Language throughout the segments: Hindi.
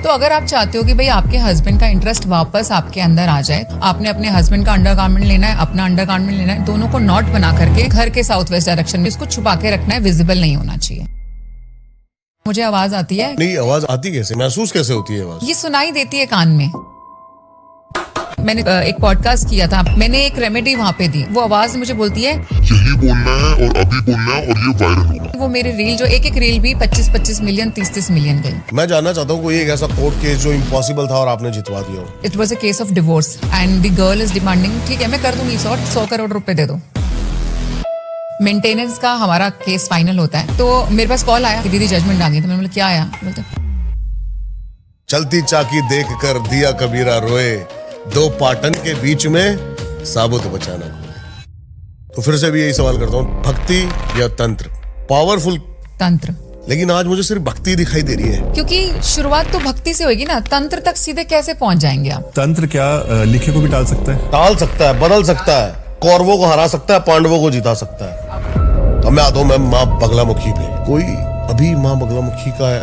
तो अगर आप चाहते हो कि भाई आपके हस्बैंड का इंटरेस्ट वापस आपके अंदर आ जाए, आपने अपने हस्बैंड का अंडरगारमेंट लेना है, अपना अंडरगारमेंट लेना है, दोनों को नॉट बना करके घर के साउथ वेस्ट डायरेक्शन में इसको छुपा के रखना है, विजिबल नहीं होना चाहिए। मुझे आवाज आती है? नहीं, आवाज आती कैसे, महसूस कैसे होती है आवाज? ये सुनाई देती है कान में। मैंने एक पॉडकास्ट किया था, मैंने एक रेमेडी वहाँ पे दी, वो आवाज मुझे बोलती है यही बोलना है और अभी बोलना है और ये वायरल होगा। वो मेरे रील जो एक रील भी 25-25 मिलियन 30-30 मिलियन गई। मैं जानना चाहता हूँ कोई एक ऐसा कोर्ट केस जो इम्पॉसिबल था और आपने जितवा दिया हो। It was a case of divorce and the girl is demanding, ठीक है मैं कर दूंगी 100 करोड़ रुपए दे दो। मेंटेनेंस का हमारा केस फाइनल होता है, तो मेरे पास कॉल आया कि दीदी जजमेंट आ गई। तो मैंने बोला क्या आया? बोलते चलती चाकी देख कर दिया कबीरा रोए, दो पाटन के बीच में साबुत बचाना। तो फिर से भी यही सवाल करता हूँ, भक्ति या तंत्र? पावरफुल तंत्र। लेकिन आज मुझे सिर्फ भक्ति दिखाई दे रही है। क्योंकि शुरुआत तो भक्ति से होगी ना, तंत्र तक सीधे कैसे पहुंच जाएंगे आप? तंत्र क्या लिखे को भी टाल सकता है? टाल सकता है, बदल सकता है, कौरवों को हरा सकता है, पांडवों को जिता सकता है। अब मैं आता हूँ मैं माँ बगलामुखी पे। कोई अभी माँ बगलामुखी का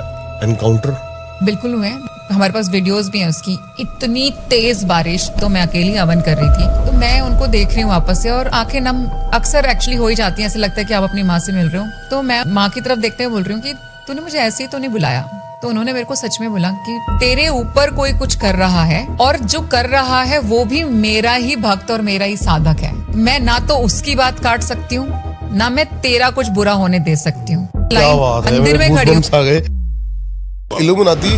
एनकाउंटर? बिल्कुल हुए, हमारे पास वीडियोस भी हैं उसकी। इतनी तेज बारिश, तो मैं अकेली हवन कर रही थी, तो मैं उनको देख रही हूँ वापस से और आंखें नम अक्सर एक्चुअली हो ही जाती हैं। ऐसे लगता है कि आप अपनी माँ से मिल रहे हो। तो मैं माँ की तरफ देखते हुए बोल रही हूँ कि तूने मुझे ऐसे ही तो नहीं बुलाया। तो उन्होंने मेरे को सच में बोला कि तेरे ऊपर कोई कुछ कर रहा है और जो कर रहा है वो भी मेरा ही भक्त और मेरा ही साधक है। मैं ना तो उसकी बात काट सकती हूँ, ना मैं तेरा कुछ बुरा होने दे सकती हूँ। मंदिर में खड़ी हूँ। इल्यूमिनाती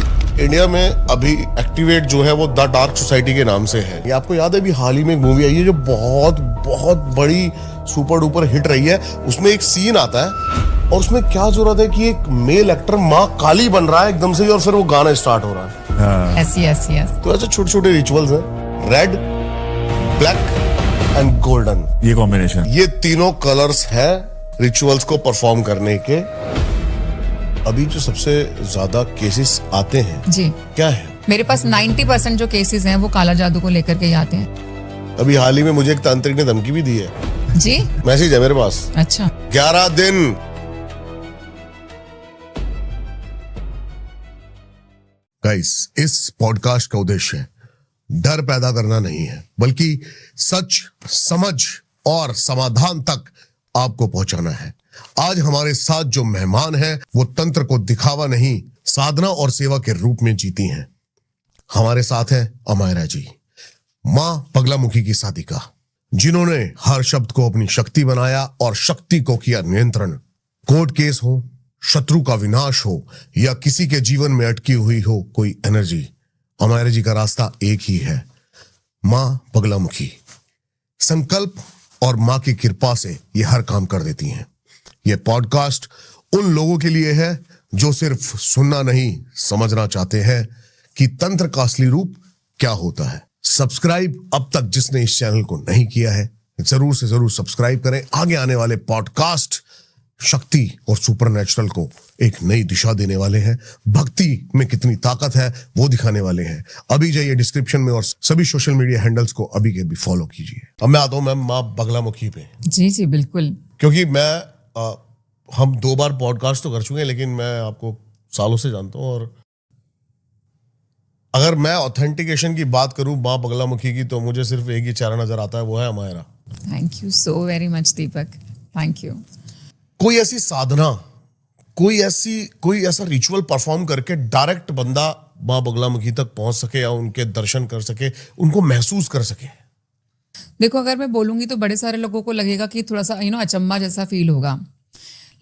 इंडिया में अभी एक्टिवेट जो है वो द डार्क सोसाइटी के नाम से है। ये आपको याद है अभी हाल ही में एक मूवी आई है जो बहुत बहुत बड़ी सुपर डुपर हिट रही है। उसमें एक सीन आता है और उसमें क्या जरूरत है कि एक मेल एक्टर माँ काली बन रहा है एकदम से और फिर वो गाना स्टार्ट हो रहा है। ऐसी तो ऐसे छोटे छोटे रिचुअल्स हैं, रेड, ब्लैक एंड गोल्डन, ये कॉम्बिनेशन, ये तीनों कलर्स है रिचुअल्स को परफॉर्म करने के। अभी जो सबसे ज्यादा केसेस आते हैं जी क्या है? मेरे पास 90% जो केसेस हैं वो काला जादू को लेकर के ही आते हैं। अभी हाल ही में मुझे एक तांत्रिक ने धमकी भी दी है। जी, मैसेज है मेरे पास। अच्छा, 11 दिन। गाइस, इस पॉडकास्ट का उद्देश्य डर पैदा करना नहीं है, बल्कि सच, समझ और समाधान तक आपको पहुंचाना है। आज हमारे साथ जो मेहमान हैं वो तंत्र को दिखावा नहीं, साधना और सेवा के रूप में जीती हैं। हमारे साथ है अमायरा जी, मां बगलामुखी की साधिका, जिन्होंने हर शब्द को अपनी शक्ति बनाया और शक्ति को किया नियंत्रण। कोर्ट केस हो, शत्रु का विनाश हो या किसी के जीवन में अटकी हुई हो कोई एनर्जी, अमायरा जी का रास्ता एक ही है, मां बगलामुखी। संकल्प और मां की कृपा से ये हर काम कर देती हैं। ये पॉडकास्ट उन लोगों के लिए है जो सिर्फ सुनना नहीं, समझना चाहते हैं कि तंत्र का असली रूप क्या होता है। सब्सक्राइब अब तक जिसने इस चैनल को नहीं किया है जरूर से जरूर सब्सक्राइब करें। आगे आने वाले पॉडकास्ट शक्ति और सुपरनैचुरल को एक नई दिशा देने वाले हैं। भक्ति में कितनी ताकत है वो दिखाने वाले हैं। अभी जाइए डिस्क्रिप्शन में और सभी सोशल मीडिया हैंडल्स को अभी के अभी फॉलो कीजिए। अब मैं आता हूं मैम मां बगलामुखी पे। जी जी बिल्कुल। क्योंकि हम 2 बार पॉडकास्ट तो कर चुके हैं, लेकिन मैं आपको सालों से जानता हूँ और अगर मैं ऑथेंटिकेशन की बात करूं मां बगलामुखी की, तो मुझे सिर्फ एक ही चेहरा नजर आता है, वो है Amaira. Thank you so very much Deepak, thank you. कोई ऐसी साधना, कोई ऐसा रिचुअल परफॉर्म करके डायरेक्ट बंदा मां बगलामुखी तक पहुंच सके या उनके दर्शन कर सके, उनको महसूस कर सके? देखो, अगर मैं बोलूंगी तो बड़े सारे लोगों को लगेगा कि थोड़ा सा अचंभा जैसा फील होगा,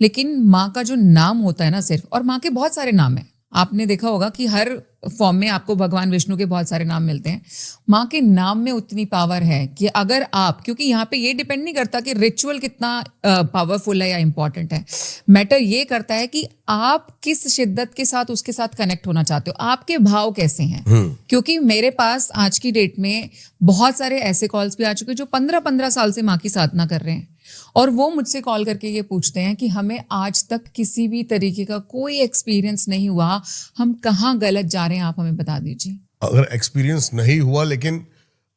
लेकिन माँ का जो नाम होता है ना सिर्फ, और माँ के बहुत सारे नाम हैं, आपने देखा होगा कि हर फॉर्म में आपको भगवान विष्णु के बहुत सारे नाम मिलते हैं। माँ के नाम में उतनी पावर है कि अगर आप, क्योंकि यहाँ पे ये डिपेंड नहीं करता कि रिचुअल कितना पावरफुल है या इंपॉर्टेंट है, मैटर ये करता है कि आप किस शिद्दत के साथ उसके साथ कनेक्ट होना चाहते हो, आपके भाव कैसे हैं। क्योंकि मेरे पास आज की डेट में बहुत सारे ऐसे कॉल्स भी आ चुके हैं जो 15-15 साल से माँ की साधना कर रहे हैं और वो मुझसे कॉल करके ये पूछते हैं कि हमें आज तक किसी भी तरीके का कोई एक्सपीरियंस नहीं हुआ, हम कहाँ गलत जा रहे हैं, आप हमें बता दीजिए। अगर एक्सपीरियंस नहीं हुआ, लेकिन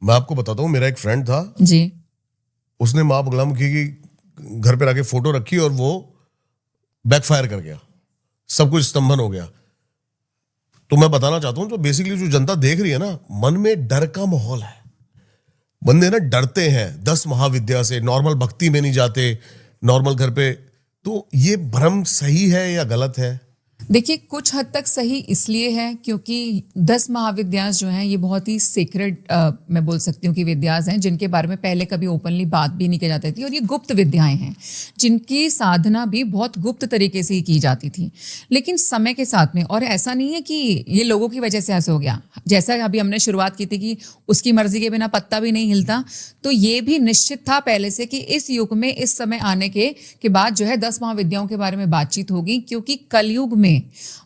मैं आपको बताता हूँ, मेरा एक फ्रेंड था जी, उसने मां बगलामुखी की घर पे आके फोटो रखी और वो बैकफायर कर गया, सब कुछ स्तंभन हो गया। तो मैं बताना चाहता हूं, जो बेसिकली जो जनता देख रही है ना, मन में डर का माहौल है। बंदे ना डरते हैं 10 महाविद्या से, नॉर्मल भक्ति में नहीं जाते, नॉर्मल घर पे। तो ये भ्रम सही है या गलत है? देखिए, कुछ हद तक सही इसलिए है क्योंकि 10 महाविद्यास जो हैं ये बहुत ही सीक्रेट, मैं बोल सकती हूँ कि विद्यास हैं जिनके बारे में पहले कभी ओपनली बात भी नहीं की जाती थी, और ये गुप्त विद्याएं हैं जिनकी साधना भी बहुत गुप्त तरीके से ही की जाती थी। लेकिन समय के साथ में, और ऐसा नहीं है कि ये लोगों की वजह से ऐसे हो गया, जैसा अभी हमने शुरुआत की थी कि उसकी मर्जी के बिना पत्ता भी नहीं हिलता, तो ये भी निश्चित था पहले से कि इस युग में, इस समय आने के बाद जो है 10 महाविद्याओं के बारे में बातचीत होगी, क्योंकि कलयुग में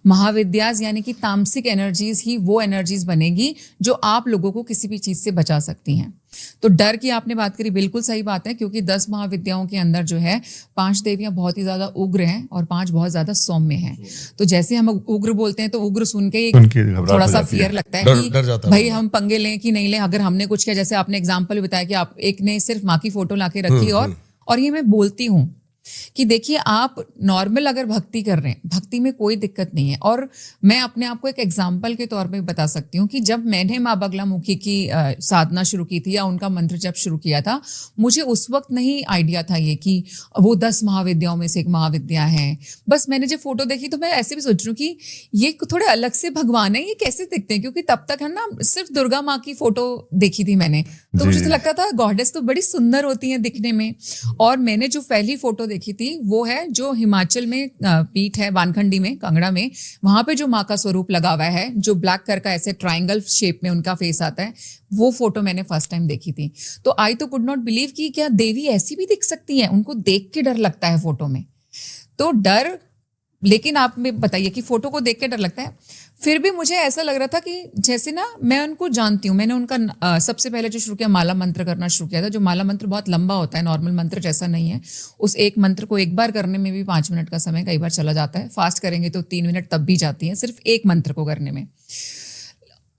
महाविद्यास यानी कि तामसिक एनर्जीज ही वो एनर्जीज बनेगी जो आप लोगों को किसी भी चीज से बचा सकती हैं। तो डर की आपने बात करी, बिल्कुल सही बात है, क्योंकि 10 महाविद्याओं के अंदर जो है 5 देवियां बहुत ही ज्यादा उग्र हैं और 5 बहुत ज्यादा सौम्य हैं। तो जैसे हम उग्र बोलते हैं तो उग्र सुन के ही थोड़ा सा फियर लगता है कि डर जाता है भाई हम पंगे लें कि नहीं लें। अगर हमने कुछ किया, जैसे आपने एग्जाम्पल बताया कि आप एक ने सिर्फ माँ की फोटो लाके रखी, और ये मैं बोलती हूँ कि देखिए, आप नॉर्मल अगर भक्ति कर रहे हैं, भक्ति में कोई दिक्कत नहीं है। और मैं अपने आप को एक एग्जाम्पल के तौर पे बता सकती हूँ कि जब मैंने माँ बगलामुखी की साधना शुरू की थी या उनका मंत्र जप शुरू किया था, मुझे उस वक्त नहीं आइडिया था ये कि वो 10 महाविद्याओं में से एक महाविद्या है। बस मैंने जब फोटो देखी तो मैं ऐसे भी सोच रही हूँ कि ये थोड़े अलग से भगवान है, ये कैसे दिखते हैं, क्योंकि तब तक है ना सिर्फ दुर्गा माँ की फोटो देखी थी मैंने, तो मुझे तो लगता था गॉडेस तो बड़ी सुंदर होती हैं दिखने में। और मैंने जो पहली फोटो देखी थी वो है जो हिमाचल में पीठ है, वानखंडी में, कांगड़ा में, वहां पे जो माँ का स्वरूप लगा हुआ है, जो ब्लैक कलर का ऐसे ट्रायंगल शेप में उनका फेस आता है, वो फोटो मैंने फर्स्ट टाइम देखी थी। तो आई तो कुड नॉट बिलीव कि क्या देवी ऐसी भी दिख सकती है। उनको देख के डर लगता है फोटो में, तो डर, लेकिन आप में बताइए कि फोटो को देख के डर लगता है, फिर भी मुझे ऐसा लग रहा था कि जैसे ना मैं उनको जानती हूँ। मैंने उनका सबसे पहले जो शुरू किया, माला मंत्र करना शुरू किया था। जो माला मंत्र बहुत लंबा होता है, नॉर्मल मंत्र जैसा नहीं है। उस एक मंत्र को एक बार करने में भी 5 मिनट का समय कई बार चला जाता है। फास्ट करेंगे तो 3 मिनट तब भी जाती है, सिर्फ एक मंत्र को करने में।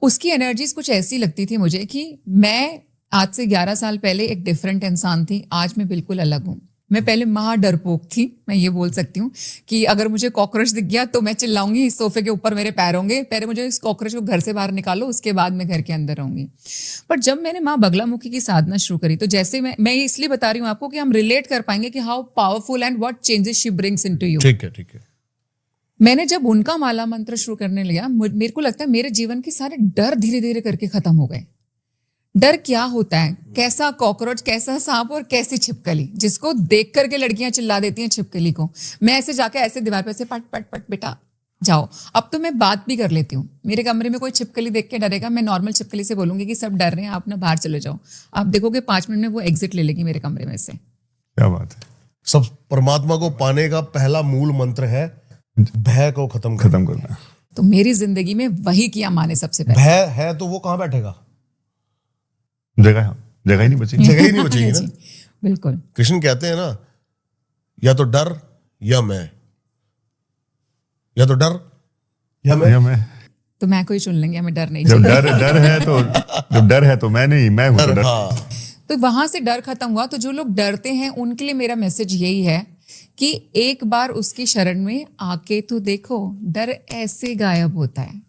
उसकी एनर्जीज कुछ ऐसी लगती थी मुझे कि मैं आज से 11 साल पहले एक डिफरेंट इंसान थी, आज मैं बिल्कुल अलग हूँ। मैं पहले महा डरपोक थी, मैं ये बोल सकती हूँ कि अगर मुझे कॉकरोच दिख गया तो मैं चिल्लाऊंगी, इस सोफे के ऊपर मेरे पैर होंगे, पहले मुझे इस कॉकरोच को घर से बाहर निकालो, उसके बाद मैं घर के अंदर रहूंगी। पर जब मैंने माँ बगलामुखी की साधना शुरू करी, तो जैसे मैं ये इसलिए बता रही हूँ आपको कि हम रिलेट कर पाएंगे कि how powerful and what changes she brings into you. ठीक है। मैंने जब उनका माला मंत्र शुरू करने लिया, मेरे को लगता है मेरे जीवन के सारे डर धीरे धीरे करके खत्म हो गए। डर क्या होता है, कैसा कॉकरोच, कैसा सांप और कैसी छिपकली, जिसको देख करके लड़कियां चिल्ला देती हैं छिपकली को। मैं ऐसे जाके ऐसे दीवार पे ऐसे पट पट पट बेटा जाओ। अब तो मैं बात भी कर लेती हूँ। मेरे कमरे में कोई छिपकली देख के डरेगा, मैं नॉर्मल छिपकली से बोलूंगी कि सब डर रहे हैं, आप ना बाहर चले जाओ। आप देखोगे 5 मिनट में वो एग्जिट ले लेगी मेरे कमरे में से। क्या बात है। सब परमात्मा को पाने का पहला मूल मंत्र है भय को खत्म करना। तो मेरी जिंदगी में वही किया माँ ने सबसे पहले। भय है तो वो कहाँ बैठेगा? जगह ही नहीं बचेगी। जगह ही नहीं बचेगी ना। बिल्कुल। कृष्ण कहते हैं ना, या तो डर या मैं, या तो डर या मैं। तो मैं कोई चुन लेंगे, हमें डर नहीं जब चाहिए। डर है तो मैं नहीं, मैं हूं तो डर। हाँ। तो वहां से डर खत्म हुआ। तो जो लोग डरते हैं उनके लिए मेरा मैसेज यही है कि एक बार उसकी शरण में आके तो देखो, डर ऐसे गायब होता है।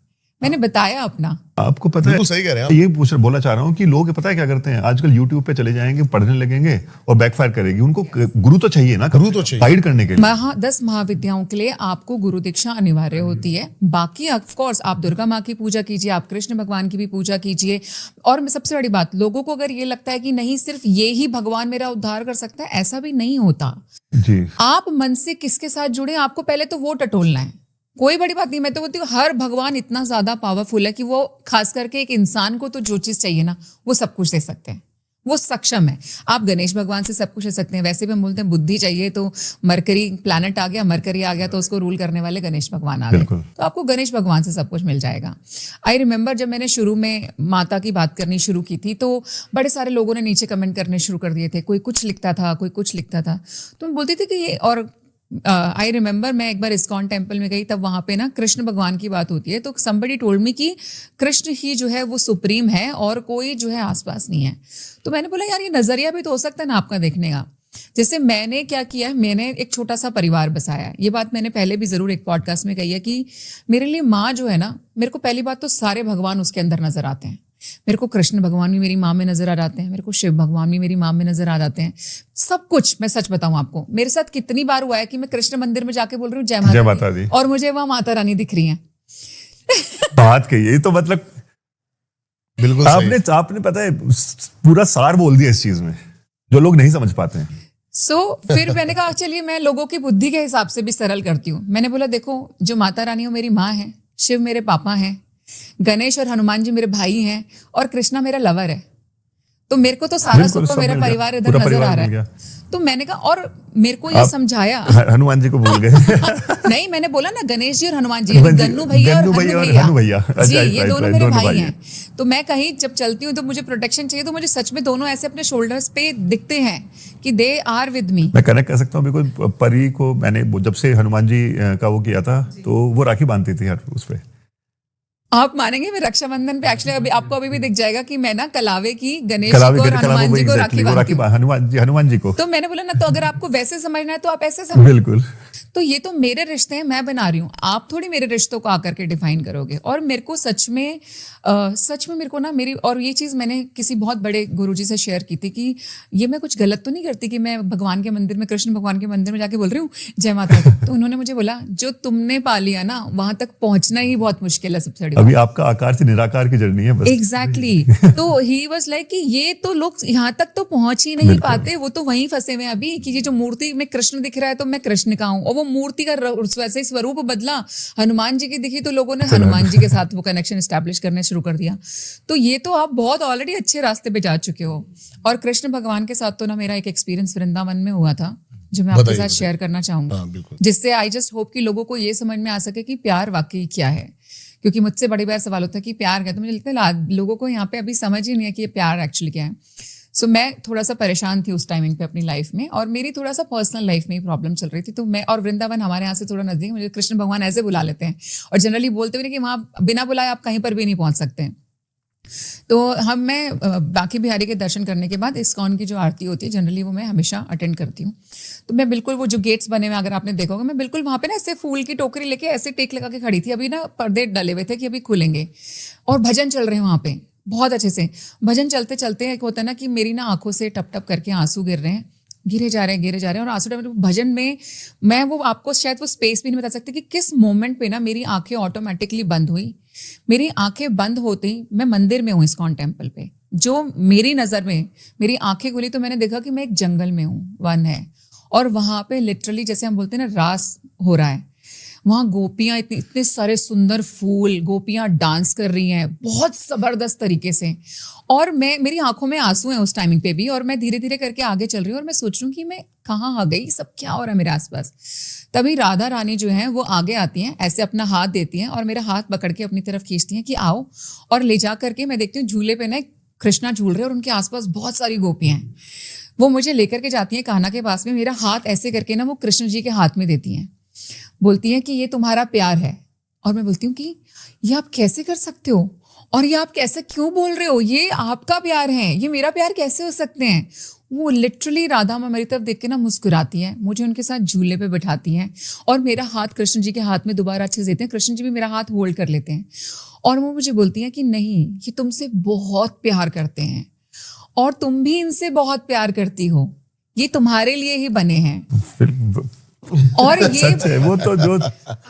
मैंने बताया अपना। आपको पता है, बिल्कुल सही कह रहे हैं आप। ये बोलना चाह रहा हूँ कि लोग पता है क्या करते हैं आजकल, YouTube पे चले जाएंगे, पढ़ने लगेंगे और बैकफायर करेगी। उनको गुरु तो चाहिए ना, गुरु तो चाहिए गाइड करने के लिए। 10 महाविद्याओं के लिए आपको गुरु दीक्षा अनिवार्य होती है। बाकी ऑफ कोर्स आप दुर्गा माँ की पूजा कीजिए, आप कृष्ण भगवान की भी पूजा कीजिए। और सबसे बड़ी बात, लोगों को अगर ये लगता है कि नहीं सिर्फ ये ही भगवान मेरा उद्धार कर सकता है, ऐसा भी नहीं होता जी। आप मन से किसके साथ जुड़े, आपको पहले तो वो टटोलना है। कोई बड़ी बात नहीं। मैं तो बोलती हूँ हर भगवान इतना ज्यादा पावरफुल है कि वो खास करके एक इंसान को तो जो चीज चाहिए ना वो सब कुछ दे सकते हैं, वो सक्षम है। आप गणेश भगवान से सब कुछ दे सकते हैं। वैसे भी हम बोलते हैं बुद्धि चाहिए तो मरकरी प्लैनेट आ गया, मरकरी आ गया तो उसको रूल करने वाले गणेश भगवान आ गए, तो आपको गणेश भगवान से सब कुछ मिल जाएगा। आई रिमेम्बर जब मैंने शुरू में माता की बात करनी शुरू की थी तो बड़े सारे लोगों ने नीचे कमेंट करने शुरू कर दिए थे। कोई कुछ लिखता था, कोई कुछ लिखता था। तो मैं बोलती थी कि ये, और आई रिमेम्बर मैं एक बार इस्कॉन टेम्पल में गई, तब वहां पे ना कृष्ण भगवान की बात होती है। तो somebody told me कि कृष्ण ही जो है वो सुप्रीम है और कोई जो है आसपास नहीं है। तो मैंने बोला यार ये नजरिया भी तो हो सकता है ना आपका देखने का। जैसे मैंने क्या किया है, मैंने एक छोटा सा परिवार बसाया है। ये बात मैंने पहले भी जरूर एक पॉडकास्ट में कही है कि मेरे लिए माँ जो है ना, मेरे को पहली बात तो सारे भगवान उसके अंदर नजर आते हैं। मेरे को कृष्ण भगवान भी मेरी माँ में नजर आ जाते हैं, मेरे को शिव भगवान भी मेरी माँ में नजर आ जाते हैं। सब कुछ, मैं सच बताऊं आपको, मेरे साथ कितनी बार हुआ है कि मैं कृष्ण मंदिर में जाके बोल रही हूँ जय माता दी, और मुझे वहां माता रानी दिख रही है। बात कही, ये तो मतलब बिल्कुल आपने पता है पूरा सार बोल दिया इस चीज में, जो लोग नहीं समझ पाते हैं। फिर मैंने कहा चलिए मैं लोगों की बुद्धि के हिसाब से भी सरल करती हूँ। मैंने बोला देखो, जो माता रानी हो मेरी माँ है, शिव मेरे पापा हैं, गणेश और हनुमान जी मेरे भाई हैं, और कृष्णा मेरा लवर है। तो मेरे को तो सारा सुख मेरा परिवार इधर नजर आ रहा है। तो मैंने कहा, और मेरे को ये समझाया, हनुमान जी को भूल गए। नहीं, मैंने बोला ना गणेश जी और हनुमान जी, गन्नू भैया और हनु भैया जी, ये दोनों मेरे भाई हैं। तो मैं कहीं जब चलती हूँ तो मुझे प्रोटेक्शन चाहिए, तो मुझे सच में दोनों ऐसे अपने शोल्डर्स पे दिखते हैं कि दे आर विद मी। मैं कनेक्ट कर सकता हूँ। बिल्कुल, परी को मैंने जब से हनुमान जी का वो किया था, तो वो राखी बांधती थी हर उस पे। आप मानेंगे, मैं रक्षाबंधन पे एक्चुअली अभी आपको अभी भी दिख जाएगा कि मैं ना कलावे की गणेश जी को और हनुमान जी को राखी बांधती हूँ। हनुमान जी को। तो मैंने बोला ना, तो अगर आपको वैसे समझना है तो आप ऐसे समझ। बिल्कुल। तो ये तो मेरे रिश्ते हैं, मैं बना रही हूँ, आप थोड़ी मेरे रिश्तों को आकर के डिफाइन करोगे। और मेरे को सच में मेरे को ना मेरी, और ये चीज़ मैंने किसी बहुत बड़े गुरुजी से शेयर की थी कि ये मैं कुछ गलत तो नहीं करती कि मैं भगवान के मंदिर में, कृष्ण भगवान के मंदिर में जाके बोल रही हूँ जय माता दी। तो उन्होंने मुझे बोला, जो तुमने पा लिया ना, वहां तक पहुंचना ही बहुत मुश्किल है सबसे बड़ी। अभी आपका आकार से निराकार की जर्नी है बस। एग्जैक्टली। तो ही वाज लाइक कि ये तो लोग यहाँ तक तो पहुंच ही नहीं पाते, वो तो वहीं फंसे हुए अभी कि ये जो मूर्ति में कृष्ण दिख रहा है तो मैं कृष्ण का हूँ, और वो मूर्ति का वैसे ही स्वरूप बदला, हनुमान जी की दिखी तो लोगों ने हनुमान जी के साथ वो कनेक्शन एस्टैब्लिश करने शुरू कर दिया। तो ये तो आप बहुत ऑलरेडी अच्छे रास्ते पे जा चुके हो। और कृष्ण भगवान के साथ तो ना मेरा एक एक्सपीरियंस वृंदावन में हुआ था, जो मैं आपके साथ शेयर करना चाहूंगा, जिससे आई जस्ट होप कि लोगों को ये समझ में आ सके कि प्यार वाकई क्या है। क्योंकि मुझसे बड़ी बार सवाल होता है कि प्यार क्या है, तो मुझे लगता है लोगों को यहाँ पे अभी समझ ही नहीं है कि ये प्यार एक्चुअली क्या है। सो मैं थोड़ा सा परेशान थी उस टाइमिंग पे अपनी लाइफ में, और मेरी थोड़ा सा पर्सनल लाइफ में ही प्रॉब्लम चल रही थी। तो मैं, और वृंदावन हमारे यहाँ से थोड़ा नजदीक, मुझे कृष्ण भगवान ऐसे बुला लेते हैं, और जनरली बोलते हुए कि वहाँ बिना बुलाए आप कहीं पर भी नहीं पहुंच सकते हैं। तो मैं बाकी बिहारी के दर्शन करने के बाद इस्कॉन की जो आरती होती है जनरली वो मैं हमेशा अटेंड करती हूँ। तो मैं बिल्कुल, वो जो गेट्स बने हुए अगर आपने देखा होगा, मैं बिल्कुल वहाँ पे ना ऐसे फूल की टोकरी लेके ऐसे टेक लगा के खड़ी थी। अभी ना पर्दे डले हुए थे कि अभी खुलेंगे, और भजन चल रहे हैं वहाँ पे बहुत अच्छे से। भजन चलते चलते एक होता है ना कि मेरी ना आंखों से टप टप करके आंसू गिर रहे हैं, गिरे जा रहे हैं, और आंसू भजन में मैं वो आपको शायद वो स्पेस भी नहीं बता सकती कि किस मोमेंट पे ना मेरी आंखें ऑटोमेटिकली बंद हुई। मेरी आंखें बंद होते ही, मैं मंदिर में हूँ इस्कॉन टेम्पल पे, जो मेरी नजर में मेरी आंखें खुली तो मैंने देखा कि मैं एक जंगल में हूँ, वन है, और वहां पे लिटरली जैसे हम बोलते हैं ना रास हो रहा है, वहाँ गोपियां, इतने सारे सुंदर फूल, गोपियां डांस कर रही हैं बहुत जबरदस्त तरीके से, और मेरी आंखों में आंसू हैं उस टाइमिंग पे भी, और मैं धीरे धीरे करके आगे चल रही हूँ, और मैं सोच रही हूँ कि मैं कहाँ आ गई, सब क्या हो रहा है मेरे आसपास। तभी राधा रानी जो है वो आगे आती हैं, ऐसे अपना हाथ देती हैं और मेरा हाथ पकड़ के अपनी तरफ खींचती हैं कि आओ, और ले जा करके मैं देखती हूँ झूले पे ना कृष्णा झूल रहे और उनके आसपास बहुत सारी गोपियां हैं। वो मुझे लेकर के जाती हैं कान्हा के पास में, मेरा हाथ ऐसे करके ना वो कृष्ण जी के हाथ में देती हैं, बोलती हैं कि ये तुम्हारा प्यार है। और मैं बोलती हूँ कि ये आप कैसे कर सकते हो, और ये आप कैसे क्यों बोल रहे हो, ये आपका प्यार है, ये मेरा प्यार कैसे हो सकते हैं। वो लिटरली राधा माँ मेरी तरफ देख के ना मुस्कुराती हैं, मुझे उनके साथ झूले पे बैठाती हैं, और मेरा हाथ कृष्ण जी के हाथ में दोबारा अच्छे से देते हैं। कृष्ण जी भी मेरा हाथ होल्ड कर लेते हैं, और वो मुझे बोलती हैं कि नहीं, ये तुमसे बहुत प्यार करते हैं, और तुम भी इनसे बहुत प्यार करती हो, ये तुम्हारे लिए ही बने हैं। और ये वो तो जो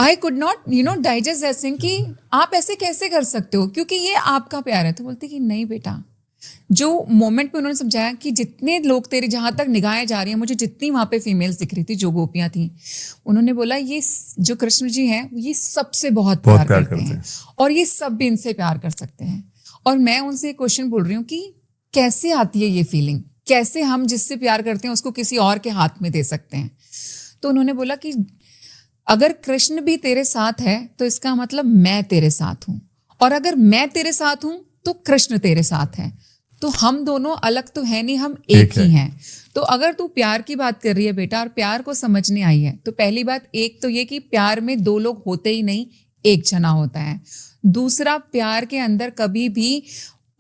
आई कुड नॉट डाइजेस्ट ऐसे कि आप ऐसे कैसे कर सकते हो, क्योंकि ये आपका प्यार है। तो बोलती कि नहीं बेटा, जो मोमेंट पे उन्होंने समझाया कि जितने लोग तेरे जहां तक निगाहें जा रही हैं, मुझे जितनी वहां पे फीमेल्स दिख रही थी जो गोपियां थी, उन्होंने बोला ये जो कृष्ण जी हैं ये सबसे बहुत प्यार करते हैं, और ये सब भी इनसे प्यार कर सकते हैं। और मैं उनसे एक क्वेश्चन बोल रही हूँ कि कैसे आती है ये फीलिंग, कैसे हम जिससे प्यार करते हैं उसको किसी और के हाथ में दे सकते हैं। तो उन्होंने बोला कि अगर कृष्ण भी तेरे साथ है तो इसका मतलब मैं तेरे साथ हूं, और अगर मैं तेरे साथ हूं तो कृष्ण तेरे साथ है, तो हम दोनों अलग तो है नहीं, हम एक ही हैं। तो अगर तू प्यार की बात कर रही है बेटा, और प्यार को समझने आई है, तो पहली बात एक तो ये कि प्यार में दो लोग होते ही नहीं, एक जना होता है। दूसरा, प्यार के अंदर कभी भी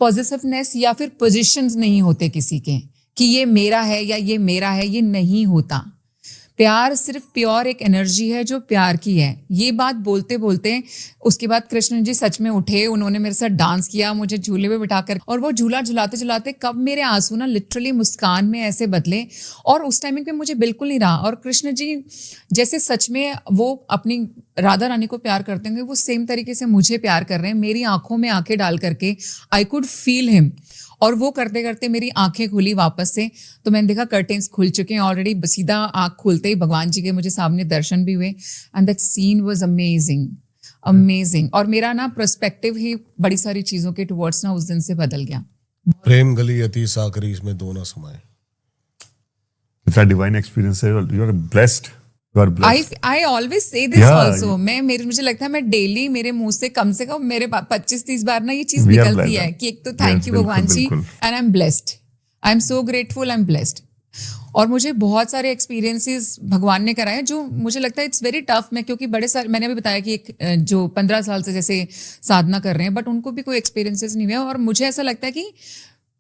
पॉजिटिवनेस या फिर पोजीशंस नहीं होते किसी के, कि ये मेरा है या ये मेरा है, ये नहीं होता। प्यार सिर्फ प्योर एक एनर्जी है जो प्यार की है। ये बात बोलते बोलते उसके बाद कृष्ण जी सच में उठे, उन्होंने मेरे साथ डांस किया, मुझे झूले पे बिठाकर, और वो झूला झुलाते झुलाते कब मेरे आंसू ना लिटरली मुस्कान में ऐसे बदले, और उस टाइमिंग पे मुझे बिल्कुल नहीं रहा। और कृष्ण जी जैसे सच में वो अपनी राधा रानी को प्यार करते होंगे, वो सेम तरीके से मुझे प्यार कर रहे हैं। मेरी आंखों में आंखें डाल करके आई कुड फील हिम, और वो करते करते मेरी आंखें खुली वापस से, तो मैंने देखा कर्टेन्स खुल चुके हैं ऑलरेडी। सीधा आंख खुलते ही भगवान जी के मुझे सामने दर्शन भी हुए, and that scene was amazing, amazing. और मेरा ना पर्सपेक्टिव ही बड़ी सारी चीजों के टुवर्ड्स ना उस दिन से बदल गया। प्रेम गली अति साकरी, इसमें दो ना समाए। It's a divine experience. You are blessed. You are blessed. I always say this Yeah, also. मुझे लगता है मैं डेली मेरे मुंह से कम मेरे 25-30 बार ना ये चीज We are निकलती blessed. है कि एक तो थैंक यू बिल्कुल, भगवान जी, बिल्कुल। And I am blessed, I am so grateful, I am blessed. और मुझे बहुत सारे एक्सपीरियंसेस भगवान ने कराए जो मुझे लगता है इट्स वेरी टफ। मैं क्योंकि बड़े सारे, मैंने अभी बताया कि एक जो 15 साल से जैसे साधना कर रहे हैं, बट उनको भी कोई एक्सपीरियंसेस नहीं हुआ। और मुझे ऐसा लगता है कि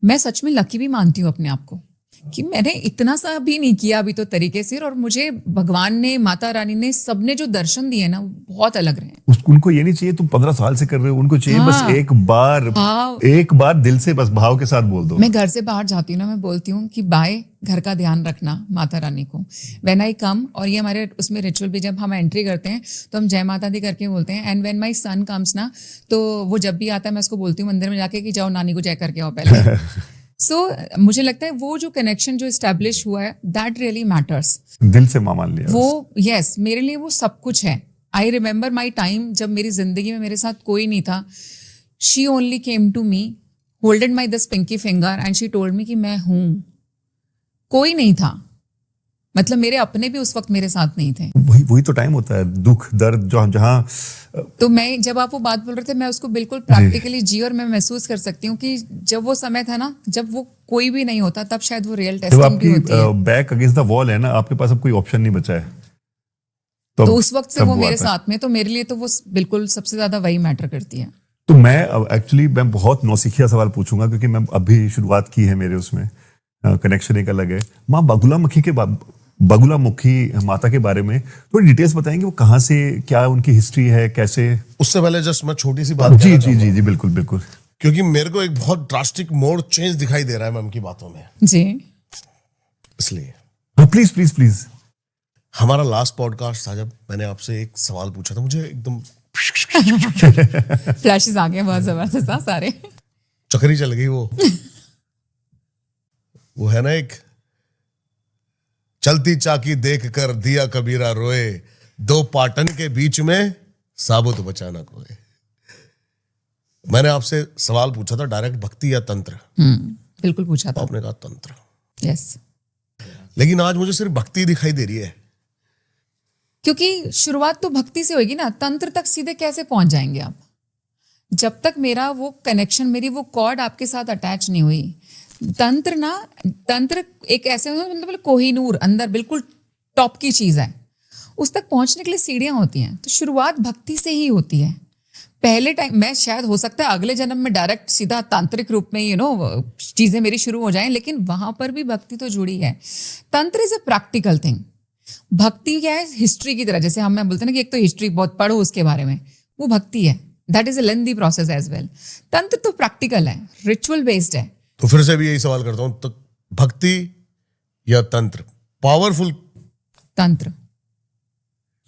मैं सच में लकी भी मानती हूँ अपने आप को कि मैंने इतना सा भी नहीं किया अभी तो तरीके से, और मुझे भगवान ने, माता रानी ने, सबने जो दर्शन दिए ना, वो बहुत अलग रहे। उनको ये नहीं चाहिए तुम 15 साल से कर रहे हो, उनको चाहिए हाँ, बस एक बार दिल से बस भाव के साथ बोल दो। मैं घर से बाहर जाती हूँ ना, मैं बोलती हूँ कि बाय, घर का ध्यान रखना माता रानी को। व्हेन आई कम, और ये हमारे उसमें रिचुअल भी, जब हम एंट्री करते हैं तो हम जय माता दी करके बोलते हैं। And when my son comes ना, तो वो जब भी आता है मैं उसको बोलती हूँ मंदिर में जाके कि जाओ नानी को जय करके आओ पहले। सो मुझे लगता है वो जो कनेक्शन जो एस्टेब्लिश हुआ है, दैट रियली मैटर्स। दिल से मान लिया वो यस, मेरे लिए वो सब कुछ है। आई रिमेंबर माई टाइम जब मेरी जिंदगी में मेरे साथ कोई नहीं था। She only came to me, holded my this pinky finger, and she told me कि मैं हूं। कोई नहीं था, मतलब मेरे अपने भी उस वक्त मेरे साथ नहीं थे। वही तो टाइम होता है, दुख दर्द जहाँ तो मैं, जब आप वो बात बोल रहे थे, मैं उसको बिल्कुल प्रैक्टिकली जी, और मैं महसूस कर सकती हूँ कि जब वो समय था ना, जब वो कोई भी नहीं होता, तब शायद वो रियल जब टेस्टिंग भी होती है। आपकी बैक अगेंस्ट द वॉल है ना, आपके पास अब कोई ऑप्शन नहीं बचा है, तो उस वक्त से वो मेरे साथ में, तो मेरे लिए तो वो बिल्कुल सबसे ज्यादा वही मैटर करती है। तो मैं एक्चुअली मैं बहुत नौसिखिया सवाल पूछूंगा, क्योंकि मैं अभी शुरुआत की है मेरे उसमें, कनेक्शन एक अलग है। माँ बगुलामुखी माता के बारे में थोड़ी डिटेल्स बताएंगे, वो कहाँ से, क्या उनकी हिस्ट्री है, कैसे? उससे पहले जस्ट मैं छोटी सी बात जी कहना जी चाहूंगा, जी जी बिल्कुल बिल्कुल, क्योंकि मेरे को एक बहुत ड्रास्टिक मोड चेंज दिखाई दे रहा है मैम की बातों में, जी इसलिए प्लीज प्लीज प्लीज। हमारा लास्ट पॉडकास्ट था, जब मैंने आपसे एक सवाल पूछा था, मुझे एकदम फ्लैशेस आ गए बहुत जबरदस्त, हाँ, सारे चक्री चल गई। वो है ना, एक चलती चाकी देख कर दिया कबीरा रोए, दो पाटन के बीच में साबुत बचाना कोई। मैंने आपसे सवाल पूछा था डायरेक्ट, भक्ति या तंत्र? बिल्कुल पूछा था। आपने कहा तंत्र। यस, लेकिन आज मुझे सिर्फ भक्ति दिखाई दे रही है। क्योंकि शुरुआत तो भक्ति से होगी ना, तंत्र तक सीधे कैसे पहुंच जाएंगे आप, जब तक मेरा वो कनेक्शन, मेरी वो कॉर्ड आपके साथ अटैच नहीं हुई। तंत्र एक ऐसे मतलब कोहिनूर, अंदर बिल्कुल टॉप की चीज है, उस तक पहुंचने के लिए सीढ़ियां होती हैं। तो शुरुआत भक्ति से ही होती है। पहले टाइम मैं शायद, हो सकता है अगले जन्म में डायरेक्ट सीधा तांत्रिक रूप में चीजें मेरी शुरू हो जाएं, लेकिन वहां पर भी भक्ति तो जुड़ी है। तंत्र इज अ प्रैक्टिकल थिंग। भक्ति क्या है, हिस्ट्री की तरह, जैसे हम बोलते हैं ना कि एक तो हिस्ट्री बहुत पढ़ो उसके बारे में, वो भक्ति है। That is a lengthy process as well. तंत्र तो प्रैक्टिकल है, रिचुअल बेस्ड है। तो फिर से भी यही सवाल करता हूं, तो भक्ति या तंत्र पावरफुल? तंत्र।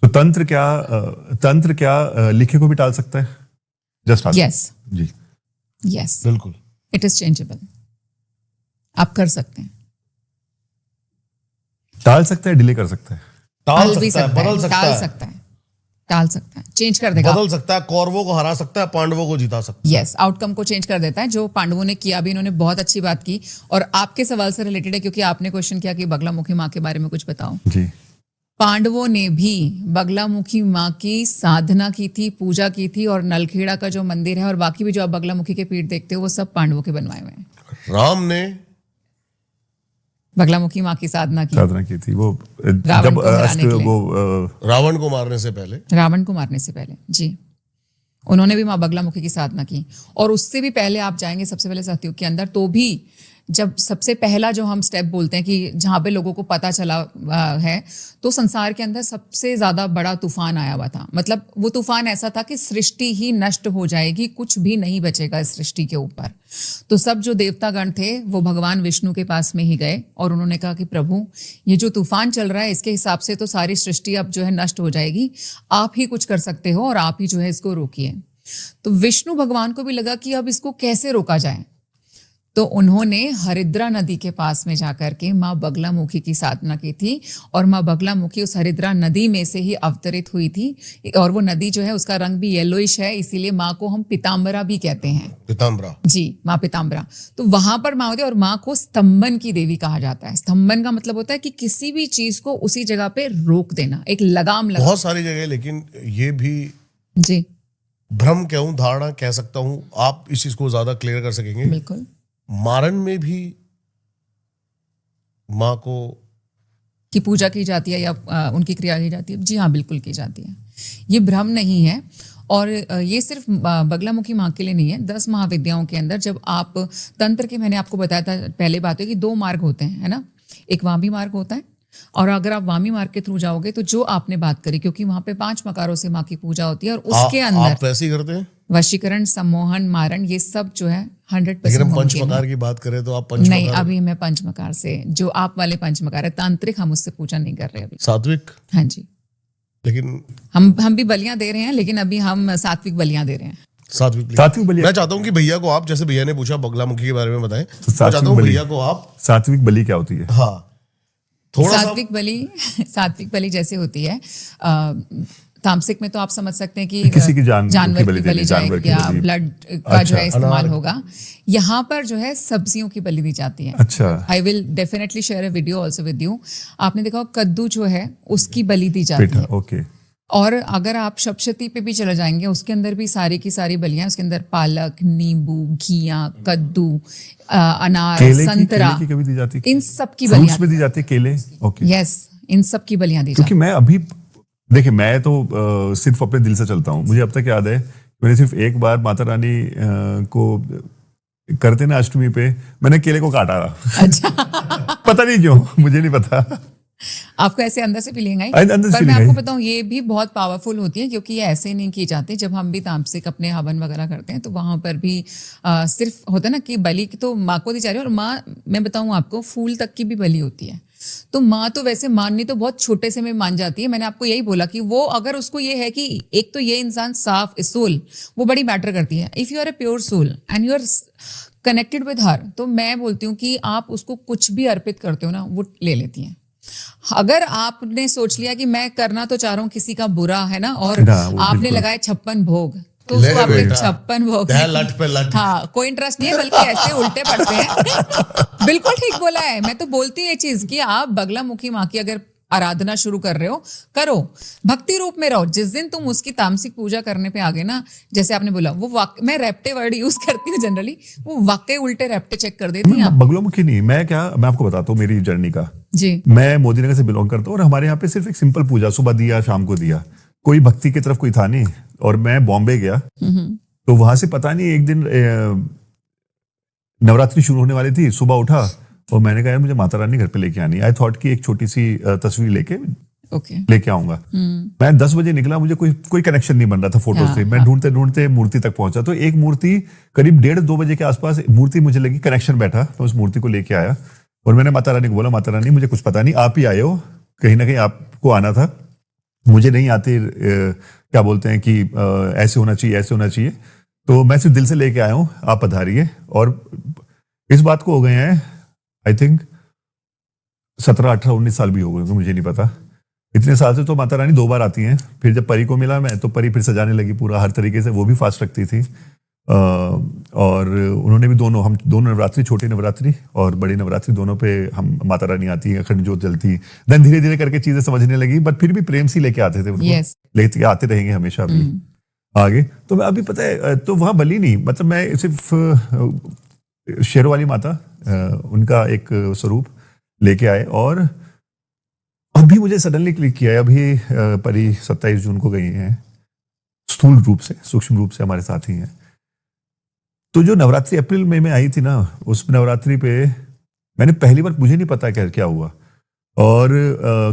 तो तंत्र क्या लिखे को भी टाल सकता है? जस्ट यस जी, यस, बिल्कुल। इट इज चेंजेबल, आप कर सकते हैं। टाल सकता है, डिले कर सकता है, टाल भी सकता है, बदल सकता टाल है, सकता है, टाल सकता है, चेंज कर देगा। बदल सकता है, कौरवों को हरा सकता है, पांडवों को जिता सकता है। यस, आउटकम को चेंज कर देता है, जो पांडवों ने किया भी। इन्होंने बहुत अच्छी बात की, और आपके सवाल से रिलेटेड है, क्योंकि आपने क्वेश्चन किया कि बगलामुखी माँ के बारे में कुछ बताओ। जी। पांडवों ने भी बगलामुखी माँ की साधना की थी, पूजा की थी, और नलखेड़ा का जो मंदिर है और बाकी भी जो आप बगलामुखी के पीठ देखते हो, वो सब पांडवों के बनवाए हुए हैं। राम ने बगलामुखी माँ की साधना की थी, वो रावण जब को हराने के लिए। वो रावण को मारने से पहले, रावण को मारने से पहले, जी, उन्होंने भी माँ बगलामुखी की साधना की। और उससे भी पहले आप जाएंगे सबसे पहले सतयुग के अंदर, तो भी जब सबसे पहला जो हम स्टेप बोलते हैं कि जहाँ पे लोगों को पता चला है, तो संसार के अंदर सबसे ज्यादा बड़ा तूफान आया हुआ था। मतलब वो तूफान ऐसा था कि सृष्टि ही नष्ट हो जाएगी, कुछ भी नहीं बचेगा इस सृष्टि के ऊपर। तो सब जो देवतागण थे वो भगवान विष्णु के पास में ही गए और उन्होंने कहा कि प्रभु, ये जो तूफान चल रहा है इसके हिसाब से तो सारी सृष्टि अब जो है नष्ट हो जाएगी, आप ही कुछ कर सकते हो और आप ही जो है इसको रोकिए। तो विष्णु भगवान को भी लगा कि अब इसको कैसे रोका जाए। तो उन्होंने हरिद्रा नदी के पास में जाकर के माँ बगलामुखी की साधना की थी और माँ बगलामुखी उस हरिद्रा नदी में से ही अवतरित हुई थी। और वो नदी जो है उसका रंग भी येलोइश है, इसीलिए माँ को हम पीताम्बरा भी कहते हैं। पीताम्बरा जी, माँ पीताम्बरा। तो वहां पर माँ होती है और माँ को स्तंभन की देवी कहा जाता है। स्तंभन का मतलब होता है कि किसी भी चीज को उसी जगह पे रोक देना, एक लगाम लगा। बहुत सारी जगह, लेकिन ये भी जी भ्रम कहूं, धारणा कह सकता हूं, आप इस चीज को ज्यादा क्लियर कर सकेंगे। बिल्कुल। मारन में भी माँ को की पूजा की जाती है या उनकी क्रिया की जाती है? जी हाँ, बिल्कुल की जाती है। ये भ्रम नहीं है। और ये सिर्फ बगलामुखी माँ के लिए नहीं है। 10 महाविद्याओं के अंदर जब आप तंत्र के, मैंने आपको बताया था पहले बात है कि 2 मार्ग होते हैं, है ना। एक वामी मार्ग होता है और अगर आप वामी मार्ग के थ्रू जाओगे तो जो आपने बात करी, क्योंकि वहां पे 5 मकारों से माँ की पूजा होती है और उसके अंदर आप वैसे ही करते हैं। वशीकरण, सम्मोहन, मारण, ये सब जो है 100% लेकिन हम मुमकिन है। पंचमकार की बात करें तो आप पंचमकार नहीं, अभी मैं पंचमकार से, जो आप वाले पंचमकार है तांत्रिक, हम उससे पूजा नहीं कर रहे अभी। सात्विक, हाँ जी, लेकिन हम भी बलियां दे रहे हैं, लेकिन अभी हम सात्विक बलियां दे रहे हैं। सात्विक बलि। मैं चाहता हूँ कि भैया को आप, जैसे भैया ने पूछा बगलामुखी के बारे में बताएं, तो मैं चाहता हूँ भैया को आप सात्विक बलि क्या होती है? हाँ थोड़ा सात्विक बलि जैसे होती है, तामसिक में तो आप समझ सकते हैं कि किसी की जानवर की बलि जानवर की या बलि। ब्लड का जो अच्छा, है इस्तेमाल होगा। यहाँ पर जो है सब्जियों की बलि दी जाती है। अच्छा, I will definitely share a video also with you. आपने देखा होगा कद्दू जो है उसकी बलि दी जाती पेठा, है। ओके। और अगर आप सप्तशती पे भी चले जाएंगे, उसके अंदर भी सारी की सारी बलियां, उसके अंदर पालक, नींबू, घिया, कद्दू, अनार, संतरा, केले की कभी दी जाती है? इन सब की बलियां फ्रूट्स में दी जाती है, केले, ओके। यस, इन सब की बलियां दी क्योंकि जाती मैं अभी, देखिए मैं तो सिर्फ अपने दिल से चलता हूँ। मुझे अब तक याद है मैंने सिर्फ एक बार माता रानी को करते ना अष्टमी पे, मैंने केले को काटा। अच्छा पता नहीं क्यों, मुझे नहीं पता। आपको ऐसे अंदर से फीलिंग आई? अंदर से पर मैं feeling आपको आई। बताऊं, ये भी बहुत पावरफुल होती है, क्योंकि ये ऐसे नहीं की जाती। जब हम भी तामसिक अपने हवन वगैरह करते हैं तो वहां पर भी सिर्फ होता है ना कि बलि तो माँ को दी जा रही है। और माँ, मैं बताऊं आपको, फूल तक की भी बलि होती है। तो माँ तो वैसे माननी तो बहुत छोटे से में मान जाती है। मैंने आपको यही बोला कि वो, अगर उसको ये है कि एक तो ये इंसान साफ सोल, वो बड़ी मैटर करती है। If you are a pure soul and you are connected with her, तो मैं बोलती हूँ कि आप उसको कुछ भी अर्पित करते हो ना, वो ले लेती हैं। अगर आपने सोच लिया कि मैं करना तो चाह रहा हूँ किसी का बुरा, है ना, और ना, वो आपने बिल्कुल। लगाए 56 भोग, तो ले उसको आपने बेटा, 56 भोग, तह लट पे लट। हाँ, कोई इंटरेस्ट नहीं है, बल्कि ऐसे उल्टे पड़ते हैं। बिल्कुल ठीक बोला है। मैं तो बोलती हूँ ये चीज कि आप बगलामुखी माँ की अगर आराधना शुरू कर रहे हो, करो, भक्ति रूप में रहो। जिस दिन तुम उसकी तामसिक पूजा करने पे आ गए ना, जैसे आपने बोला, वो मैं रैप्टे वर्ड यूज करती हूँ जनरली, वो वाकई उल्टे रैप्टे चेक कर देती हैं। बगलामुखी नहीं, मैं आपको बताता हूँ मेरी जर्नी का। जी, मैं मोदी नगर से बिलोंग करता हूँ और हमारे यहाँ पे सिर्फ एक सिंपल पूजा, सुबह दिया, शाम को दिया, कोई भक्ति की तरफ कोई था नहीं। और मैं बॉम्बे गया तो वहां से पता नहीं, एक दिन नवरात्रि शुरू होने वाली थी, सुबह उठा और मैंने कहा यार मुझे माता रानी घर पे लेके आनी। आई थॉट कि एक छोटी सी तस्वीर लेके आऊंगा। मैं 10 बजे निकला, मुझे कोई कनेक्शन नहीं बन रहा था फोटो से। मैं ढूंढते ढूंढते मूर्ति तक पहुंचा, तो एक मूर्ति करीब 1:30-2 बजे के आसपास मूर्ति मुझे लगी, कनेक्शन बैठा, तो उस मूर्ति को लेके आया और मैंने माता रानी को बोला, माता रानी मुझे कुछ पता नहीं, आप ही आए हो, कहीं ना कहीं आपको आना था, मुझे नहीं आते, क्या बोलते हैं कि ऐसे होना चाहिए, ऐसे होना चाहिए, तो मैं सिर्फ दिल से लेके आया हूँ, आप पधारिए। और इस बात को हो गए हैं आई थिंक 17, 18, 19 साल भी हो गए, मुझे नहीं पता। इतने साल से तो माता रानी 2 बार आती हैं। फिर जब परी को मिला मैं, तो परी फिर सजाने लगी पूरा हर तरीके से, वो भी फास्ट रखती थी। और उन्होंने भी हम दोनों नवरात्रि, छोटी नवरात्रि और बड़ी नवरात्रि, दोनों पे हम माता रानी आती है, अखंड ज्योत जलती। देन धीरे धीरे करके चीजें समझने लगी, बट फिर भी प्रेम से लेके आते थे उनको। Yes. लेके आते रहेंगे हमेशा भी आगे। तो मैं अभी पता है, तो वहां बलि नहीं, मतलब मैं सिर्फ शेरों वाली माता, उनका एक स्वरूप लेके आए। और अभी मुझे सडनली क्लिक किया है, अभी परी 27 जून को गई हैं, स्थूल रूप से, सूक्ष्म रूप से हमारे साथ ही हैं। तो जो नवरात्रि अप्रैल मई में आई थी ना, उस नवरात्रि पे मैंने पहली बार, मुझे नहीं पता क्या क्या हुआ, और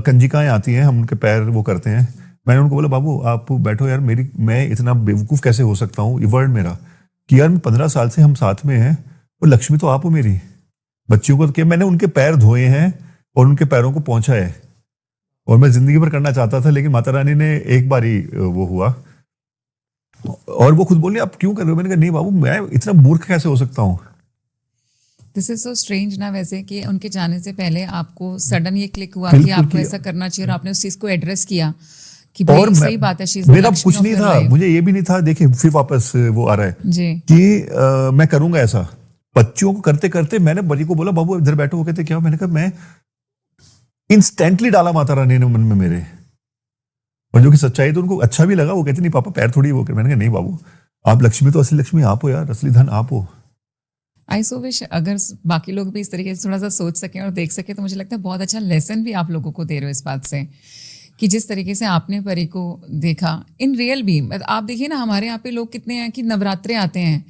कंजिकाएं आती हैं, हम उनके पैर वो करते हैं। मैंने उनको बोला बाबू आप बैठो यार, मैं इतना बेवकूफ़ कैसे हो सकता हूँ, ये वर्ड मेरा कि यार मैं 15 साल से हम साथ में हैं और लक्ष्मी तो आप हो मेरी। बच्चियों को क्या, मैंने उनके पैर धोए हैं और उनके पैरों को पहुंचा है, और मैं जिंदगी भर करना चाहता था, लेकिन माता रानी ने एक बार ही वो हुआ। और वो खुद बोली आप क्यों कर रहे हो? मैंने कहा नहीं बाबू, मैं इतना मूर्ख कैसे हो सकता हूँ। दिस इज सो स्ट्रेंज ना, वैसे कि उनके जाने से पहले आपको सडन ये क्लिक हुआ बिल्कुल कि आपको कि- ऐसा करना चाहिए, और आपने उस चीज को एड्रेस किया कि भाई और सही बात है, she's the मेरा Lakshmi कुछ of नहीं your था, life। मुझे ये भी नहीं था, देखिए फिर वापस वो आ रहा है जी कि मैं करूंगा ऐसा। बच्चों को करते करते मैंने बड़ी को बोला बाबू इधर बैठो, वो कहते क्या? मैंने कहा मैं इंस्टेंटली डाला माता रानी ने मन में मेरे, और जो कि सच्चाई, तो उनको अच्छा भी लगा। वो कहते नहीं पापा पैर थोड़ी वो कर। मैंने कहा नहीं बाबू, आप लक्ष्मी तो असली लक्ष्मी आप हो यार, असली धन आप हो। आई सो विश अगर बाकी लोग भी इस तरीके से थोड़ा सा सोच सकें और देख सकें, तो मुझे लगता है बहुत अच्छा लेसन भी आप लोगों को दे रहे हो इस बात से कि जिस तरीके से आपने परी को देखा इन रियल भी। आप देखिए ना, हमारे यहाँ पे लोग कितने हैं कि नवरात्रे आते हैं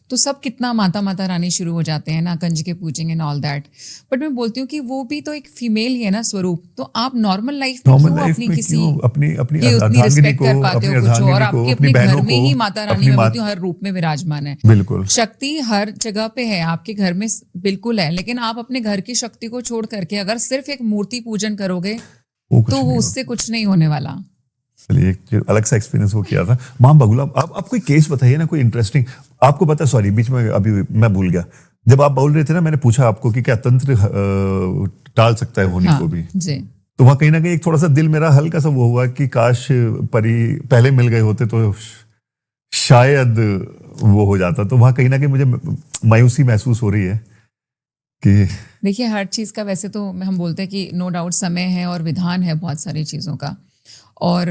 तो सब कितना माता माता रानी शुरू हो जाते हैं ना, कंजके पूजेंगे एंड ऑल दैट। बट मैं बोलती हूँ कि वो भी तो एक फीमेल ही है ना स्वरूप, तो आप नॉर्मल लाइफ में नॉर्मल क्यों लाइफ अपनी में किसी क्यों अपनी अपनी की उतनी अर्धांगिनी रिस्पेक्ट को, कर पाते अपनी हो कुछ, और अर्धांगिनी को, आपके अपनी अपने घर बहनों में ही को, माता रानी अपनी मैं मात, बोलती हूँ हर रूप में विराजमान है। बिल्कुल शक्ति हर जगह पे है, आपके घर में बिल्कुल है, लेकिन आप अपने घर की शक्ति को छोड़ करके अगर सिर्फ एक मूर्ति पूजन करोगे वो कुछ तो नहीं उससे कुछ नहीं होने वाला। चलिए एक जो अलग सा एक्सपीरियंस वो किया था। माँ बगुला, आप कोई केस बताइए ना, कोई इंटरेस्टिंग। आपको पता, सॉरी बीच में अभी मैं भूल गया, जब आप बोल रहे थे ना, मैंने पूछा आपको कि क्या तंत्र टाल सकता है होनी हाँ को भी, जी तो वहां कहीं ना कहीं एक थोड़ा सा दिल मेरा हल्का सा वो हुआ कि काश परी पहले मिल गए होते तो शायद वो हो जाता। तो वहां कहीं ना कहीं मुझे मायूसी महसूस हो रही है कि देखिए हर चीज़ का वैसे तो हम बोलते हैं कि नो डाउट समय है और विधान है बहुत सारी चीज़ों का, और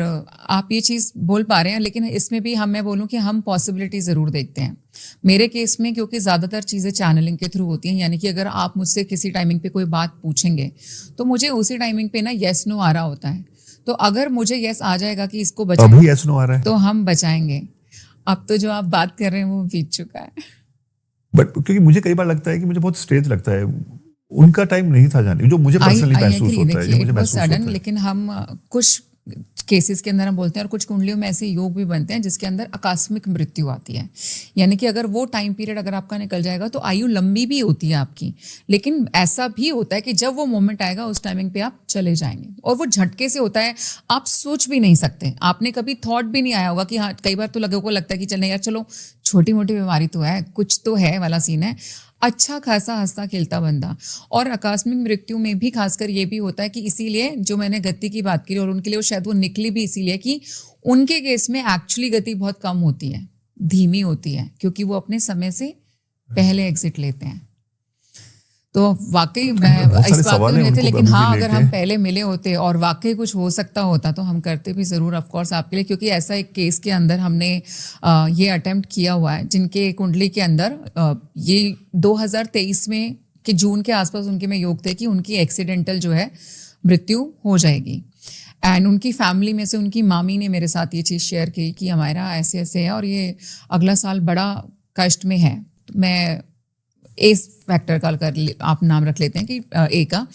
आप ये चीज़ बोल पा रहे हैं, लेकिन इसमें भी मैं बोलूँ कि हम पॉसिबिलिटी ज़रूर देखते हैं। मेरे केस में क्योंकि ज़्यादातर चीज़ें चैनलिंग के थ्रू होती हैं, यानी कि अगर आप मुझसे किसी टाइमिंग पे कोई बात पूछेंगे तो मुझे उसी टाइमिंग पे ना येस नो आ रहा होता है। तो अगर मुझे येस आ जाएगा कि इसको बचाएं, अभी ऐसा आ रहा है, तो हम बचाएंगे। अब तो जो आप बात कर रहे हैं वो बीत चुका है। बट क्योंकि मुझे कई बार लगता है कि मुझे बहुत स्ट्रेंथ लगता है, उनका टाइम नहीं था जाने, जो मुझे पर्सनली आई महसूस एग्री, होता है, जो देखिए मुझे इट वाज महसूस होता सडन, है। लेकिन हम कुछ केसेस के अंदर हम बोलते हैं, और कुछ कुंडलियों में ऐसे योग भी बनते हैं जिसके अंदर आकस्मिक मृत्यु आती है, यानी कि अगर वो टाइम पीरियड अगर आपका निकल जाएगा तो आयु लंबी भी होती है आपकी, लेकिन ऐसा भी होता है कि जब वो मोमेंट आएगा उस टाइमिंग पे आप चले जाएंगे, और वो झटके से होता है, आप सोच भी नहीं सकते। आपने कभी थॉट भी नहीं आया होगा कि हाँ, कई बार तो लोगों को लगता है कि चल नहीं यार चलो छोटी मोटी बीमारी तो है, कुछ तो है वाला सीन है, अच्छा खासा हंसता खेलता बंदा। और आकस्मिक मृत्यु में भी खासकर ये भी होता है कि इसीलिए जो मैंने गति की बात की, और उनके लिए वो शायद वो निकली भी इसीलिए कि उनके केस में एक्चुअली गति बहुत कम होती है, धीमी होती है, क्योंकि वो अपने समय से पहले एग्जिट लेते हैं। तो वाकई मैं बहुत इस सारे बात सवाल पे हैं नहीं थे, उनको लेकिन अभी भी हाँ अगर लेके। हम पहले मिले होते और वाकई कुछ हो सकता होता तो हम करते भी ज़रूर ऑफकोर्स आपके लिए, क्योंकि ऐसा एक केस के अंदर हमने ये अटेम्प्ट किया हुआ है जिनके कुंडली के अंदर ये 2023 में कि जून के आसपास उनके में योग थे कि उनकी एक्सीडेंटल जो है मृत्यु हो जाएगी। एंड उनकी फैमिली में से उनकी मामी ने मेरे साथ ये चीज़ शेयर की कि हमारा ऐसे ऐसे है और ये अगला साल बड़ा कष्ट में है। तो मैं एस फैक्टर का आप नाम रख लेते हैं कि ए का।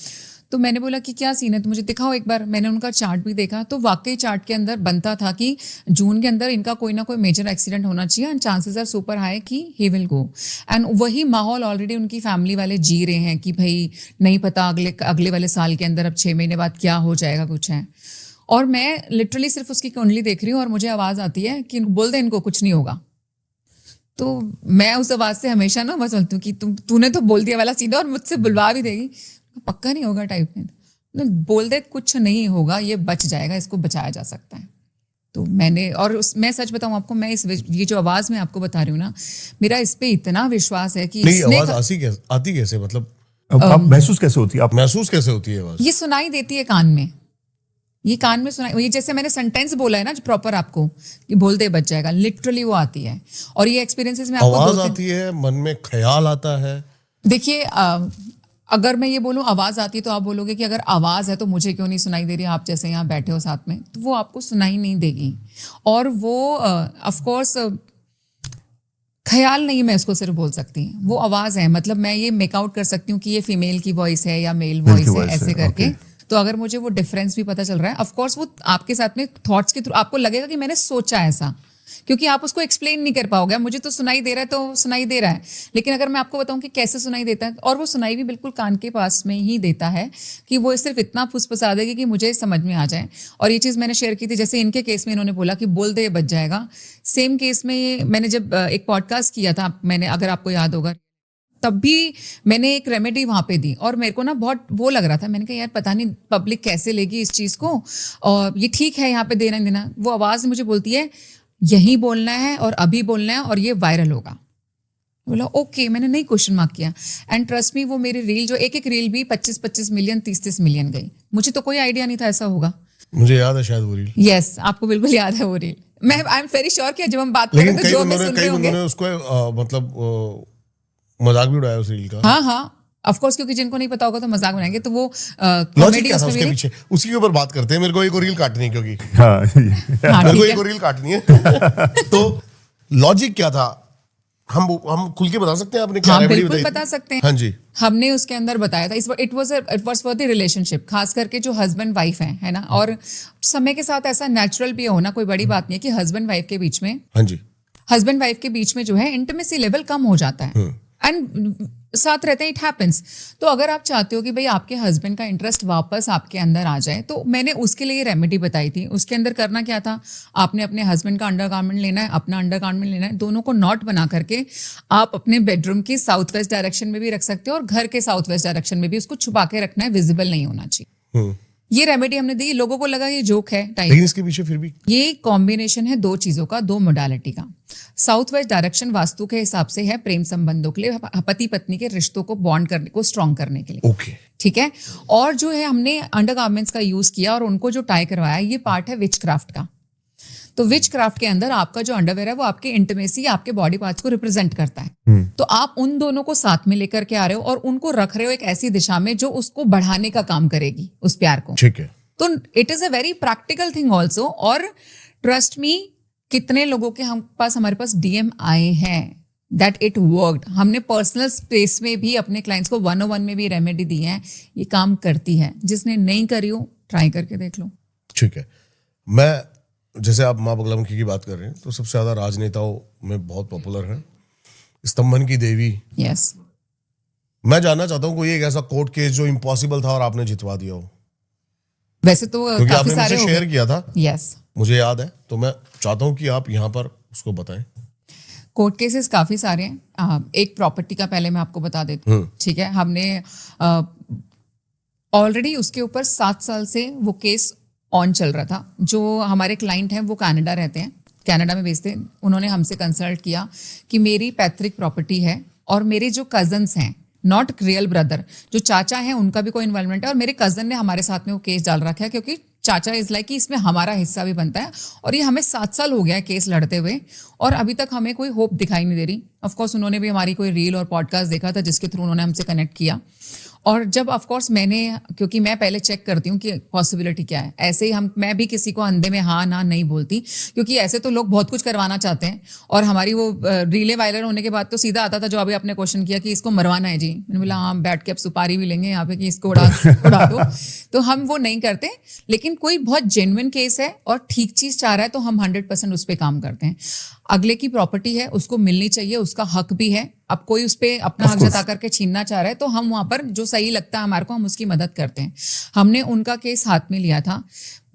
तो मैंने बोला कि क्या सीन है, तो मुझे दिखाओ एक बार। मैंने उनका चार्ट भी देखा, तो वाकई चार्ट के अंदर बनता था कि जून के अंदर इनका कोई ना कोई मेजर एक्सीडेंट होना चाहिए and chances are super high कि ही विल गो। एंड वही माहौल ऑलरेडी उनकी फैमिली वाले जी रहे हैं कि भाई नहीं पता अगले वाले साल के अंदर अब 6 महीने बाद क्या हो जाएगा, कुछ है। और मैं लिटरली सिर्फ उसकी कुंडली देख रही हूँ और मुझे आवाज़ आती है कि बोल दे इनको कुछ नहीं होगा। तो मैं उस आवाज़ से हमेशा ना बस बोलती हूँ कि तूने तो बोल दिया वाला सीधा, और मुझसे बुलवा भी देगी, पक्का नहीं होगा टाइप में। बोल दे कुछ नहीं होगा, ये बच जाएगा, इसको बचाया जा सकता है। तो मैंने, और मैं सच बताऊं आपको, मैं ये जो आवाज़ मैं आपको बता रही हूँ ना, मेरा इस पे इतना विश्वास है कि नहीं, आवाज़ आती कैसे, मतलब आप महसूस कैसे होती है? आप महसूस कैसे होती है आवाज़? ये सुनाई देती है कान में, ये कान में सुनाई, ये जैसे मैंने सेंटेंस बोला है ना प्रॉपर आपको कि बोल दे बच जाएगा, लिटरली वो आती है। और ये एक्सपीरियंसेस में आपको आवाज़ आती है, मन में ख्याल आता है। देखिए अगर मैं ये बोलूँ आवाज़ आती है तो आप बोलोगे कि अगर आवाज़ है तो मुझे क्यों नहीं सुनाई दे रही, आप जैसे यहाँ बैठे हो साथ में, तो वो आपको सुनाई नहीं देगी। और वो ऑफ कोर्स ख्याल नहीं मैं उसको सिर्फ बोल सकती, वो आवाज है, मतलब मैं ये मेक आउट कर सकती हूँ कि ये फीमेल की वॉइस है या मेल Male की वॉइस है, voice ऐसे है, करके। okay. तो अगर मुझे वो डिफरेंस भी पता चल रहा है, ऑफ कोर्स वो आपके साथ में थॉट्स के थ्रू आपको लगेगा कि मैंने सोचा ऐसा, क्योंकि आप उसको एक्सप्लेन नहीं कर पाओगे। मुझे तो सुनाई दे रहा है तो सुनाई दे रहा है, लेकिन अगर मैं आपको बताऊं कि कैसे सुनाई देता है, और वो सुनाई भी बिल्कुल कान के पास में ही देता है कि वो सिर्फ इतना फुसफुसा देगी कि मुझे समझ में आ जाए। और ये चीज़ मैंने शेयर की थी, जैसे इनके केस में इन्होंने बोला कि बोल दे बच जाएगा। सेम केस में मैंने जब एक पॉडकास्ट किया था, मैंने, अगर आपको याद होगा, तब भी मैंने एक रेमेडी वहां पे दी और मेरे को ना बहुत वो लग रहा था, मैंने कहा यार पता नहीं पब्लिक कैसे लेगी इस चीज़ को, और ये ठीक है यहाँ पे देना ही देना। वो आवाज़ मुझे बोलती है यही बोलना है और अभी बोलना है और ये वायरल होगा। बोला ओके, मैंने नहीं क्वेश्चन मार्क किया। एंड ट्रस्ट मी, वो मेरी रील जो एक रील भी 25-25 मिलियन 30-30 मिलियन गई। मुझे तो कोई आइडिया नहीं था ऐसा होगा। मुझे याद है शायद वो रील। यस, आपको बिल्कुल याद है वो रील। मैं आई एम वेरी श्योर कि जब हम बात करें तो जो मैं सुन रहे होंगे, उन्होंने उसको मतलब मजाक भी उड़ाया उस रील का। हाँ हाँ, ऑफ कोर्स, क्योंकि जिनको नहीं पता होगा तो मजाक बनाएंगे। तो वो लॉजिक क्या था उसके पीछे, उसी के ऊपर बात करते हैं। मेरे को एक और रील काटनी है, क्योंकि हाँ मेरे को एक और रील काटनी है। तो लॉजिक क्या था, हम खुल के बता सकते हैं आपने क्या? हाँ रेमेडी बिल्कुल बताई? बता सकते हैं। हाँ जी। हमने उसके अंदर बताया था, it was for the relationship, खास करके जो हस्बैंड वाइफ है ना। और समय के साथ ऐसा नेचुरल भी होना कोई बड़ी बात नहीं है कि हस्बैंड वाइफ के बीच में, हाँ जी, हस्बैंड वाइफ के बीच में जो है इंटीमेसी लेवल कम हो जाता है, एंड साथ रहते हैं, इट हैपेंस। तो अगर आप चाहते हो कि भाई आपके हस्बैंड का इंटरेस्ट वापस आपके अंदर आ जाए, तो मैंने उसके लिए रेमेडी बताई थी। उसके अंदर करना क्या था, आपने अपने हस्बैंड का अंडरगारमेंट लेना है, अपना अंडरगारमेंट लेना है, दोनों को नॉट बना करके आप अपने बेडरूम की साउथ वेस्ट डायरेक्शन में भी रख सकते हो और घर के साउथ वेस्ट डायरेक्शन में भी उसको छुपा के रखना है, विजिबल नहीं होना चाहिए। ये रेमेडी हमने दी, लोगों को लगा ये जोक है टाइप, लेकिन इसके पीछे फिर भी ये कॉम्बिनेशन है दो चीजों का, दो मोडालिटी का। साउथ वेस्ट डायरेक्शन वास्तु के हिसाब से है प्रेम संबंधों के लिए, पति पत्नी के रिश्तों को बॉन्ड करने को स्ट्रॉन्ग करने के लिए। ओके, ठीक है। और जो है हमने अंडरगारमेंट्स का यूज किया और उनको जो टाई करवाया, ये पार्ट है विच क्राफ्ट का। तो विच क्राफ्ट के अंदर आपका जो अंडरवेयर है वो आपके इंटीमेसी, आपके बॉडी पार्ट्स को रिप्रेजेंट करता है। तो आप उन दोनों को साथ में लेकर के आ रहे हो और उनको रख रहे हो एक ऐसी दिशा में जो उसको बढ़ाने का काम करेगी, उस प्यार को। ठीक है। तो it is a very practical thing also. और ट्रस्ट मी, कितने लोगों के हमारे पास डीएम आए हैं दैट इट वर्कड। हमने पर्सनल स्पेस में भी अपने क्लाइंट्स को 101 में भी रेमेडी दी है, ये काम करती है। जिसने नहीं करी हो ट्राई करके देख लो। ठीक है। मैं, जैसे आप माँ बगलामुखी की बात कर रहे हैं, तो सबसे ज्यादा राजनेताओं में बहुत पॉपुलर है स्तंभन की देवी। यस। मैं जानना चाहता हूँ कोई एक ऐसा कोर्ट केस जो इम्पॉसिबल था और आपने जितवा दिया हो, वैसे तो क्योंकि काफी आपने सारे मुझे हो शेयर गए। किया था, यस। मुझे याद है। तो मैं चाहता हूँ कि आप यहाँ पर उसको बताएं। कोर्ट केसेस काफी सारे हैं। एक प्रॉपर्टी का पहले मैं आपको बता देती हूँ, ठीक है। हमने ऑलरेडी उसके ऊपर 7 साल से वो केस ऑन चल रहा था। जो हमारे क्लाइंट हैं वो कनाडा रहते हैं, कनाडा में बेचते हैं। उन्होंने हमसे कंसल्ट किया कि मेरी पैतृक प्रॉपर्टी है और मेरे जो कजन्स हैं, नॉट रियल ब्रदर, जो चाचा हैं उनका भी कोई इन्वॉल्वमेंट है, और मेरे कजन ने हमारे साथ में वो केस डाल रखा है, क्योंकि चाचा इज लाइक कि इसमें हमारा हिस्सा भी बनता है। और ये हमें 7 साल हो गया है केस लड़ते हुए, और अभी तक हमें कोई होप दिखाई नहीं दे रही। ऑफकोर्स उन्होंने भी हमारी कोई रील और पॉडकास्ट देखा था जिसके थ्रू उन्होंने हमसे कनेक्ट किया। और जब ऑफकोर्स मैंने, क्योंकि मैं पहले चेक करती हूँ कि पॉसिबिलिटी क्या है, ऐसे ही मैं भी किसी को अंधे में हाँ ना नहीं बोलती, क्योंकि ऐसे तो लोग बहुत कुछ करवाना चाहते हैं। और हमारी वो रीले वायरल होने के बाद तो सीधा आता था जो अभी आपने क्वेश्चन किया कि इसको मरवाना है जी। मैंने बोला हाँ, बैठ के अब सुपारी भी लेंगे यहाँ पे कि इसको उड़ा दो। तो हम वो नहीं करते, लेकिन कोई बहुत जेन्युइन केस है और ठीक चीज चाह रहा है तो हम 100% उस पर काम करते हैं। अगले की प्रॉपर्टी है, उसको मिलनी चाहिए, उसका हक भी है। अब कोई उस पर अपना हक जता करके छीनना चाह रहा है तो हम वहां पर जो सही लगता है हमारे को, हम उसकी मदद करते हैं। हमने उनका केस हाथ में लिया था।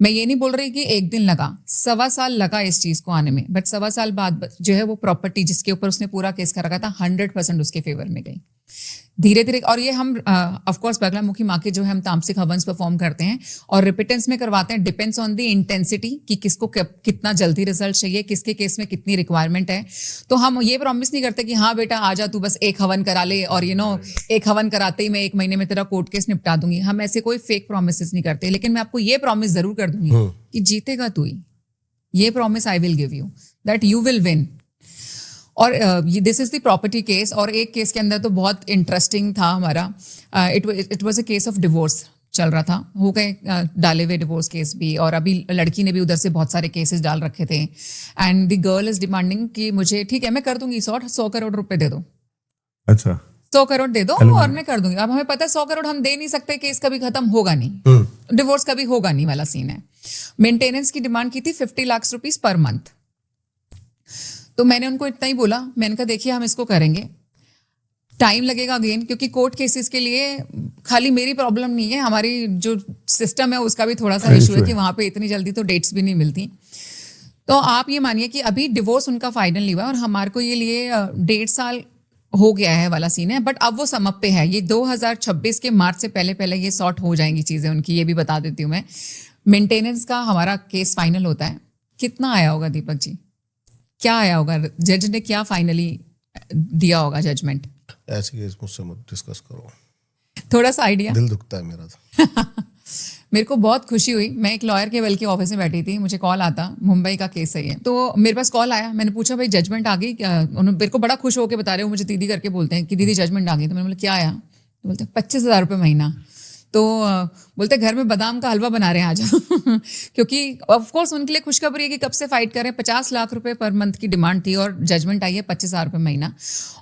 मैं ये नहीं बोल रही कि एक दिन लगा, 1.25 साल लगा इस चीज को आने में, बट 1.25 साल बाद जो है वो प्रॉपर्टी जिसके ऊपर उसने पूरा केस कर रखा था 100% उसके फेवर में गई धीरे धीरे। और ये हम ऑफ कोर्स बगलामुखी माँ के जो है हम तामसिक हवंस परफॉर्म करते हैं और रिपिटेंस में करवाते हैं। डिपेंड्स ऑन द इंटेंसिटी कि किसको कितना जल्दी रिजल्ट चाहिए, किसके केस में कितनी रिक्वायरमेंट है। तो हम ये प्रॉमिस नहीं करते कि हाँ बेटा आ जा, तू बस एक हवन करा ले और एक हवन कराते ही मैं 1 महीने में तेरा कोर्ट केस निपटा दूंगी। हम ऐसे कोई फेक प्रोमिस नहीं करते, लेकिन मैं आपको ये प्रॉमिस जरूर कर दूंगी कि जीतेगा तू ही। ये promise I will give you that you will win. और this is the property case. और एक केस के अंदर तो बहुत इंटरेस्टिंग था हमारा। It was a case of divorce. चल रहा था, हो गए डाले हुए डिवोर्स केस भी, और अभी लड़की ने भी उधर से बहुत सारे केसेस डाल रखे थे, and the girl is demanding कि मुझे ठीक है मैं कर दूंगी 100 करोड़ रुपए दे दो, अच्छा 100 करोड़ दे दो और मैं कर दूंगी। अब हमें पता है 100 करोड़ हम दे नहीं सकते, केस कभी खत्म होगा नहीं, डिवोर्स कभी होगा नहीं वाला सीन है। मेंटेनेंस की डिमांड की थी 50 लाख रुपीस पर मंथ। तो मैंने उनको इतना ही बोला, मैंने कहा देखिए हम इसको करेंगे, टाइम लगेगा अगेन, क्योंकि कोर्ट केसेस के लिए खाली मेरी प्रॉब्लम नहीं है, हमारी जो सिस्टम है उसका भी थोड़ा सा इशू है कि वहां पे इतनी जल्दी तो डेट्स भी नहीं मिलती। तो आप ये मानिए कि अभी डिवोर्स उनका फाइनल हुआ है और हमारे को ये लिए 1.5 साल हो गया है वाला सीन है, बट अब वो समप पे है। ये 2026 के मार्च से पहले पहले ये सॉर्ट हो जाएंगी चीजें उनकी, ये भी बता देती हूँ मैं। मेंटेनेंस का हमारा केस फाइनल होता है, कितना आया होगा दीपक जी, क्या आया होगा, जज ने क्या फाइनली दिया होगा जजमेंट? ऐसे केस मुझसे मत डिस्कस करो, थोड़ा सा आइडिया। दिल दुखता है मेरा तो। मेरे को बहुत खुशी हुई, मैं एक लॉयर के बल्कि ऑफिस में बैठी थी, मुझे कॉल आता मुंबई का केस है ये, तो मेरे पास कॉल आया, मैंने पूछा भाई जजमेंट आ गई क्या? उन्होंने मेरे को बड़ा खुश होकर बता रहे हो, मुझे दीदी करके बोलते हैं कि दीदी जजमेंट आ गई। तो मैंने बोला क्या आया? तो बोलते 25,000 रुपये महीना। तो बोलते घर में बादाम का हलवा बना रहे हैं आज क्योंकि ऑफ कोर्स उनके लिए खुशखबरी है कि कब से फाइट कर रहे हैं। 50 लाख रुपए पर मंथ की डिमांड थी और जजमेंट आई है 25,000 रुपये महीना।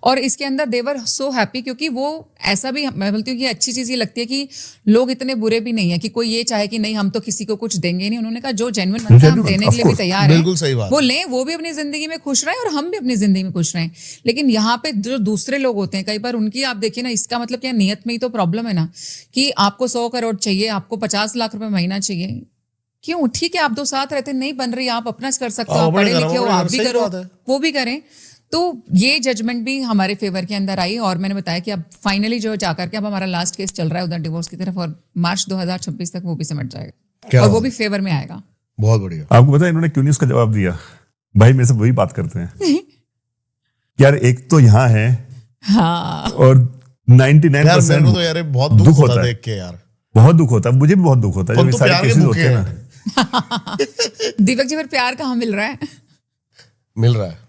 और इसके अंदर देवर सो हैप्पी, क्योंकि वो ऐसा भी मैं बोलती हूँ कि अच्छी चीज़ ये लगती है कि लोग इतने बुरे भी नहीं है कि कोई ये चाहे कि नहीं हम तो किसी को कुछ देंगे नहीं। उन्होंने कहा जो जेन्युइन बनता है हम देने के लिए भी तैयार है, बिल्कुल सही बात। वो लें, वो भी अपनी जिंदगी में खुश रहें और हम भी अपनी जिंदगी में खुश रहें। लेकिन यहाँ पे जो दूसरे लोग होते हैं कई बार उनकी आप देखिए ना, इसका मतलब क्या नियत में ही तो प्रॉब्लम है ना, कि आपको 100 करोड़ चाहिए, आपको 50 लाख रुपए महीना चाहिए। क्यों? ठीक है आप दो साथ रहते नहीं बन रही, आप अपना कर सकते हो, आप पढ़े लिखे हो, आप भी करो, वो भी करें। तो ये जजमेंट भी हमारे फेवर के अंदर आई और मैंने बताया कि अब फाइनली जो जाकर के अब हमारा लास्ट केस चल रहा है उधर डिवोर्स की तरफ, और मार्च 2026 तक वो भी समझ जाएगा और वो भी फेवर में आएगा। बहुत बढ़िया। आपको पता है इन्होंने क्यों नहीं उसका जवाब दिया? भाई मेरे से वही बात करते हैं यार, एक तो यहाँ है हाँ, और 99% यार मेरे को तो यार बहुत दुख होता है देख के यार, बहुत दुख होता है, मुझे भी बहुत दुख होता है जब ये तो सारे प्यार के केसेस भूखे होते हैं हैं। ना। दीपक जी पर प्यार कहाँ मिल रहा है? मिल रहा है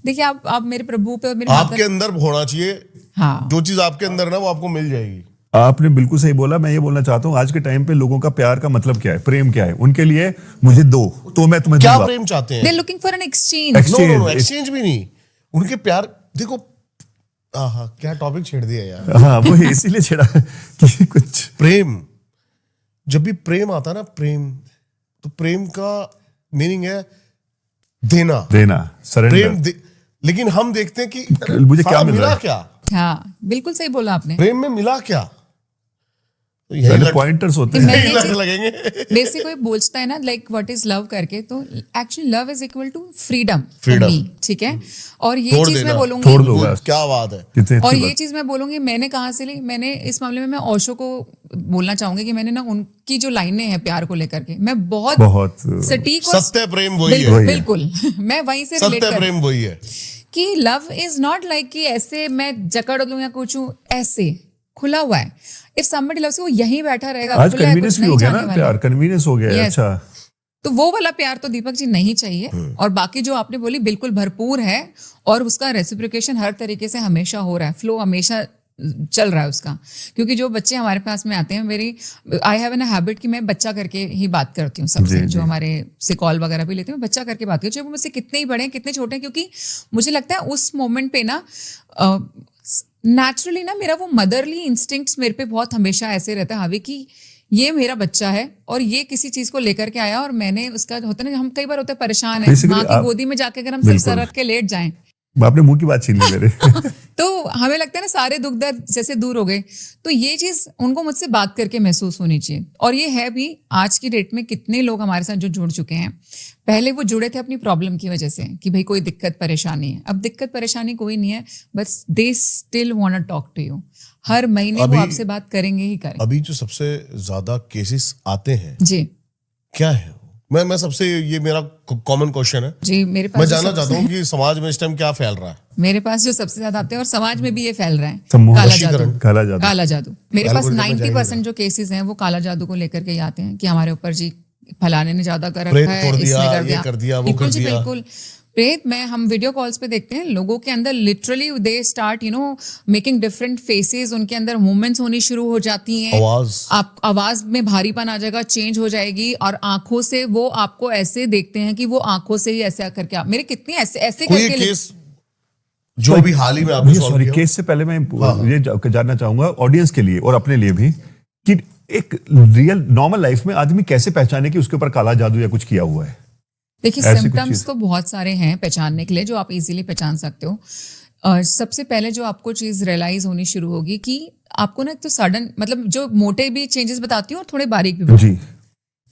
देखिए आप मेरे प्रभु पे और मेरे माता, आपके अंदर होना चाहिए। हाँ जो चीज आपके अंदर है ना वो आपको मिल जाएगी। आपने बिल्कुल सही बोला। मैं ये बोलना चाहता हूँ आज के टाइम पे लोगों का प्यार का मतलब क्या है, प्रेम क्या है? उनके लिए मुझे दो तो मैं तुम्हें क्या दूंगा। प्रेम चाहते दे हैं? Looking for an exchange. No exchange भी नहीं, उनके प्यार देखो। आहा क्या टॉपिक छेड़ दिया यार। हाँ वो इसीलिए छेड़ा कि कुछ प्रेम, जब भी प्रेम आता है ना, प्रेम तो प्रेम का मीनिंग है देना, देना, सरेंडर। लेकिन हम देखते हैं कि मुझे क्या मिल रहा है? क्या हाँ बिल्कुल सही बोला आपने। प्रेम में मिला क्या? तो यही पहले पॉइंटर्स होते हैं। मैं ये चीज लगेंगे। बेसिक कोई पूछता है ना लाइक व्हाट इज लव करके, तो actually love is equal to freedom. ठीक है, और ये चीज मैं बोलूंगी, छोड़ दो बस। क्या बात है। कितनी और अच्छी ये बात। चीज मैं बोलूंगी मैंने कहाँ से ली। मैंने इस मामले में मैं ओशो को बोलना चाहूंगी कि मैंने ना उनकी जो लाइनें हैं प्यार को लेकर के मैं बहुत सटीक और सत्य प्रेम वही बिल्कुल है। बिल्कुल मैं वहीं से रिलेट सत्य कर प्रेम वही है कि लव इज नॉट लाइक कि ऐसे मैं जकड़ लूं या कुछ हूं, ऐसे खुला हुआ है। इफ समबडी लव्स यू, वो यहीं बैठा रहेगा। आज खुला है, कन्वीनियंस कुछ भी नहीं हो गया जाने ना, वाला। प्यार कन्वीनियंस हो गया है। Yes. अच्छा तो वो वाला प्यार तो दीपक जी नहीं चाहिए। और बाकी जो आपने बोली बिल्कुल भरपूर है और उसका रेसिप्रोकेशन हर तरीके से हमेशा हो रहा है, फ्लो हमेशा चल रहा है उसका। क्योंकि जो बच्चे हमारे पास में आते हैं, मेरी आई हैव एन हैबिट कि मैं बच्चा करके ही बात करती हूँ सबसे। जो हमारे से कॉल वगैरह भी लेते हैं, मैं बच्चा करके बात करती हूँ, चाहे वो मुझसे कितने ही बड़े हैं कितने छोटे हैं, क्योंकि मुझे लगता है उस मोमेंट पे ना नेचुरली ना मेरा वो मदरली इंस्टिंक्ट्स मेरे पे बहुत हमेशा ऐसे रहता है हावी कि ये मेरा बच्चा है और ये किसी चीज को लेकर के आया और मैंने उसका होता है ना, हम कई बार होते हैं परेशान है माँ की गोदी में जाके अगर हम सिर सर रख के लेट जाएं, आपने मुंह की बात छीन ली मेरे। तो हमें लगता है ना सारे दुख दर्द जैसे दूर हो गए। तो ये चीज उनको मुझसे बात करके महसूस होनी चाहिए। और ये है भी आज की डेट में कितने लोग हमारे साथ जो जुड़ चुके हैं, पहले वो जुड़े थे अपनी प्रॉब्लम की वजह से कि भाई कोई दिक्कत परेशानी है, अब दिक्कत परेशानी कोई नहीं है, बस they still want to talk to you. हर महीने वो आपसे बात करेंगे ही करेंगे। अभी जो सबसे ज्यादा केसेस आते हैं जी क्या है? मैं सबसे, ये मेरा कॉमन क्वेश्चन है जी, मेरे पास मैं जानना चाहता हूँ कि समाज में इस टाइम क्या फैल रहा है। मेरे पास जो सबसे ज्यादा आते हैं और समाज में भी ये फैल रहा है, समूह काला वशीकरण, जादू। काला जादू। काला जादू मेरे पास एल्गोरिथम में 90% जो केसेस हैं वो काला जादू को लेकर के ही आते हैं कि हमारे ऊपर जी फलाने ने ज्यादा कर प्रेत रखा है, तोड़ दिया, इसने ये कर दिया, वो बिल्कुल कर जी दिया। बिल्कुल। प्रेत में हम वीडियो कॉल्स पे देखते हैं लोगों के अंदर literally they start making different phases, उनके अंदर मूवमेंट्स होनी शुरू हो जाती हैं, आप आवाज में भारीपन आ जाएगा, चेंज हो जाएगी, और आंखों से वो आपको ऐसे देखते हैं कि वो आंखों से ही ऐसे करके मेरे कितने ऐसे ऐसे कोई करके केस जो अभी हाल ही में आपने सॉल्व सॉरी किया? केस से पहले मैं ये जानना चाहूंगा ऑडियंस के लिए और अपने लिए भी कि एक रियल नॉर्मल लाइफ में आदमी कैसे पहचाने कि उसके ऊपर काला जादू या कुछ किया हुआ है। देखिए ऐसी कुछ सिम्टम्स चीज़। तो बहुत सारे हैं पहचानने के लिए जो आप इजीली पहचान सकते हो। सबसे पहले जो आपको चीज रियलाइज होनी शुरू होगी कि आपको ना एक तो सडन, मतलब जो मोटे भी चेंजेस बताती हूँ और थोड़े बारीक भी बताती जी। हूँ,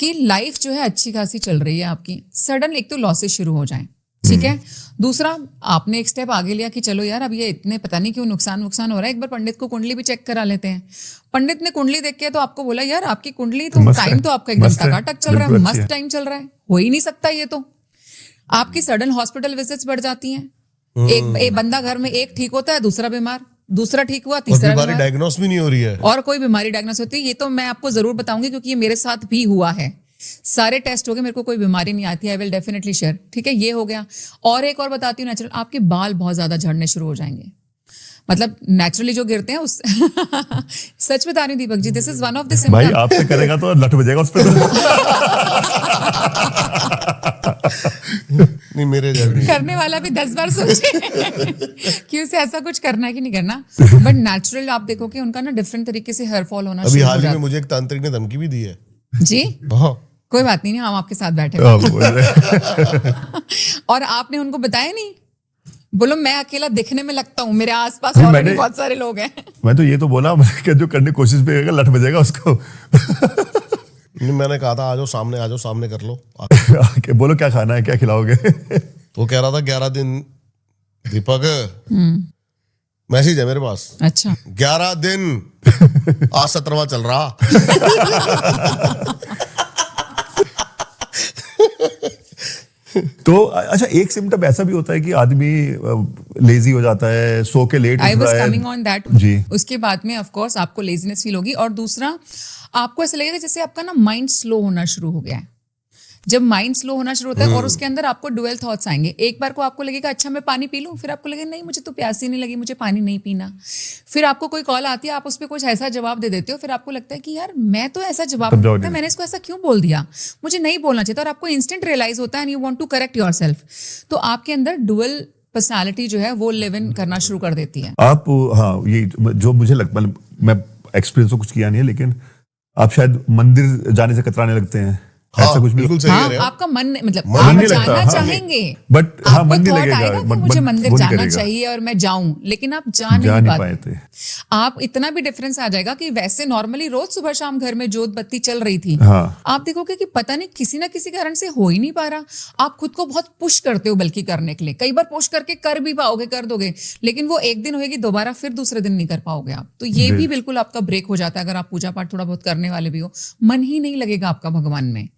कि लाइफ जो है अच्छी खासी चल रही है आपकी, सडन एक तो लॉसेस शुरू हो जाएं, ठीक है। दूसरा, आपने एक स्टेप आगे लिया कि चलो यार अब ये इतने पता नहीं क्यों नुकसान हो रहा है, एक बार पंडित को कुंडली भी चेक करा लेते हैं। पंडित ने कुंडली देख के तो आपको बोला यार आपकी कुंडली तो मस्त टाइम है, तो आपका एकदम मस्त है, टकाटक चल रहा है, बिल्कुल अच्छी मस्त है। टाइम चल रहा है, हो ही नहीं सकता ये तो। आपकी सडन हॉस्पिटल विजिट्स बढ़ जाती हैं, एक बंदा घर में एक ठीक होता है, दूसरा बीमार, दूसरा ठीक हुआ, और तीसरा बीमारी बीमार, डायग्नोस भी नहीं हो रही है। और कोई बीमारी डायग्नोस होती है। ये तो मैं आपको जरूर बताऊंगी क्योंकि ये मेरे साथ भी हुआ है, सारे टेस्ट हो गए, मेरे को कोई बीमारी नहीं आती, आई विल डेफिनेटली शेयर, ठीक है। ये हो गया। और एक और बताती हूँ नेचुरल, आपके बाल बहुत ज्यादा झड़ने शुरू हो जाएंगे, मतलब नेचुरली जो गिरते हैं उस सच बता रही हूँ Deepak ji, this is one of the भाई सिम्टम्स। आपसे करेगा तो लट बजेगा उस पर। नहीं मेरे जैसे करने वाला भी 10 बार सोचे कि उसे ऐसा कुछ करना है कि नहीं करना, बट नेचुरल आप देखोगे उनका ना डिफरेंट तरीके से हेयर फॉल होना अभी शुरू हो हाल ही में जाता मुझे एक तांत्रिक ने धमकी भी दी है। है। जी हाँ कोई बात नहीं, हम आपके साथ बैठे हैं। और आपने उनको बताया नहीं, बोलो मैं अकेला दिखने में लगता हूँ, मेरे आसपास नहीं, और भी मैंने- बहुत सारे लोग हैं। मैं तो ये तो बोला कि जो करने की कोशिश भी करेगा लट बजेगा उसको। नहीं, मैंने कहा था आ जाओ सामने कर लो। कि बोलो क्या खाना है, क्या खिलाओगे। वो कह रहा था 11 दिन दीपक, मैसेज है मेरे पास, अच्छा 11 दिन आज 17वां चल रहा। तो अच्छा एक सिम्टम ऐसा भी होता है कि आदमी लेजी हो जाता है, सो के लेट आई उठ वॉज रहा कमिंग है। On that. जी। उसके बाद में ऑफ कोर्स आपको लेजीनेस फील होगी, और दूसरा आपको ऐसा लगेगा जैसे आपका ना माइंड स्लो होना शुरू हो गया है। जब माइंड स्लो होना शुरू होता है और उसके अंदर आपको डुअल थॉट्स आएंगे, एक बार को आपको लगेगा अच्छा मैं पानी पी लूं, फिर आपको लगेगा नहीं मुझे तो प्यास ही नहीं लगी, मुझे पानी नहीं पीना। फिर आपको कोई कॉल आती है, आप उस पर कुछ ऐसा जवाब दे देते हो, फिर आपको लगता है कि यार मैं तो ऐसा जवाब समझाओ देता, नहीं। मैंने इसको ऐसा क्यों बोल दिया, मुझे नहीं बोलना चाहिए था, और आपको इंस्टेंट रियलाइज होता है and you want to correct yourself. तो आपके अंदर डुअल पर्सनालिटी जो है वो लिव इन करना शुरू कर देती है। आप हाँ ये जो मुझे मतलब मैं एक्सपीरियंस तो कुछ किया नहीं है, लेकिन आप शायद मंदिर जाने से कतराने लगते हैं। हाँ, ऐसा कुछ भी बिल्कुल सही हाँ, कह रहे हैं। आपका मन मतलब मन आप नहीं जाना लगता, हाँ। चाहेंगे, बट हाँ, आपको मन नहीं thought लगेगा, आएगा कि मन- मुझे मन- मंदिर वो नहीं जाना करेगा। चाहिए और मैं जाऊं, लेकिन आप जा जा नहीं नहीं पाते। पाए थे। आप इतना भी डिफरेंस आ जाएगा कि वैसे नॉर्मली रोज सुबह शाम घर में जोत बत्ती चल रही थी, हाँ। आप देखोगे कि पता नहीं किसी ना किसी कारण से हो ही नहीं पा रहा। आप खुद को बहुत पुश करते हो बल्कि करने के लिए, कई बार पुश करके कर भी पाओगे, कर दोगे, लेकिन वो एक दिन होएगी, दोबारा फिर दूसरे दिन नहीं कर पाओगे आप। तो ये भी बिल्कुल आपका ब्रेक हो जाता है अगर आप पूजा पाठ थोड़ा बहुत करने वाले भी हो, मन ही नहीं लगेगा आपका भगवान में।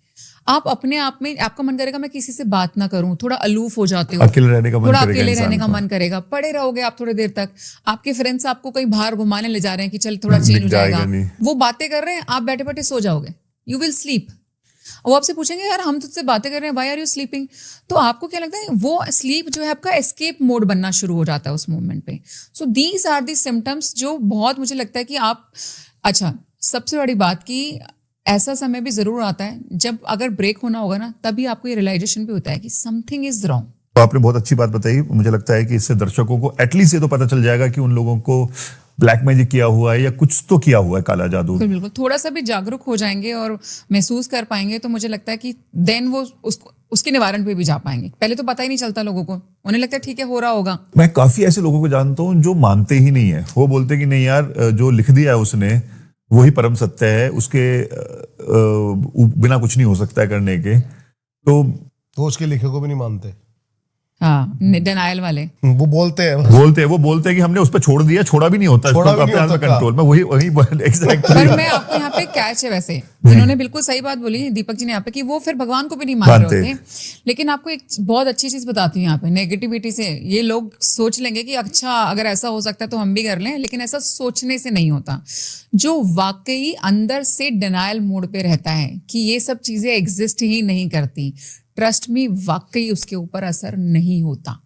आप अपने आप में, आपका मन करेगा मैं किसी से बात ना करूं, थोड़ा अलूफ हो जाते हो, अकेले रहने का मन थोड़ा करेगा अकेले इंसान रहने का को। मन करेगा, पड़े रहोगे आप थोड़ी देर तक। आपके फ्रेंड्स आपको कहीं बाहर घुमाने ले जा रहे हैं कि चल थोड़ा चेंज हो दिख जाएगा जाएगा, नहीं। वो बातें कर रहे हैं, आप बैठे बैठे सो जाओगे, यू विल स्लीप। वो आपसे पूछेंगे यार हम तुझसे बातें कर रहे हैं, व्हाई आर यू स्लीपिंग, तो आपको क्या लगता है वो स्लीप जो है आपका एस्केप मोड बनना शुरू हो जाता है उस मोमेंट पे। So these are the symptoms जो बहुत मुझे लगता है कि आप, अच्छा सबसे बड़ी बात की ऐसा समय भी जरूर आता है जब अगर ब्रेक होना होगा ना, तभी आपको ये रियलाइजेशन भी होता है कि समथिंग इज रॉन्ग। तो आपने बहुत अच्छी बात बताई। मुझे लगता है कि इससे दर्शकों को एटलीस्ट ये तो पता चल जाएगा कि उन लोगों को ब्लैक मैजिक किया हुआ है या कुछ तो किया हुआ है, काला जादू। बिल्कुल बिल्कुल, थोड़ा सा भी जागरूक हो जाएंगे और महसूस कर पाएंगे तो मुझे लगता है कि देन वो उसके निवारण पे भी जा पाएंगे। पहले तो पता ही नहीं चलता लोगों को, उन्हें लगता है ठीक है हो रहा होगा। मैं काफी ऐसे लोगों को जानता हूँ जो मानते ही नहीं है। वो बोलते कि नहीं यार जो लिख दिया है उसने वही परम सत्य है, उसके बिना कुछ नहीं हो सकता है करने के। तो उसके लिखे को भी नहीं मानते। हाँ, डिनायल वाले वो बोलते हैं वो बोलते हैं कि हमने उस पर छोड़ दिया, छोड़ा भी नहीं होता, छोड़ा इसको भी नहीं अपने हाथ में होता। कंट्रोल में वही एग्जैक्टली। पर मैं आपको यहाँ पे कैच है वैसे, जिन्होंने बिल्कुल सही बात बोली दीपक जी ने यहाँ पे कि वो फिर भगवान को भी नहीं मान रहे मानते। होते। लेकिन आपको एक बहुत अच्छी चीज बताती हूँ यहाँ पे, नेगेटिविटी से ये लोग सोच लेंगे कि अच्छा अगर ऐसा हो सकता है तो हम भी कर लें, लेकिन ऐसा सोचने से नहीं होता। जो वाकई अंदर से डिनायल मोड पे रहता है कि ये सब चीजें एग्जिस्ट ही नहीं करती, ट्रस्ट मी, वाकई उसके ऊपर असर नहीं होता.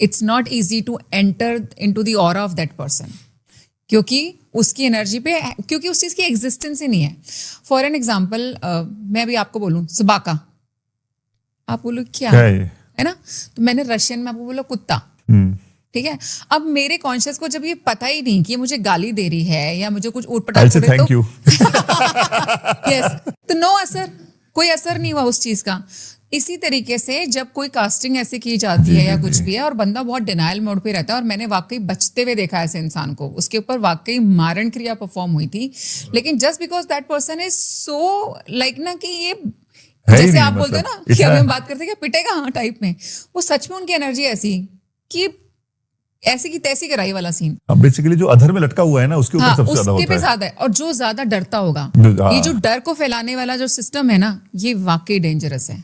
It's not easy to enter into the aura of that person, क्योंकि उसकी एनर्जी पे, क्योंकि उस चीज की एग्जिस्टेंस ही नहीं है. फॉर एन एग्जाम्पल, मैं भी आपको बोलूं सबाका, आप बोलो क्या है ना, तो मैंने रशियन में आपको बोला कुत्ता, ठीक है. अब मेरे कॉन्शियस को जब ये पता ही नहीं कि ये मुझे गाली दे रही है या मुझे कुछ ऊटपटांग बोल रही है, थैंक यू. यस, तो नो असर, कोई असर नहीं हुआ उस चीज का. इसी तरीके से जब कोई कास्टिंग ऐसी की जाती है या कुछ भी है और बंदा बहुत डिनायल मोड पे रहता है, और मैंने वाकई बचते हुए देखा ऐसे इंसान को, उसके ऊपर वाकई मारण क्रिया परफॉर्म हुई थी, लेकिन just because that person is so like ना कि ये जैसे आप बोलते हो ना कि अभी हम बात करते हैं क्या पिटेगा हाँ टाइप में, वो सच में उनकी एनर्जी ऐसी कि ऐसी की तैसी कराई वाला सीन. अब बेसिकली जो अधर में लटका हुआ है ना, उसके ऊपर सबसे ज्यादा उसके होता पे है. ज्यादा है, और जो ज्यादा डरता होगा, हाँ. ये जो डर को फैलाने वाला जो सिस्टम है ना, ये वाकई डेंजरस है.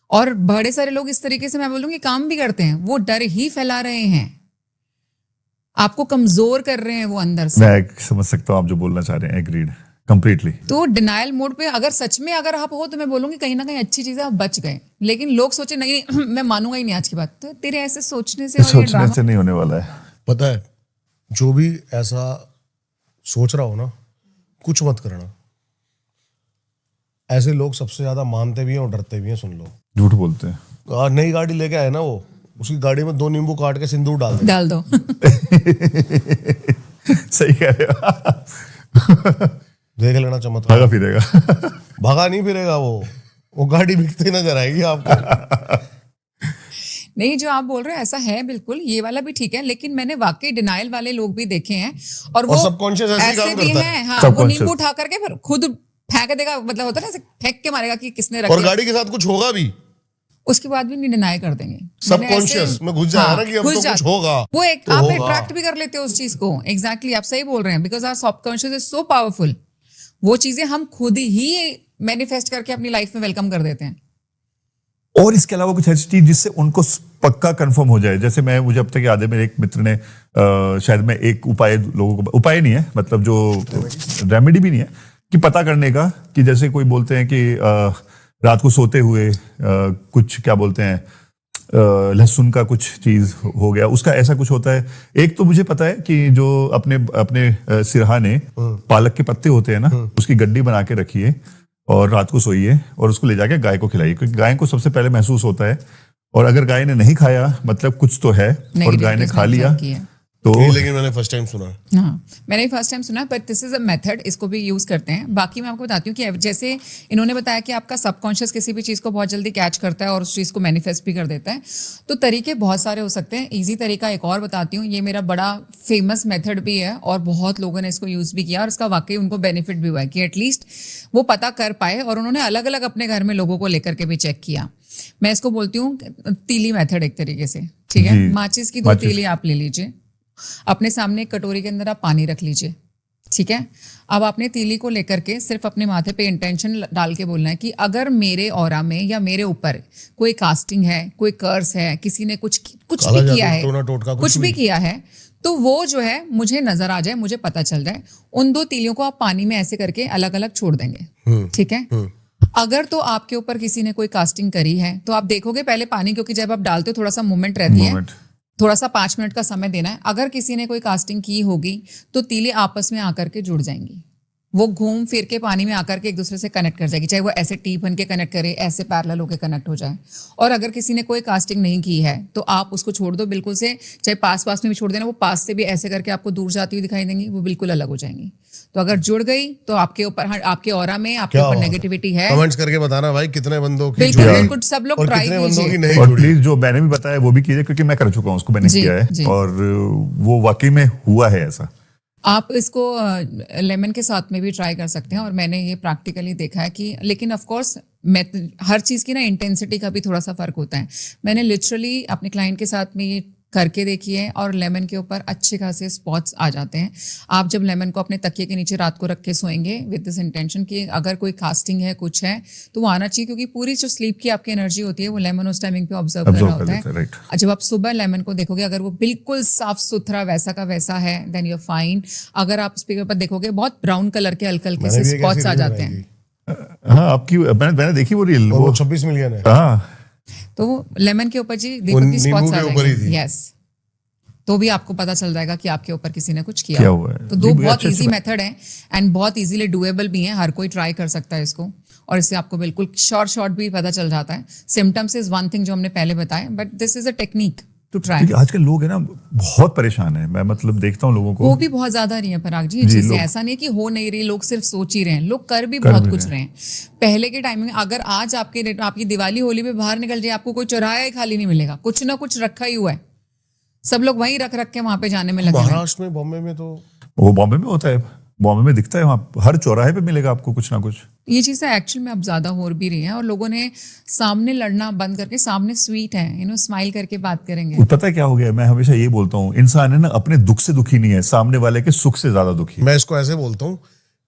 और बड़े सारे लोग इस तरीके से मैं बोलूंगी काम भी करते हैं, वो डर ही फैला रहे हैं, आपको कमजोर कर रहे हैं वो अंदर से. मैं समझ सकता हूँ आप जो बोलना चाह रहे हैं, एग्रीड कंप्लीटली. तो डिनायल मोड पे अगर सच में अगर आप हो तो मैं बोलूंगी कहीं ना कहीं अच्छी चीज है, आप बच गए. लेकिन लोग सोचे नहीं मैं मानूंगा ही नहीं आज की बात, तो तेरे ऐसे सोचने से और ये सोचने ड्रामा से नहीं होने वाला है. पता है, जो भी ऐसा सोच रहा हो ना, कुछ मत करना. ऐसे लोग सबसे ज्यादा मानते भी हैं और डरते भी हैं. सुन लो, झूठ बोलते हैं. नई गाड़ी लेके आए ना, वो उसकी गाड़ी में 2 नींबू काट के सिंदूर डाल दे. डाल दो. सही कह रहे हो. देख लेना चमत्कार. भागा फिरेगा. भागा नहीं फिरेगा वो गाड़ी बिकते नजर आएगी आपको. नहीं, जो आप बोल रहे हैं ऐसा है बिल्कुल, ये वाला भी ठीक है, लेकिन मैंने वाकई डिनायल वाले लोग भी देखे हैं, और वो सबकॉन्शियस ऐसे ही ऐसे काम भी करता है. हैं. हाँ, वो Subconscious. नींबू उठा करके फिर खुद फेंक देगा, मतलब होता है ना ऐसे फेंक के मारेगा कि किसने रख और लिया, गाड़ी के साथ कुछ होगा भी, उसके बाद भी नहीं डिनाई कर देंगे. सबकॉन्शियस में घुस जाएगा ना कि अब तो कुछ होगा. वो एक तो आप होगा. अट्रैक्ट भी कर लेते हो उस चीज को. एग्जैक्टली आप सही बोल रहे हैं, because our subconscious is so powerful. वो चीजें हम खुद ही मैनिफेस्ट करके अपनी लाइफ में वेलकम कर देते हैं. और इसके अलावा कुछ ऐसी चीज जिससे उनको पक्का कंफर्म हो जाए. जैसे मुझे अब तक याद है, मेरे एक मित्र ने शायद मैं एक उपाय लोगों को, उपाय नहीं है मतलब जो रेमेडी भी नहीं है, कि पता करने का, कि जैसे कोई बोलते हैं कि रात को सोते हुए कुछ क्या बोलते हैं, लहसुन का कुछ चीज हो गया, उसका ऐसा कुछ होता है. एक तो मुझे पता है कि जो अपने सिरहाने पालक के पत्ते होते हैं ना, उसकी गड्डी बना के रखिए और रात को सोइए और उसको ले जाके गाय को खिलाइए, क्योंकि गाय को सबसे पहले महसूस होता है, और अगर गाय ने नहीं खाया मतलब कुछ तो है, और गाय ने खा लिया तो. लेकिन मैंने फर्स्ट टाइम सुना. हाँ, मैंने भी फर्स्ट टाइम सुना, but this is a method, इसको भी यूज करते हैं. बाकी मैं आपको बताती हूँ कि जैसे इन्होंने बताया कि आपका सबकॉन्शियस किसी भी चीज को बहुत जल्दी कैच करता है और उस चीज को मैनिफेस्ट भी कर देता है. तो तरीके बहुत सारे हो सकते हैं. इजी तरीका एक और बताती हूँ, ये मेरा बड़ा फेमस मेथड भी है और बहुत लोगों ने इसको यूज भी किया और इसका वाकई उनको बेनिफिट भी हुआ है कि एटलीस्ट वो पता कर पाए. और उन्होंने अलग अलग अपने घर में लोगों को लेकर के भी चेक किया. मैं इसको बोलती हूँ तीली मेथड एक तरीके से, ठीक है. माचिस की 2 तीली आप ले लीजिए, अपने सामने एक कटोरी के अंदर आप पानी रख लीजिए, ठीक है. अब आपने तीली को लेकर के सिर्फ अपने माथे पे इंटेंशन डाल के बोलना है कि अगर मेरे ऑरा में या मेरे ऊपर कोई कास्टिंग है, कोई कर्स है, किसी ने कुछ भी किया है, कुछ भी किया है, तो वो जो है मुझे नजर आ जाए, मुझे पता चल जाए. उन 2 तीलियों को आप पानी में ऐसे करके अलग अलग छोड़ देंगे, ठीक है. अगर तो आपके ऊपर किसी ने कोई कास्टिंग करी है तो आप देखोगे पहले पानी, क्योंकि जब आप डालते हो थोड़ा सा मूवमेंट रहती है, थोड़ा सा 5 मिनट का समय देना है. अगर किसी ने कोई कास्टिंग की होगी तो तीली आपस में आकर के जुड़ जाएंगी, वो घूम फिर के पानी में आकर के एक दूसरे से कनेक्ट कर जाएगी, चाहे वो ऐसे टी बन के कनेक्ट करे, ऐसे पैरेलल होकर कनेक्ट हो जाए. और अगर किसी ने कोई कास्टिंग नहीं की है तो आप उसको छोड़ दो बिल्कुल से, चाहे पास में भी छोड़ देना, वो पास से भी ऐसे करके आपको दूर जाती हुई दिखाई देंगी, वो बिल्कुल अलग हो जाएंगी. तो अगर जुड़ गई तो आपके ऊपर, आपके ऑरा में आपके ऊपर नेगेटिविटी है. कमेंट्स करके बताना भाई कितने बंदों की बिल्कुल बिल्कुल, सब लोग ट्राई कीजिए. और प्लीज जो मैंने भी बताया वो भी कीजिए, क्योंकि मैं कर चुका हूँ उसको, मैंने किया है और वो वाकई में हुआ है ऐसा. आप इसको लेमन के साथ में भी ट्राई कर सकते हैं और मैंने ये प्रैक्टिकली देखा है कि, लेकिन ऑफ कोर्स हर चीज़ की ना इंटेंसिटी का भी थोड़ा सा फर्क होता है. मैंने लिटरली अपने क्लाइंट के साथ में ये करके देखी है और लेमन के ऊपर अच्छे खासे स्पॉट्स आ जाते हैं. आप जब लेमन को अपने तकिए के नीचे रात को रख के सोएंगे विद दिस इंटेंशन कि अगर कोई कास्टिंग है, कुछ है, तो वो आना चाहिए, क्योंकि पूरी जो स्लीप की आपकी एनर्जी होती है वो लेमन उस टाइमिंग पे ऑब्जर्व कर रहा होता है. जब आप सुबह लेमन को देखोगे, अगर वो बिल्कुल साफ सुथरा वैसा का वैसा है, देन यू आर फाइन. अगर आप स्पीकर पर देखोगे बहुत ब्राउन कलर के हल्के हल्के से स्पॉट्स आ जाते हैं. हाँ आपकी मैंने देखी वो रील, वो 26 मिलियन है। हाँ तो वो लेमन के ऊपर जी वो देखो कि नींबू स्पॉट्स के आ ऊपर ही जाएंगे। थी। यस, तो भी आपको पता चल जाएगा कि आपके ऊपर किसी ने कुछ क्या किया हुआ है। तो जी, दो मुझे बहुत अच्छे इजी से- मेथड है एंड बहुत इजीली डुएबल भी है, हर कोई ट्राई कर सकता है इसको, और इससे आपको बिल्कुल शॉर्ट भी पता चल जाता है। सिम्टम्स इज वन थिंग जो हमने पहले बताया, but this is a technique to try. क्योंकि आजकल लोग है ना बहुत परेशान है, मैं मतलब देखता हूँ लोगों को। हो भी बहुत ज्यादा रही है पराग जी ये जी, चीजें, लोग- ऐसा नहीं है कि हो नहीं रही, लोग सिर्फ सोच ही रहे हैं, लोग कर भी कर बहुत भी कुछ रहे रहे हैं। पहले के टाइम में अगर आज आपकी दिवाली होली पे बाहर निकल जाए, आपको कोई चौराहा ही खाली नहीं मिलेगा, कुछ ना कुछ रखा ही हुआ है, सब लोग वहीं रख के वहां पे जाने में लगे हुए हैं। महाराष्ट्र में, बॉम्बे में तो वो बॉम्बे में होता है, बॉम्बे में दिखता है, वहाँ हर चौराहे पे मिलेगा आपको कुछ ना कुछ। ये चीजें एक्चुअल में अब ज्यादा हो भी रही हैं, और लोगों ने सामने लड़ना बंद करके सामने स्वीट है, स्माइल करके बात करेंगे। वो पता है क्या हो गया, मैं हमेशा ये बोलता हूँ, इंसान है ना अपने दुख से दुखी नहीं है, सामने वाले के सुख से ज्यादा दुखी है। मैं इसको ऐसे बोलता हूँ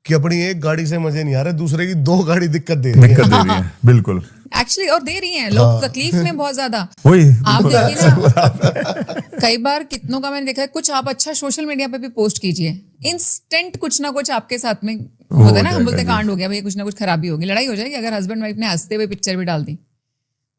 कि अपनी एक गाड़ी से मजे नहीं आ रहे, दूसरे की 2 गाड़ी दिक्कत दे रही है। दिक्कत दे रही है बिल्कुल। एक्चुअली और दे रही हैं लोग तकलीफ में बहुत ज्यादा। वही आप देखिए ना, कई बार कितनों का मैंने देखा है, कुछ आप अच्छा सोशल मीडिया पे भी पोस्ट कीजिए, इंस्टेंट कुछ ना कुछ आपके साथ में होता है ना, हम बोलते हैं कांड हो गया भैया, कुछ ना कुछ खराबी होगी, लड़ाई हो जाएगी अगर हस्बैंड वाइफ ने हंसते हुए पिक्चर भी डाल दी,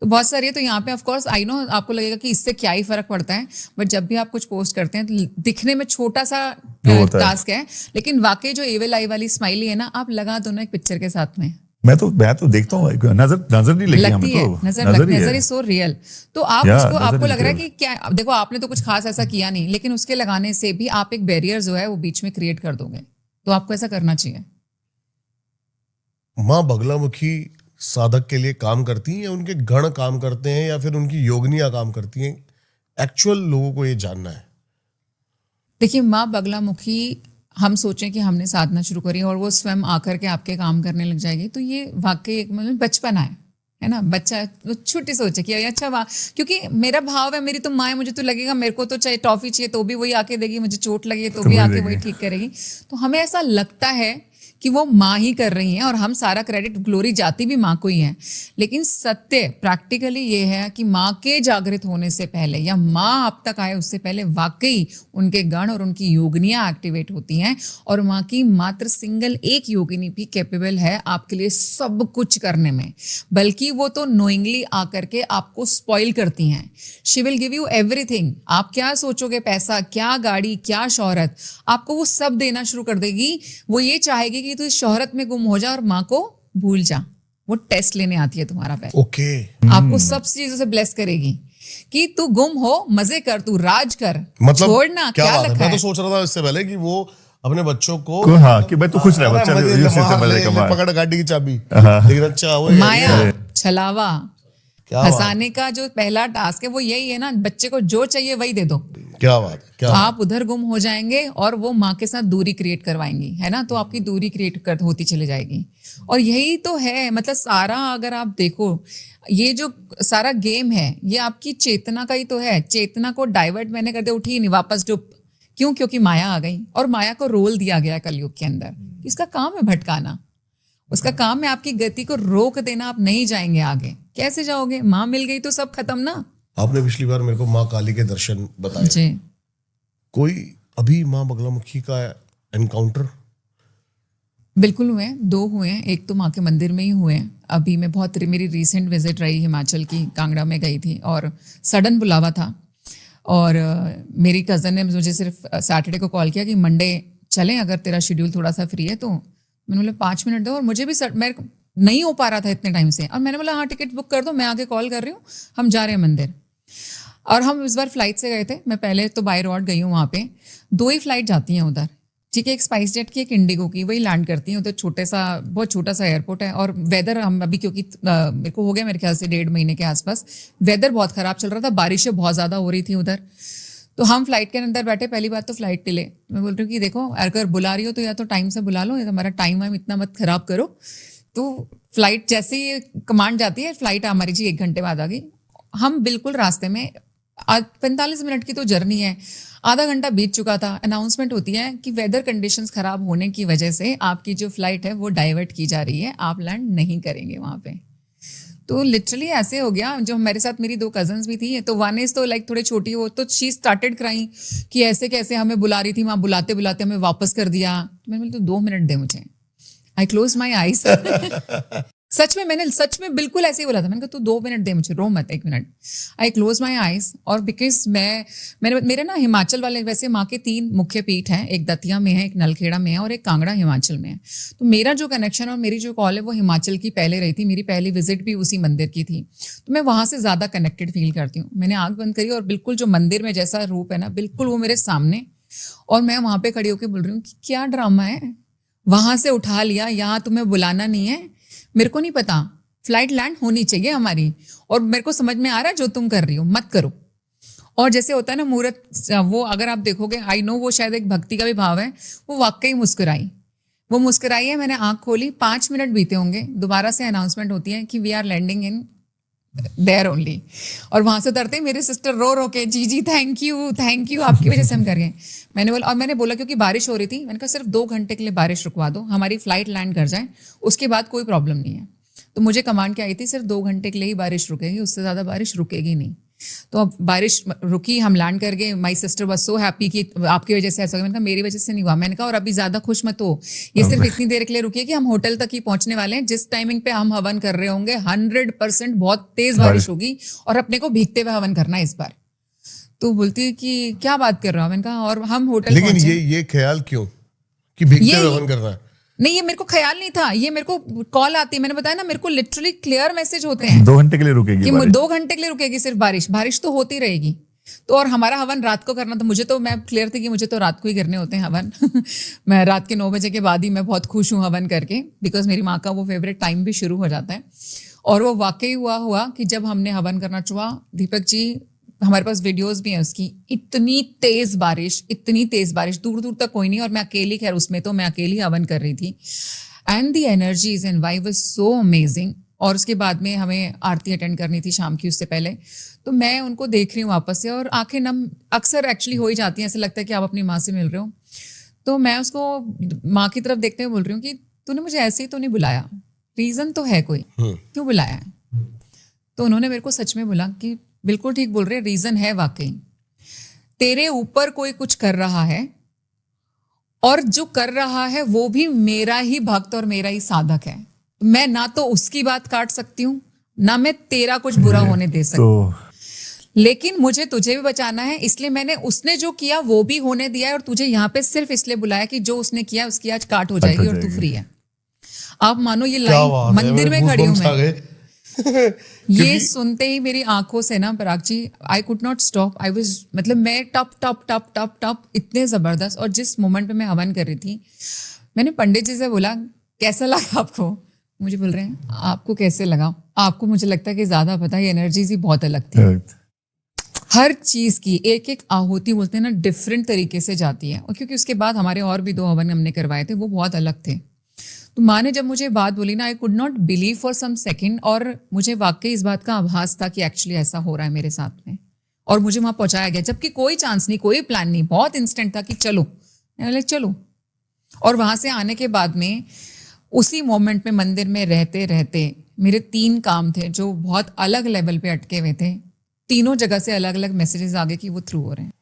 तो बहुत सारी है। तो यहाँ पे ऑफ कोर्स आई नो आपको लगेगा कि इससे क्या ही फर्क पड़ता है, बट जब भी आप कुछ पोस्ट करते हैं तो दिखने में छोटा सा होता है। टास्क है, लेकिन वाकई जो एविल आई वाली स्माइली है ना, आप लगा दो ना एक पिक्चर के साथ में, मैं तो देखता हूँ, नजर नहीं लगी हमें लगती है, तो नजर ही इज सो रियल। तो आप या, उसको, नजर आपको is लग रहा है real। कि क्या, देखो आपने तो कुछ खास ऐसा किया नहीं, लेकिन उसके लगाने से भी आप एक बैरियर जो है वो बीच में क्रिएट कर दोगे, तो आपको ऐसा करना चाहिए। माँ बगलामुखी साधक के लिए काम करती हैं या उनके गण काम करते हैं या फिर उनकी योगनियां काम करती हैं? एक्चुअल लोगों को ये जानना है। देखिए, माँ बगलामुखी, हम सोचें कि हमने साधना शुरू करी और वो स्वयं आकर के आपके काम करने लग जाएगी, तो ये वाकई एक मतलब बचपना है ना, बच्चा वो छोटी सोच है कि अच्छा वाह, क्योंकि मेरा भाव है, मेरी तो माँ है, मुझे तो लगेगा मेरे को तो चाहे टॉफी चाहिए तो भी वही आके देगी, मुझे चोट लगी तो भी आके वही ठीक करेगी, तो हमें ऐसा लगता है कि वो माँ ही कर रही हैं और हम सारा क्रेडिट, ग्लोरी जाती भी माँ को ही है। लेकिन सत्य प्रैक्टिकली ये है कि माँ के जागृत होने से पहले या माँ आप तक आए उससे पहले वाकई उनके गण और उनकी योगिनियां एक्टिवेट होती हैं, और माँ की मात्र सिंगल एक योगिनी भी कैपेबल है आपके लिए सब कुछ करने में, बल्कि वो तो नोइंगली आकर के आपको स्पॉइल करती हैं। She will give you everything, आप क्या सोचोगे, पैसा, क्या गाड़ी, क्या शोहरत, आपको वो सब देना शुरू कर देगी। वो ये चाहेगी कि तू इस शोहरत में गुम हो जा और माँ को भूल जा, वो टेस्ट लेने आती है तुम्हारा पहले, ओके। आपको सब चीजों से ब्लेस करेगी कि तू गुम हो, मजे कर, तू राज कर, मतलब छोड़ना क्या बात है? रखा मैं है। तो सोच रहा था इससे पहले कि वो अपने बच्चों को हाँ कि भाई तू खुश रह बच्चा, मजे ये मार मजे ले, कमा। पकड़ गाड़ी की चाबी, लेकिन अच्छा वो माया, छलावा, क्या बात, हंसाने का जो पहला टास्क है वो यही है ना, बच्चे को जो चाहिए वही दे दो, क्या बात, क्या तो बात। आप उधर गुम हो जाएंगे और वो माँ के साथ दूरी क्रिएट करवाएंगी, है ना, तो आपकी दूरी क्रिएट होती चली जाएगी। और यही तो है, मतलब सारा अगर आप देखो, ये जो सारा गेम है ये आपकी चेतना का ही तो है। चेतना को डाइवर्ट मैंने कर दिया, उठी नहीं, वापस डुब, क्यों? क्योंकि माया आ गई और माया को रोल दिया गया कलयुग के अंदर, इसका काम है भटकाना, उसका काम है आपकी गति को रोक देना, आप नहीं जाएंगे आगे, कैसे जाओगे? माँ मिल गई तो सब खत्म ना। आपने पिछली बार मेरे को माँ काली के दर्शन बताए, जी, कोई अभी माँ बगलामुखी का एनकाउंटर? बिल्कुल हुए हैं, 2 हुए हैं, एक तो माँ के मंदिर में ही हुए हैं। अभी मैं मेरी रीसेंट विजिट रही हिमाचल की, कांगड़ा में गई थी और सडन बुलावा था, और मेरी कज़न ने मुझे सिर्फ सैटरडे को कॉल किया कि मंडे चलें अगर तेरा शेड्यूल थोड़ा सा फ्री है, तो मैंने बोला 5 मिनट दो, और मुझे भी मैं नहीं हो पा रहा था इतने टाइम से, और मैंने बोला हाँ टिकट बुक कर दो, मैं आगे कॉल कर रही हूँ, हम जा रहे हैं मंदिर। और हम इस बार फ्लाइट से गए थे, मैं पहले तो बाय रोड गई हूँ, वहाँ पे 2 ही फ्लाइट जाती हैं उधर, ठीक है, एक स्पाइस जेट की, एक इंडिगो की, वही लैंड करती हैं उधर, बहुत छोटा सा एयरपोर्ट है। और वेदर, हम अभी क्योंकि मेरे को हो गया मेरे ख्याल से 1.5 महीने के आसपास, वेदर बहुत ख़राब चल रहा था, बारिशें बहुत ज़्यादा हो रही थी उधर, तो हम फ्लाइट के अंदर बैठे, पहली बात तो फ्लाइट डिले, मैं बोल रही हूँ कि देखो अगर बुला रही हो तो या तो टाइम से बुला लो, या हमारा टाइम वाइम इतना मत खराब करो। तो फ्लाइट जैसे ही कमांड जाती है, फ्लाइट हमारी जी 1 घंटे बाद आ गई, हम बिल्कुल रास्ते में, 45 मिनट की तो जर्नी है, आधा घंटा बीत चुका था, अनाउंसमेंट होती है कि वेदर कंडीशंस खराब होने की वजह से आपकी जो फ्लाइट है वो डाइवर्ट की जा रही है, आप लैंड नहीं करेंगे वहाँ पे। तो लिटरली ऐसे हो गया, जो मेरे साथ मेरी 2 कजन्स भी थी, तो वन इज तो लाइक थोड़ी छोटी हो, तो शी स्टार्टेड क्राइंग कि ऐसे कैसे हमें बुला रही थी, वहाँ बुलाते बुलाते हमें वापस कर दिया। तो मैंने बोला तो 2 मिनट दे मुझे, आई क्लोज माई आईज मैंने सच में बिल्कुल ऐसे ही बोला था। मैंने कहा तू 2 मिनट दे मुझे, रो मत 1 minute. I close my eyes. और बिकॉज मेरे ना हिमाचल वाले, वैसे माँ के 3 मुख्य पीठ हैं, एक दतिया में है, एक नलखेड़ा में है और एक कांगड़ा हिमाचल में है। तो मेरा जो कनेक्शन और मेरी जो कॉल है वो हिमाचल की पहले रही थी, मेरी पहली विजिट भी उसी मंदिर की थी, तो मैं वहाँ से ज़्यादा कनेक्टेड फील करती हूँ। मैंने आँख बंद करी और बिल्कुल जो मंदिर में जैसा रूप है ना, बिल्कुल वो मेरे सामने, और मैं वहाँ पे खड़ी होकर बोल रही हूँ कि क्या ड्रामा है, वहाँ से उठा लिया, यहाँ तुम्हें बुलाना नहीं है, मेरे को नहीं पता, फ्लाइट लैंड होनी चाहिए हमारी, और मेरे को समझ में आ रहा है जो तुम कर रही हो मत करो। और जैसे होता है ना मुहूर्त, वो अगर आप देखोगे, आई नो वो शायद एक भक्ति का भी भाव है, वो वाकई मुस्कुराई, वो मुस्कुराई है। मैंने आंख खोली, 5 मिनट बीते होंगे, दोबारा से अनाउंसमेंट होती है कि we are landing in there only. और वहां से उतरते ही मेरे सिस्टर रो रो के, जी थैंक यू आपकी वजह से हम कर गए। मैंने बोला क्योंकि बारिश हो रही थी, मैंने कहा सिर्फ 2 घंटे के लिए बारिश रुकवा दो, हमारी फ्लाइट लैंड कर जाए, उसके बाद कोई प्रॉब्लम नहीं है। तो मुझे कमांड क्या आई थी, सिर्फ 2 घंटे के लिए ही बारिश रुकेगी, उससे ज़्यादा बारिश रुकेगी नहीं। तो अब बारिश रुकी, हम लैंड कर गए। My sister was so happy कि आपकी वजह से ऐसा हो गया। मैंने कहा मेरी वजह से नहीं हुआ। मैंने कहा और अभी ज़्यादा खुश मत हो, ये सिर्फ इतनी देर के लिए रुकी है कि हम होटल तक ही पहुंचने वाले हैं। जिस टाइमिंग पे हम हवन कर रहे होंगे 100% बहुत तेज बारिश होगी और अपने को भीगते हुए हवन करना है इस बार। तो बोलती है कि क्या बात कर रहा हूँ। मैंने कहा और हम होटल लेकिन ये ख्याल क्यों कि भीगते हुए हवन कर रहा है? नहीं, ये मेरे को ख्याल नहीं था, ये मेरे को कॉल आती है। मैंने बताया ना, मेरे को लिटरली क्लियर मैसेज होते हैं 2 घंटे के लिए रुकेगी कि बारिश। 2 घंटे के लिए रुकेगी सिर्फ बारिश तो होती रहेगी। तो और हमारा हवन रात को करना था, मैं क्लियर थी कि मुझे तो रात को ही करने होते हैं हवन मैं रात के 9 बजे के बाद ही मैं बहुत खुश हूँ हवन करके, बिकॉज मेरी माँ का वो फेवरेट टाइम भी शुरू हो जाता है। और वो वाकई हुआ कि जब हमने हवन करना चुहा, दीपक जी हमारे पास वीडियोस भी हैं उसकी, इतनी तेज बारिश दूर दूर तक कोई नहीं, और मैं अकेली, खैर उसमें तो मैं अकेली हवन कर रही थी, and the energies and vibe was so amazing. और उसके बाद में हमें आरती अटेंड करनी थी शाम की, उससे पहले तो मैं उनको देख रही हूँ वापस से, और आंखें नम अक्सर एक्चुअली हो ही जाती हैं, ऐसा लगता है कि आप अपनी माँ से मिल रहे हो। तो मैं उसको माँ की तरफ देखते हुए बोल रही हूँ कि तूने मुझे ऐसे ही तो नहीं बुलाया, रीजन तो है कोई, क्यों बुलाया है? तो उन्होंने मेरे को सच में बोला कि बिल्कुल ठीक बोल रहे, रीजन है वाकई, तेरे ऊपर कोई कुछ कर रहा है, और जो कर रहा है वो भी मेरा ही भक्त और मेरा ही साधक है। मैं ना तो उसकी बात काट सकती हूँ, ना मैं तेरा कुछ बुरा होने दे सकती, लेकिन मुझे तुझे भी बचाना है, इसलिए मैंने उसने जो किया वो भी होने दिया है, और तुझे यहाँ पे सिर्फ इसलिए बुलाया कि जो उसने किया उसकी आज काट हो जाएगी और तू फ्री है। आप मानो ये लाइन मंदिर में खड़ी हूँ मैं ये सुनते ही मेरी आंखों से ना Parag ji, I could not stop, I was, मतलब मैं टप इतने जबरदस्त। और जिस मोमेंट पे मैं हवन कर रही थी, मैंने पंडित जी से बोला कैसा लगा आपको? मुझे बोल रहे हैं आपको कैसे लगा? आपको मुझे लगता है कि ज्यादा पता है, एनर्जीज ही बहुत अलग थी, हर चीज की एक एक आहुति बोलते हैं ना डिफरेंट तरीके से जाती है। और क्योंकि उसके बाद हमारे और भी 2 हवन हमने करवाए थे, वो बहुत अलग थे। तो माँ ने जब मुझे बात बोली ना, I could not believe for some second, और मुझे वाकई इस बात का आभास था कि एक्चुअली ऐसा हो रहा है मेरे साथ में, और मुझे वहाँ पहुँचाया गया, जबकि कोई चांस नहीं, कोई प्लान नहीं, बहुत इंस्टेंट था कि चलो, चलो। और वहाँ से आने के बाद में उसी मोमेंट में मंदिर में रहते रहते मेरे 3 काम थे जो बहुत अलग लेवल पे अटके हुए थे, तीनों जगह से अलग अलग मैसेजेस आ गए कि वो थ्रू हो रहे हैं।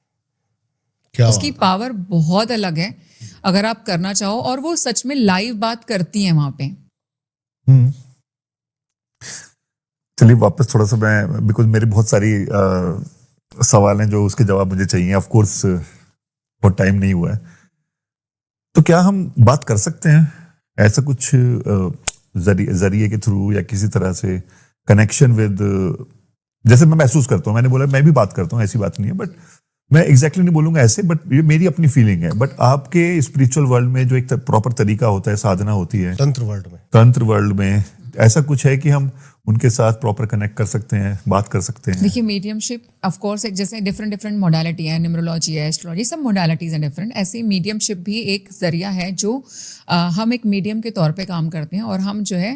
क्या उसकी पावर बहुत अलग है अगर आप करना चाहो, और वो सच में लाइव बात करती है वहां पे। चलिए वापस थोड़ा सा मैं, बिकॉज मेरे बहुत सारी सवाल हैं जो उसके जवाब मुझे चाहिए, ऑफ कोर्स बहुत टाइम नहीं हुआ है, तो क्या हम बात कर सकते हैं ऐसा कुछ जरिए के थ्रू या किसी तरह से कनेक्शन विद, जैसे मैं महसूस करता हूँ, मैंने बोला मैं भी बात करता हूँ, ऐसी बात नहीं है, बट मैं एग्जैक्टली नहीं बोलूंगा ऐसे, बट ये मेरी अपनी फीलिंग है। बट आपके स्पिरिचुअल वर्ल्ड में जो एक प्रॉपर तरीका होता है, साधना होती है, तंत्र वर्ल्ड में ऐसा कुछ है कि हम उनके साथ प्रॉपर कनेक्ट कर सकते हैं, बात कर सकते हैं? देखिए मीडियमशिप ऑफ कोर्स एक जैसे डिफरेंट मोडालिटी है, न्यूमरोलॉजी है, एस्ट्रोलॉजी, सब मोडालिटीज हैं डिफरेंट। ऐसे मीडियमशिप भी एक जरिया है जो हम एक मीडियम के तौर पे काम करते हैं, और हम जो है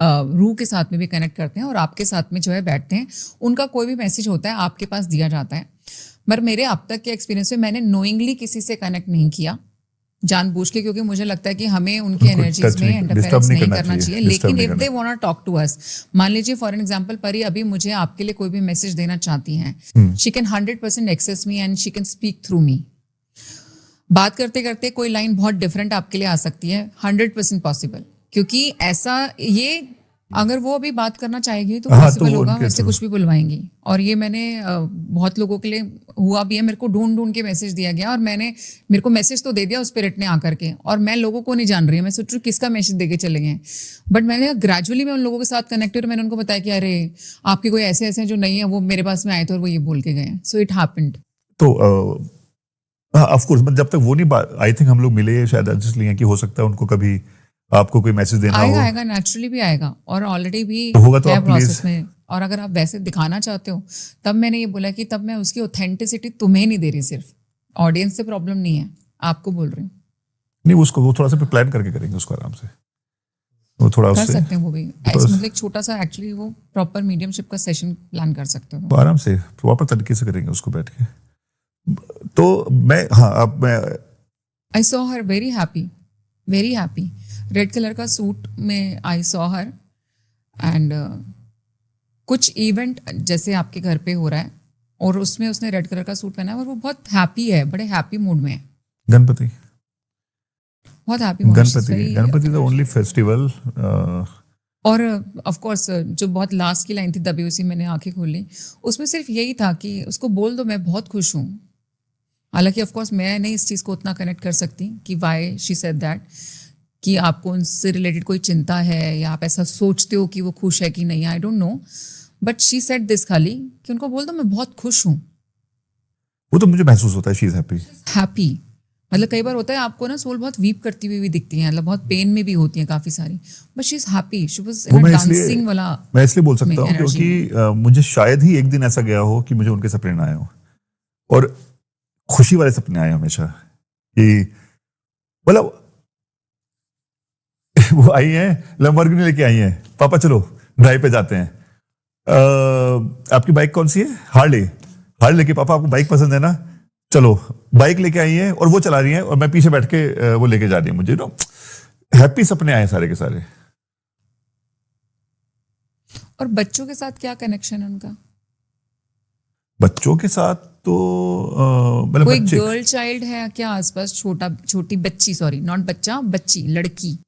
रूह के साथ में भी कनेक्ट करते हैं, और आपके साथ में जो है बैठते हैं, उनका कोई भी मैसेज होता है आपके पास दिया जाता है। पर मेरे अब तक के एक्सपीरियंस में मैंने नोइंगली किसी से कनेक्ट नहीं किया जानबूझ के, क्योंकि मुझे लगता है कि हमें उनकी एनर्जीज में इंटरफेरेंस नहीं करना चाहिए। लेकिन if they want to talk to us, मान लीजिए फॉर एन एग्जांपल परी अभी मुझे आपके लिए कोई भी मैसेज देना चाहती हैं, she can 100% access me and she can speak through me. बात करते करते कोई लाइन बहुत डिफरेंट आपके लिए आ सकती है, 100% पॉसिबल, क्योंकि ऐसा ये अगर वो अभी बात करना चाहेगी तो हाँ, पॉसिबल तो होगा, उनके वैसे तो- कुछ भी बुलवाएंगी। और ये मैंने बहुत लोगों के लिए हुआ भी है, मेरे को ढूंढ ढूंढ के मैसेज दिया गया और मेरे को मैसेज तो दे दिया उस स्पिरिट ने आकर के, और मैं लोगों को नहीं जान रही हूँ, मैं सोच रही हूँ किसका मैसेज दे के चले गए। बट मैंने ग्रेजुअली मैं उन लोगों के साथ कनेक्टेड, मैंने उनको बताया कि अरे आपके कोई ऐसे ऐसे जो नहीं है वो मेरे पास में आए थे और वो ये बोल के गए। So it happened. तो ऑफ कोर्स जब तक वो नहीं बात, आई थिंक हम लोग मिले शायद इसलिए कि हो सकता है उनको कभी आपको कोई मैसेज देना आएगा हो। आएगा, नेचुरली भी आएगा, और ऑलरेडी भी तो होगा तो है आप प्रोसेस please- में। और अगर आप वैसे दिखाना चाहते हो तब मैंने ये बोला कि तब मैं उसकी ऑथेंटिसिटी तुम्हें नहीं दे रही, सिर्फ ऑडियंस से प्रॉब्लम नहीं है, आपको बोल रही हूँ। नहीं, उसको वो थोड़ा सा प्लान करके करेंगे उसको आराम से, वो थोड़ा कर उससे सकते हैं वो भी, तो- मतलब एक छोटा सा एक्चुअली वो प्रॉपर मीडियमशिप का सेशन प्लान कर सकते हो। वो आराम से प्रॉपर तरीके से करेंगे उसको बैठ के। तो मैं हाँ अब मैं I saw her very happy, red colour का सूट में आई सॉ हर, एंड कुछ इवेंट जैसे आपके घर पे हो रहा है और उसमें उसने रेड कलर का सूट पहना है और वो बहुत हैप्पी है, बड़े हैप्पी मूड में है, गणपति बहुत happy mood Ganpati the only festival. और ऑफ कोर्स जो बहुत लास्ट की लाइन थी दबी उसी मैंने आंखें खोली, उसमें सिर्फ यही था कि उसको बोल दो मैं बहुत खुश हूँ। हालांकि ऑफ कोर्स मैं नहीं इस चीज़ को उतना कनेक्ट कर सकती कि वाई शी सेड दैट, कि आपको उनसे रिलेटेड कोई चिंता है या आप ऐसा सोचते हो कि वो खुश है कि नहीं, आई don't no, but she said this खाली कि उनको बोल दो मैं बहुत खुश हूँ। वो तो मुझे महसूस होता है शी इज हैप्पी। हैप्पी मतलब कई बार होता है आपको ना सोल बहुत वीप करती हुई भी दिखती है, मतलब बहुत पेन में भी होती है काफी सारी, but she is happy, she was वो इन मैं डांसिंग वाला। मैं इसलिए बोल सकता हूँ energy क्योंकि मुझे शायद ही एक दिन ऐसा गया हो कि मुझे उनके सपने ना आए हो, और खुशी वाले सपने आए हमेशा कि मतलब वो आई हैं लैम्बोर्गिनी लेके आई हैं, पापा चलो ड्राइव पे जाते हैं। आपकी बाइक कौन सी है? हार्ले लेके, पापा आपको बाइक पसंद है ना, चलो बाइक लेके आई हैं और वो चला रही हैं और मैं पीछे बैठ के वो लेके जा रही है मुझे, नो हैप्पी सपने आए सारे के सारे। और बच्चों के साथ क्या कनेक्शन है उनका? बच्चों के साथ तो मतलब कोई बच्चे गर्ल चाइल्ड है क्या आसपास? छोटी बच्ची, सॉरी नॉट बच्चा, बच्ची, लड़की।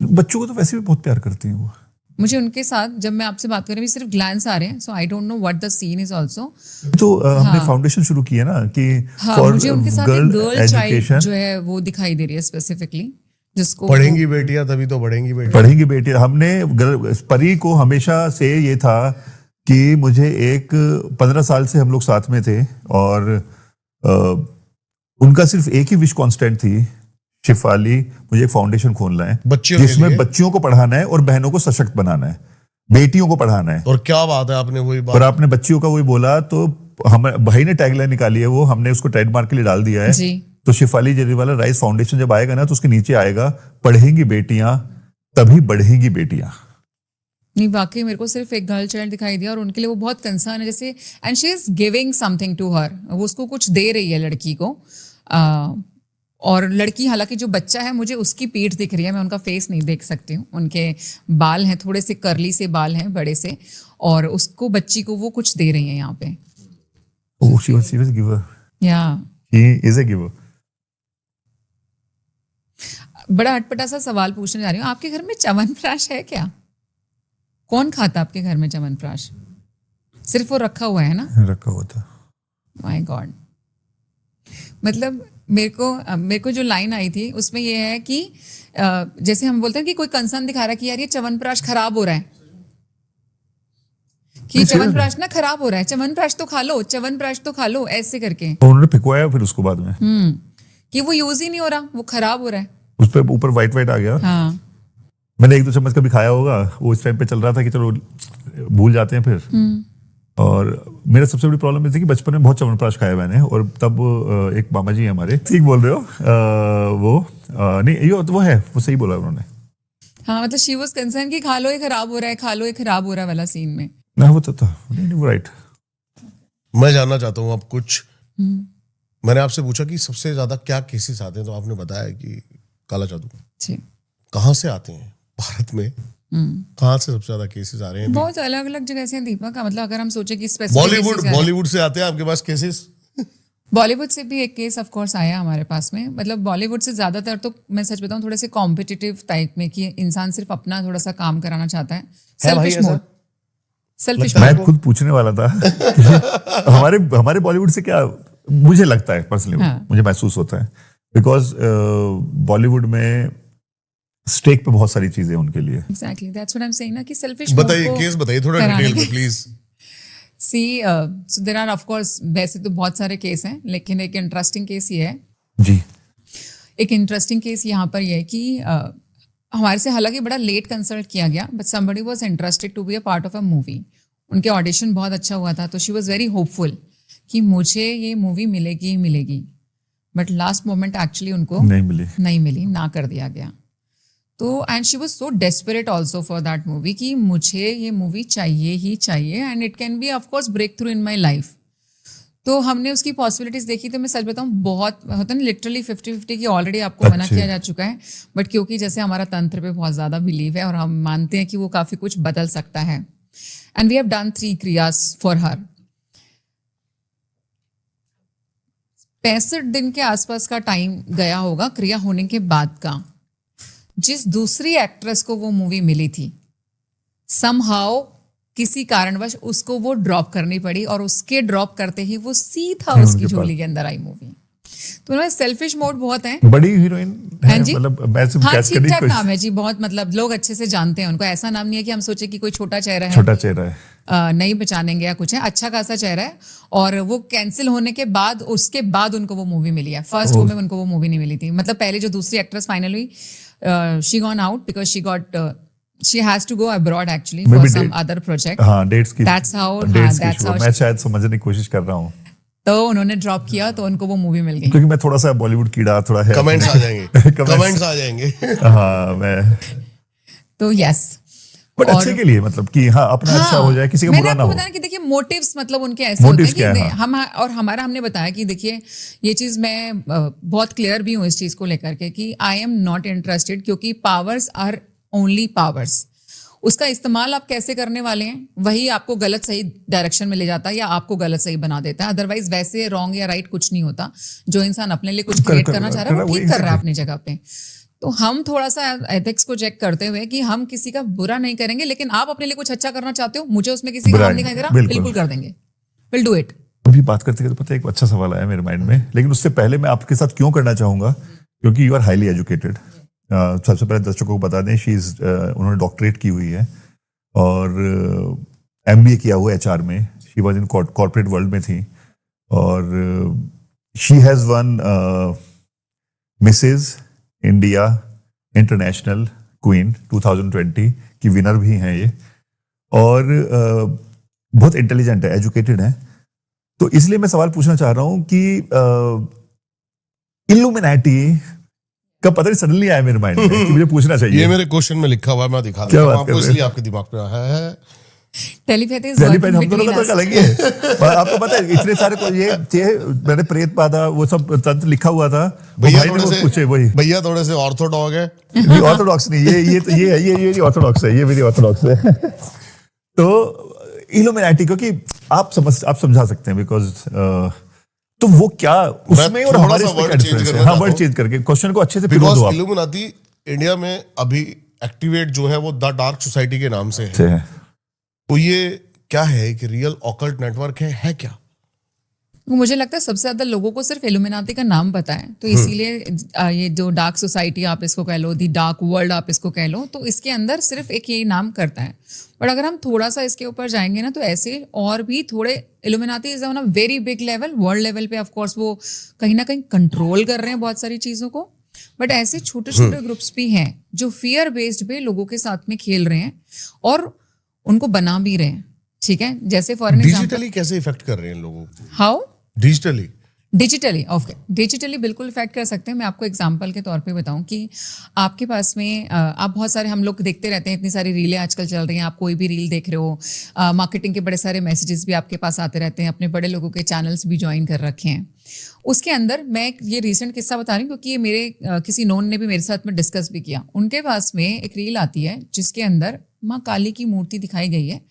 बच्चों को तो वैसे भी बहुत प्यार करती हैं वो। मुझे उनके साथ जब मैं आपसे बात कर रही हूँ सिर्फ ग्लैंस आ रहे हैं, so I don't know what the scene is also. तो हमने फाउंडेशन शुरू की है ना कि हाँ, फॉर मुझे उनके साथ एक गर्ल चाइल्ड एजुकेशन जो है वो दिखाई दे रही है स्पेसिफिकली, जिसको पढ़ेंगी बेटियां तभी तो बढ़ेंगी बेटियां। पढ़ेंगी बेटी। हमने परी को हमेशा से ये था कि मुझे 15 साल से हम लोग साथ में थे और उनका सिर्फ एक ही विश कांस्टेंट थी, शिफाली मुझे एक फाउंडेशन खोलना है बच्चियों के जिसमें लिए? बच्चियों को पढ़ाना है और बहनों को सशक्त बनाना है, बेटियों को पढ़ाना है। और क्या बात है, आपने वही और बात आपने बच्चियों का वही बोला, तो हम भाई ने टैगलाइन निकाली है, वो हमने उसको ट्रेडमार्क के लिए डाल दिया है। जी। तो शिफाली जरीवाला राइस फाउंडेशन जब आएगा ना तो उसके नीचे आएगा पढ़ेंगी बेटियां तभी बढ़ेंगी बेटियां। नहीं, वाकई मेरे को सिर्फ एक गर्ल चाइल्ड दिखाई दिया और उनके लिए वो बहुत कंसर्न है, जैसे and she is giving something to her, वो उसको कुछ दे रही है लड़की को। और लड़की, हालांकि जो बच्चा है मुझे उसकी पीठ दिख रही है, मैं उनका फेस नहीं देख सकती हूँ, उनके बाल हैं थोड़े से करली से बाल हैं बड़े से, और उसको बच्ची को वो कुछ दे रही है यहाँ पे। Oh, she was giver. या He is a giver. बड़ा अटपटा सा सवाल पूछने जा रही हूँ, आपके घर में च्यवनप्राश है क्या? कौन खाता आपके घर में च्यवनप्राश? सिर्फ वो रखा हुआ है ना? रखा हुआ था। माय गॉड, मतलब मेरे को जो लाइन आई थी उसमें ये है कि जैसे हम बोलते हैं कि कोई कंसर्न दिखा रहा है कि यार ये च्यवनप्राश खराब हो रहा है, कि च्यवनप्राश ना खराब हो रहा है, च्यवनप्राश तो खा लो, च्यवनप्राश तो खा लो, ऐसे करके। तो उन्होंने फिकवाया फिर उसको बाद में कि वो यूज ही नहीं हो रहा, वो खराब हो रहा है। उस पर ऊपर वाइट आ गया। हाँ, मैंने 1-2 चम्मच कभी खाया होगा, वो इस टाइम पे चल रहा था कि चलो भूल जाते हैं फिर। और मेरा सबसे बड़ी प्रॉब्लम ये थी कि बचपन में बहुत च्यवनप्राश खाया मैंने, और तब एक मामा जी हैं हमारे, ठीक बोल रहे हो, नहीं ये वो है, वो सही बोला उन्होंने। हाँ, मतलब शी वाज कंसर्न कि खा लो ये खराब हो रहा है, खा लो ये खराब हो रहा है वाला सीन में। ना वो तो था, नहीं वो राइट। मैं जानना चाहता हूँ अब कुछ। मैंने आपसे पूछा कि सबसे ज्यादा क्या केसेस आते हैं, तो आपने बताया कि काला जादू। जी। कहाँ से आते हैं भारत में? कहाँ से सबसे ज्यादा केसेस आ रहे हैं? बहुत अलग अलग जगह से हैं दीपक का, मतलब अगर हम सोचे कि स्पेसिफिक बॉलीवुड से आते हैं आपके पास केसेस? बॉलीवुड से भी एक केस ऑफ कोर्स आया हमारे पास में, मतलब बॉलीवुड से ज़्यादातर तो मैं सच बताऊं थोड़े से कॉम्पिटिटिव टाइप में कि इंसान सिर्फ अपना थोड़ा सा काम कराना चाहता है, भाई सेल्फिश ऐसा? मोड, सेल्फिश मैं मोड। खुद पूछने वाला था हमारे बॉलीवुड से क्या मुझे लगता है पर्सनली, हाँ। मुझे महसूस होता है बिकॉज बॉलीवुड में स्टेक पे बहुत सारी चीजें हैं उनके लिए। Exactly that's what I am saying ना कि सेल्फिश मोड बताइए, को केस बताइए थोड़ा कराने डिटेल में के- please. See so there are of course, वैसे तो बहुत सारे केस हैं लेकिन एक इंटरेस्टिंग केस ये है, जी एक इंटरेस्टिंग केस यहाँ पर ये है कि हमारे से हालांकि बड़ा लेट कंसल्ट किया गया, but somebody was interested to be a part of a movie. उनके ऑडिशन बहुत अच्छा हुआ था, तो शी वाज वेरी होपफुल कि मुझे ये मूवी मिलेगी ही मिलेगी, बट लास्ट मोमेंट एक्चुअली उनको नहीं मिली, ना कर दिया गया। तो and she was so desperate also for that movie कि मुझे ये मूवी चाहिए ही चाहिए and it can be of course breakthrough in my life. तो हमने उसकी पॉसिबिलिटीज देखी, तो मैं सच बताऊं बहुत होता है लिटरली 50-50 की ऑलरेडी आपको मना अच्छे। किया जा चुका है, बट क्योंकि जैसे हमारा तंत्र पे बहुत ज्यादा बिलीव है और हम मानते हैं कि वो काफी कुछ बदल सकता है, एंड वी हैव डन 3 क्रियास फॉर हर। 65 दिन के आसपास का टाइम गया होगा क्रिया होने के बाद का। जिस दूसरी एक्ट्रेस को वो मूवी मिली थी, समहाउ किसी कारणवश उसको वो ड्रॉप करनी पड़ी और उसके ड्रॉप करते ही वो सीधा है उसकी उनके झोली के अंदर आई मूवी। तो उन्होंने सेल्फिश मोड बहुत है। बड़ी हीरोइन हाँ है, जी, मतलब मैं सिर्फ हाँ कैच ठीक करने की ठाक कोशिश। नाम है जी, बहुत मतलब लोग अच्छे से जानते हैं उनको। ऐसा नाम नहीं है कि हम सोचे कि कोई छोटा चेहरा है, छोटा चेहरा है। नहीं पहचानेंगे या कुछ है, अच्छा खासा चेहरा है। और वो कैंसिल होने के बाद उसके बाद उनको वो मूवी मिली है, फर्स्ट शो में उनको वो मूवी नहीं मिली थी। मतलब पहले जो दूसरी एक्ट्रेस फाइनल हुई, she gone out because she has to go abroad actually for some other project. हाँ डेट्स की That's how- dates हाँ, की that's issue है। how मैं शायद समझने की कोशिश कर रहा हूँ तो उन्होंने ड्रॉप किया तो उनको वो मूवी मिल गई। क्योंकि मैं थोड़ा सा बॉलीवुड कीड़ा थोड़ा है। कमेंट्स आ जाएंगे, Comments- कमेंट्स आ जाएंगे। हाँ मैं तो यस, बट और- अच्छे के लिए, मतलब कि हाँ अपना अच्छा हो जाए, किसी का मैंने बुरा ना आपको हो। बताया कि देखिए मोटिव्स मतलब उनके ऐसे होते Motives हैं क्या कि है, हाँ। हम और हमारा हमने बताया कि देखिए ये चीज मैं बहुत क्लियर भी हूँ इस चीज को लेकर के कि आई एम नॉट इंटरेस्टेड, क्योंकि पावर्स आर ओनली पावर्स। उसका इस्तेमाल आप कैसे करने वाले हैं वही आपको गलत सही डायरेक्शन में ले जाता है या आपको गलत सही बना देता है। अदरवाइज वैसे रॉन्ग या राइट कुछ नहीं होता। जो इंसान अपने लिए कुछ क्रिएट करना चाह रहा है वो ठीक कर रहा है अपनी जगह पे। तो हम थोड़ा सा एथिक्स को चेक करते हुए कि हम किसी का बुरा नहीं करेंगे, लेकिन आप अपने लिए कुछ अच्छा करना चाहते हो, मुझे उसमें किसी का बुरा हार्म नहीं, दिखाई दे रहा, बिल्कुल। बिल्कुल कर देंगे, विल डू इट। अभी बात करते करते पता है एक अच्छा सवाल आया मेरे माइंड में, लेकिन उससे पहले मैं आपके साथ क्यों करना चाहूंगा, क्योंकि यू आर हाईली एजुकेटेड। सबसे पहले दर्शकों को बता दें, उन्होंने डॉक्टरेट की हुई है और MBA किया हुआ HR में। She was in corporate world में थी और she has won Mrs India international queen 2020 की विनर भी हैं ये, और बहुत इंटेलिजेंट है, एजुकेटेड है। तो इसलिए मैं सवाल पूछना चाह रहा हूं कि इल्यूमिनाटी का पता नहीं सडनली आया मेरे माइंड में कि मुझे पूछना चाहिए। ये मेरे क्वेश्चन में लिखा हुआ है, मैं दिखा क्या देता हूँ बात आपको, कर रहे इसलिए हैं? आपके दिमाग पे आया है। Telepathy is jelly working pen हम दोनों बिटवीन का तो अस। अलग ही है। पर आपको पता है इतने सारे को ये मैंने प्रेत बाधा वो सब तंत्र लिखा हुआ था, वो भैया भाई ने वो पूछे वही भैया थोड़े से ऑर्थोडॉग है। ऑर्थोडॉक्स नहीं, ये ऑर्थोडॉक्स है, ये मेरी ऑर्थोडॉक्स है। तो इल्यूमिनाटी को कि आप समझा सकते हैं बिकॉज तो वो क्या उसमें और थोड़ा हमारे सा इसमें word क्या change डिफरेंस है? करना हाँ चाहता वर्ड हूँ। चेंज करके क्वेश्चन को अच्छे से पिरो बिकॉज दो आप। इल्यूमिनाटी इंडिया में अभी एक्टिवेट जो है वो द डार्क सोसाइटी के नाम से है। तो ये क्या है कि रियल ऑकल्ट नेटवर्क है क्या? मुझे लगता है सबसे ज्यादा लोगों को सिर्फ इल्यूमिनाटी का नाम पता है, तो इसीलिए ये जो डार्क सोसाइटी आप इसको कह लो, दी डार्क वर्ल्ड आप इसको कह लो, तो इसके अंदर सिर्फ एक यही नाम करता है। बट अगर हम थोड़ा सा इसके ऊपर जाएंगे ना, तो ऐसे और भी थोड़े illuminati is on a very big level, world level पे ऑफ कोर्स वो कहीं ना कहीं कंट्रोल कर रहे हैं बहुत सारी चीजों को। बट ऐसे छोटे छोटे ग्रुप्स भी हैं जो फियर बेस्ड पे लोगों के साथ में खेल रहे हैं और उनको बना भी रहे हैं। ठीक है, जैसे फॉर एग्जाम्पल डिजिटली कैसे इफेक्ट कर रहे हैं इन लोगों को? हाउ डिजिटली ओके, डिजिटली बिल्कुल इफेक्ट कर सकते हैं। मैं आपको एग्जांपल के तौर पे बताऊं कि आपके पास में आप बहुत सारे, हम लोग देखते रहते हैं, इतनी सारी रीलें आजकल चल रही हैं, आप कोई भी रील देख रहे हो, मार्केटिंग के बड़े सारे मैसेजेस भी आपके पास आते रहते हैं, अपने बड़े लोगों के चैनल्स भी ज्वाइन कर रखे हैं। उसके अंदर मैं ये रिसेंट किस्सा बता रही हूँ क्योंकि ये मेरे किसी नोन ने भी मेरे साथ में डिस्कस भी किया। उनके पास में एक रील आती है जिसके अंदर माँ काली की मूर्ति दिखाई गई है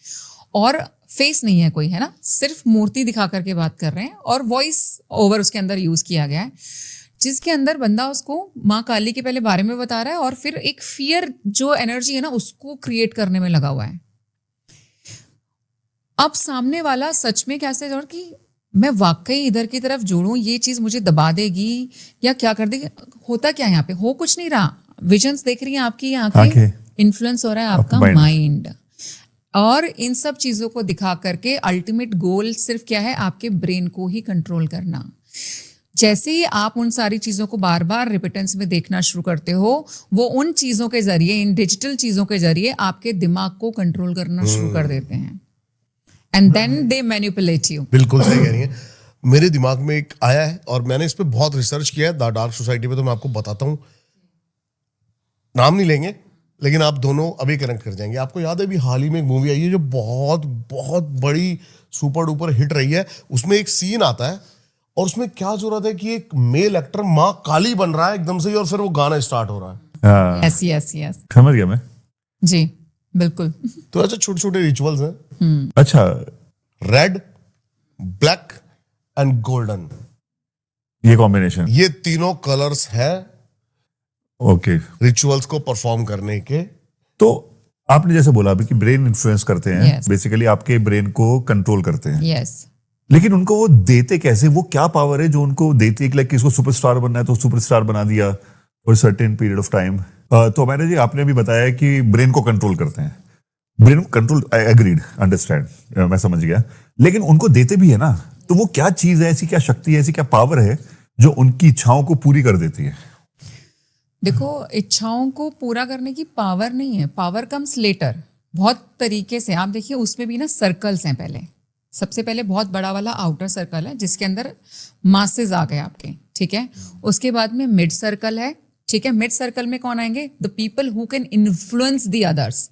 और फेस नहीं है कोई, है ना, सिर्फ मूर्ति दिखा करके बात कर रहे हैं और वॉइस ओवर उसके अंदर यूज किया गया है, जिसके अंदर बंदा उसको माँ काली के पहले बारे में बता रहा है और फिर एक फियर जो एनर्जी है ना उसको क्रिएट करने में लगा हुआ है। अब सामने वाला सच में कैसे जोड़ कि मैं वाकई इधर की तरफ जोड़ूं, ये चीज मुझे दबा देगी या क्या कर देगी, होता क्या है यहाँ पे, हो कुछ नहीं रहा, विजन्स देख रही हैं आपकी ये आंखें, इन्फ्लुएंस हो रहा है आपका माइंड, और इन सब चीजों को दिखा करके अल्टीमेट गोल सिर्फ क्या है, आपके ब्रेन को ही कंट्रोल करना। जैसे ही आप उन सारी चीजों को बार बार रिपिटेंस में देखना शुरू करते हो, वो उन चीजों के जरिए, इन डिजिटल चीजों के जरिए आपके दिमाग को कंट्रोल करना शुरू कर देते हैं, and then they manipulate you. बिल्कुल सही कह रही हैं। मेरे दिमाग में एक आया है और मैंने इस पे बहुत रिसर्च किया है, द डार्क सोसाइटी पे, तो मैं आपको बताता हूँ, नाम नहीं लेंगे लेकिन आप दोनों अभी कनेक्ट कर जाएंगे। आपको याद है अभी हाल ही में एक मूवी आई है जो बहुत बहुत बड़ी सुपर डुपर हिट रही है, उसमें एक सीन आता है और उसमें क्या जरूरत है कि एक मेल एक्टर माँ काली बन रहा है एकदम से ही और फिर वो गाना स्टार्ट हो रहा है। यस यस यस, समझ गया मैं। जी बिल्कुल। तो ऐसे छोटे छोटे रिचुअल्स हैं। अच्छा, रेड, ब्लैक एंड गोल्डन, ये कॉम्बिनेशन, ये तीनों कलर्स हैं ओके, रिचुअल्स को परफॉर्म करने के। तो आपने जैसे बोला अभी कि ब्रेन इन्फ्लुएंस करते हैं, Yes. बेसिकली आपके ब्रेन को कंट्रोल करते हैं, यस, लेकिन उनको वो देते कैसे, वो क्या पावर है जो उनको देती है कि लाइक किसको सुपरस्टार बनना है तो सुपरस्टार बना दिया for certain period of time. तो मैंने जी आपने अभी बताया कि ब्रेन को कंट्रोल करते हैं, ब्रेन को कंट्रोल, आई एग्रीड, अंडरस्टैंड, मैं समझ गया, लेकिन उनको देते भी है ना, तो वो क्या चीज है, ऐसी क्या शक्ति है, ऐसी क्या पावर है जो उनकी इच्छाओं को पूरी कर देती है? देखो, इच्छाओं को पूरा करने की पावर नहीं है, पावर कम्स लेटर, बहुत तरीके से। आप देखिए उसमें भी ना सर्कल्स हैं, पहले सबसे पहले बहुत बड़ा वाला आउटर सर्कल है जिसके अंदर मासेस आ गए आपके, ठीक है, उसके बाद में मिड सर्कल है, ठीक है, मिड सर्कल में कौन आएंगे, the people who can influence the others,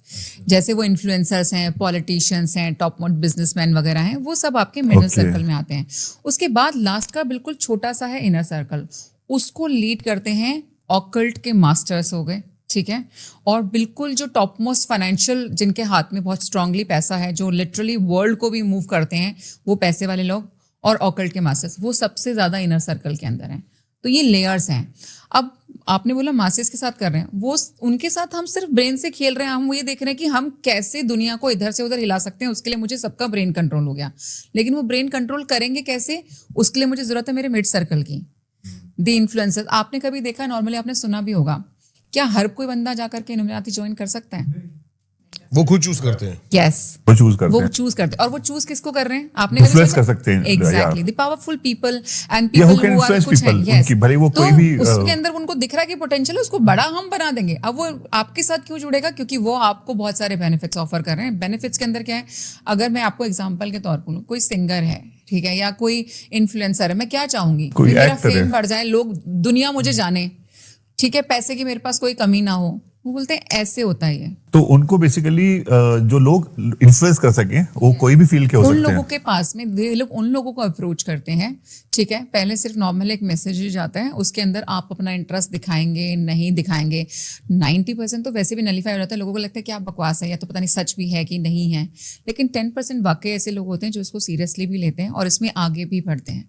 जैसे वो इन्फ्लुएंसर्स हैं, पॉलिटिशियंस हैं, टॉप मोस्ट बिजनेसमैन वगैरह हैं, वो सब आपके मिडिल सर्कल में आते हैं। उसके बाद लास्ट का बिल्कुल छोटा सा है इनर सर्कल, उसको लीड करते हैं ऑकल्ट के मास्टर्स हो गए, ठीक है, और बिल्कुल जो टॉप मोस्ट फाइनेंशियल, जिनके हाथ में बहुत स्ट्रांगली पैसा है, जो लिटरली वर्ल्ड को भी मूव करते हैं, वो पैसे वाले लोग और ऑकल्ट के मास्टर्स, वो सबसे ज्यादा इनर सर्कल के अंदर हैं। तो ये लेयर्स हैं। अब आपने बोला मासेस के साथ कर रहे हैं, वो उनके साथ हम सिर्फ ब्रेन से खेल रहे हैं, हम ये देख रहे हैं कि हम कैसे दुनिया को इधर से उधर हिला सकते हैं, उसके लिए मुझे सबका ब्रेन कंट्रोल हो गया, लेकिन वो ब्रेन कंट्रोल करेंगे कैसे, उसके लिए मुझे जरूरत है मेरे मिड सर्कल की, द इन्फ्लुएंसर्स। आपने कभी देखा, नॉर्मली आपने सुना भी होगा, क्या हर कोई बंदा जाकर के इल्यूमिनाटी ज्वाइन कर सकता है? वो खुद चूज करते हैं। यस, वो चूज करते वो हैं, चूज करते हैं, और वो चूज किसको कर रहे हैं, आपने इन्फ्लुएंस कर सकते हैं, exactly, the powerful people and या people who can who are influence कुछ है, people, yes, उनकी भले वो तो कोई भी उसके अंदर उनको दिख रहा है कि पोटेंशियल है, उसको बड़ा हम बना देंगे। अब वो आपके साथ क्यों जुड़ेगा, क्योंकि वो आपको बहुत सारे बेनिफिट्स ऑफर कर रहे हैं। बेनिफिट्स के अंदर क्या है, अगर मैं आपको एग्जांपल के तौर पर, कोई सिंगर है, ठीक है, या कोई इन्फ्लुएंसर है, मैं क्या चाहूंगी, कोई मेरा actor है। फेम बढ़ जाए, लोग दुनिया मुझे जाने, ठीक है, पैसे की मेरे पास कोई कमी ना हो, वो बोलते हैं ऐसे होता है ये। तो उनको बेसिकली जो लोग इन्फ्लुएंस कर सके वो कोई भी फील्ड के हो उन सकते लोगों हैं। के पास में वे लोग उन लोगों को अप्रोच करते हैं, ठीक है, पहले सिर्फ नॉर्मल एक मैसेज ही जाता है, उसके अंदर आप अपना इंटरेस्ट दिखाएंगे नहीं दिखाएंगे, 90% तो वैसे भी नलीफाई हो जाता है, लोगों को लगता है कि आप बकवास है या तो पता नहीं सच भी है कि नहीं है, लेकिन 10% वाकई ऐसे लोग होते हैं जो इसको सीरियसली भी लेते हैं और इसमें आगे भी बढ़ते हैं,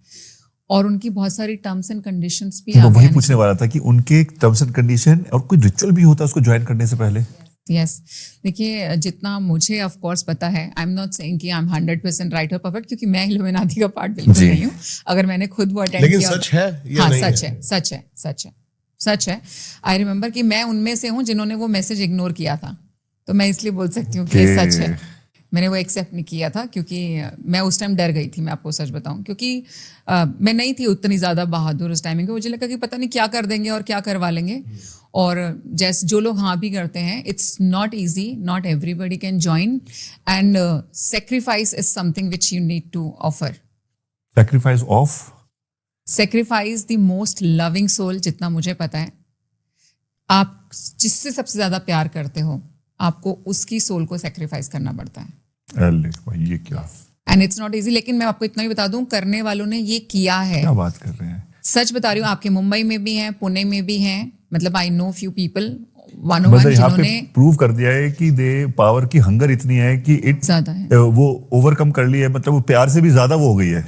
और उनकी बहुत सारी टर्म्स एंड कंडीशंस भी तो आगे वही आने पूछने वाला था कि उनके टर्म्स एंड कंडीशन और कोई रिचुअल भी होता है उसको ज्वाइन करने से पहले? यस, देखिए जितना मुझे ऑफ कोर्स पता है, आई एम नॉट सेइंग कि आई एम 100% राइट और परफेक्ट, क्योंकि मैं इल्यूमिनाटी का पार्ट बिल्कुल जी। नहीं हूँ, अगर मैंने खुद वो अटेंड लेकिन किया। सच है या हाँ, नहीं है? सच है, सच है, सच है, सच है। आई रिमेम्बर कि मैं उनमें से हूँ जिन्होंने वो मैसेज इग्नोर किया था, तो मैं इसलिए बोल सकती हूँ कि ये सच है। मैंने वो एक्सेप्ट नहीं किया था क्योंकि मैं उस टाइम डर गई थी, मैं आपको सच बताऊं, क्योंकि मैं नहीं थी उतनी ज़्यादा बहादुर उस टाइमिंग पे। मुझे लगा कि पता नहीं क्या कर देंगे और क्या करवा लेंगे, और जैसे जो लोग हाँ भी करते हैं, it's not easy, not everybody can join, and sacrifice is something which you need to offer. Sacrifice of? Sacrifice the most loving soul, जितना मुझे पता है, आप जिससे सबसे ज़्यादा प्यार करते हो, आपको उसकी सोल को सेक्रीफाइस करना पड़ता है। अरे भाई ये क्या, एंड इट्स नॉट इजी, लेकिन मैं आपको इतना ही बता दूं, करने वालों ने ये किया है। क्या बात कर रहे हैं? सच बता रही हूँ, आपके मुंबई में भी हैं, पुणे में भी हैं, मतलब आई नो फ्यू पीपल, 101 मतलब यहाँ पे जिन्होंने प्रूव कर दिया है कि दे पावर की हंगर इतनी है कि ज्यादा है। वो ओवरकम कर ली है, मतलब वो प्यार से भी ज्यादा वो हो गई है।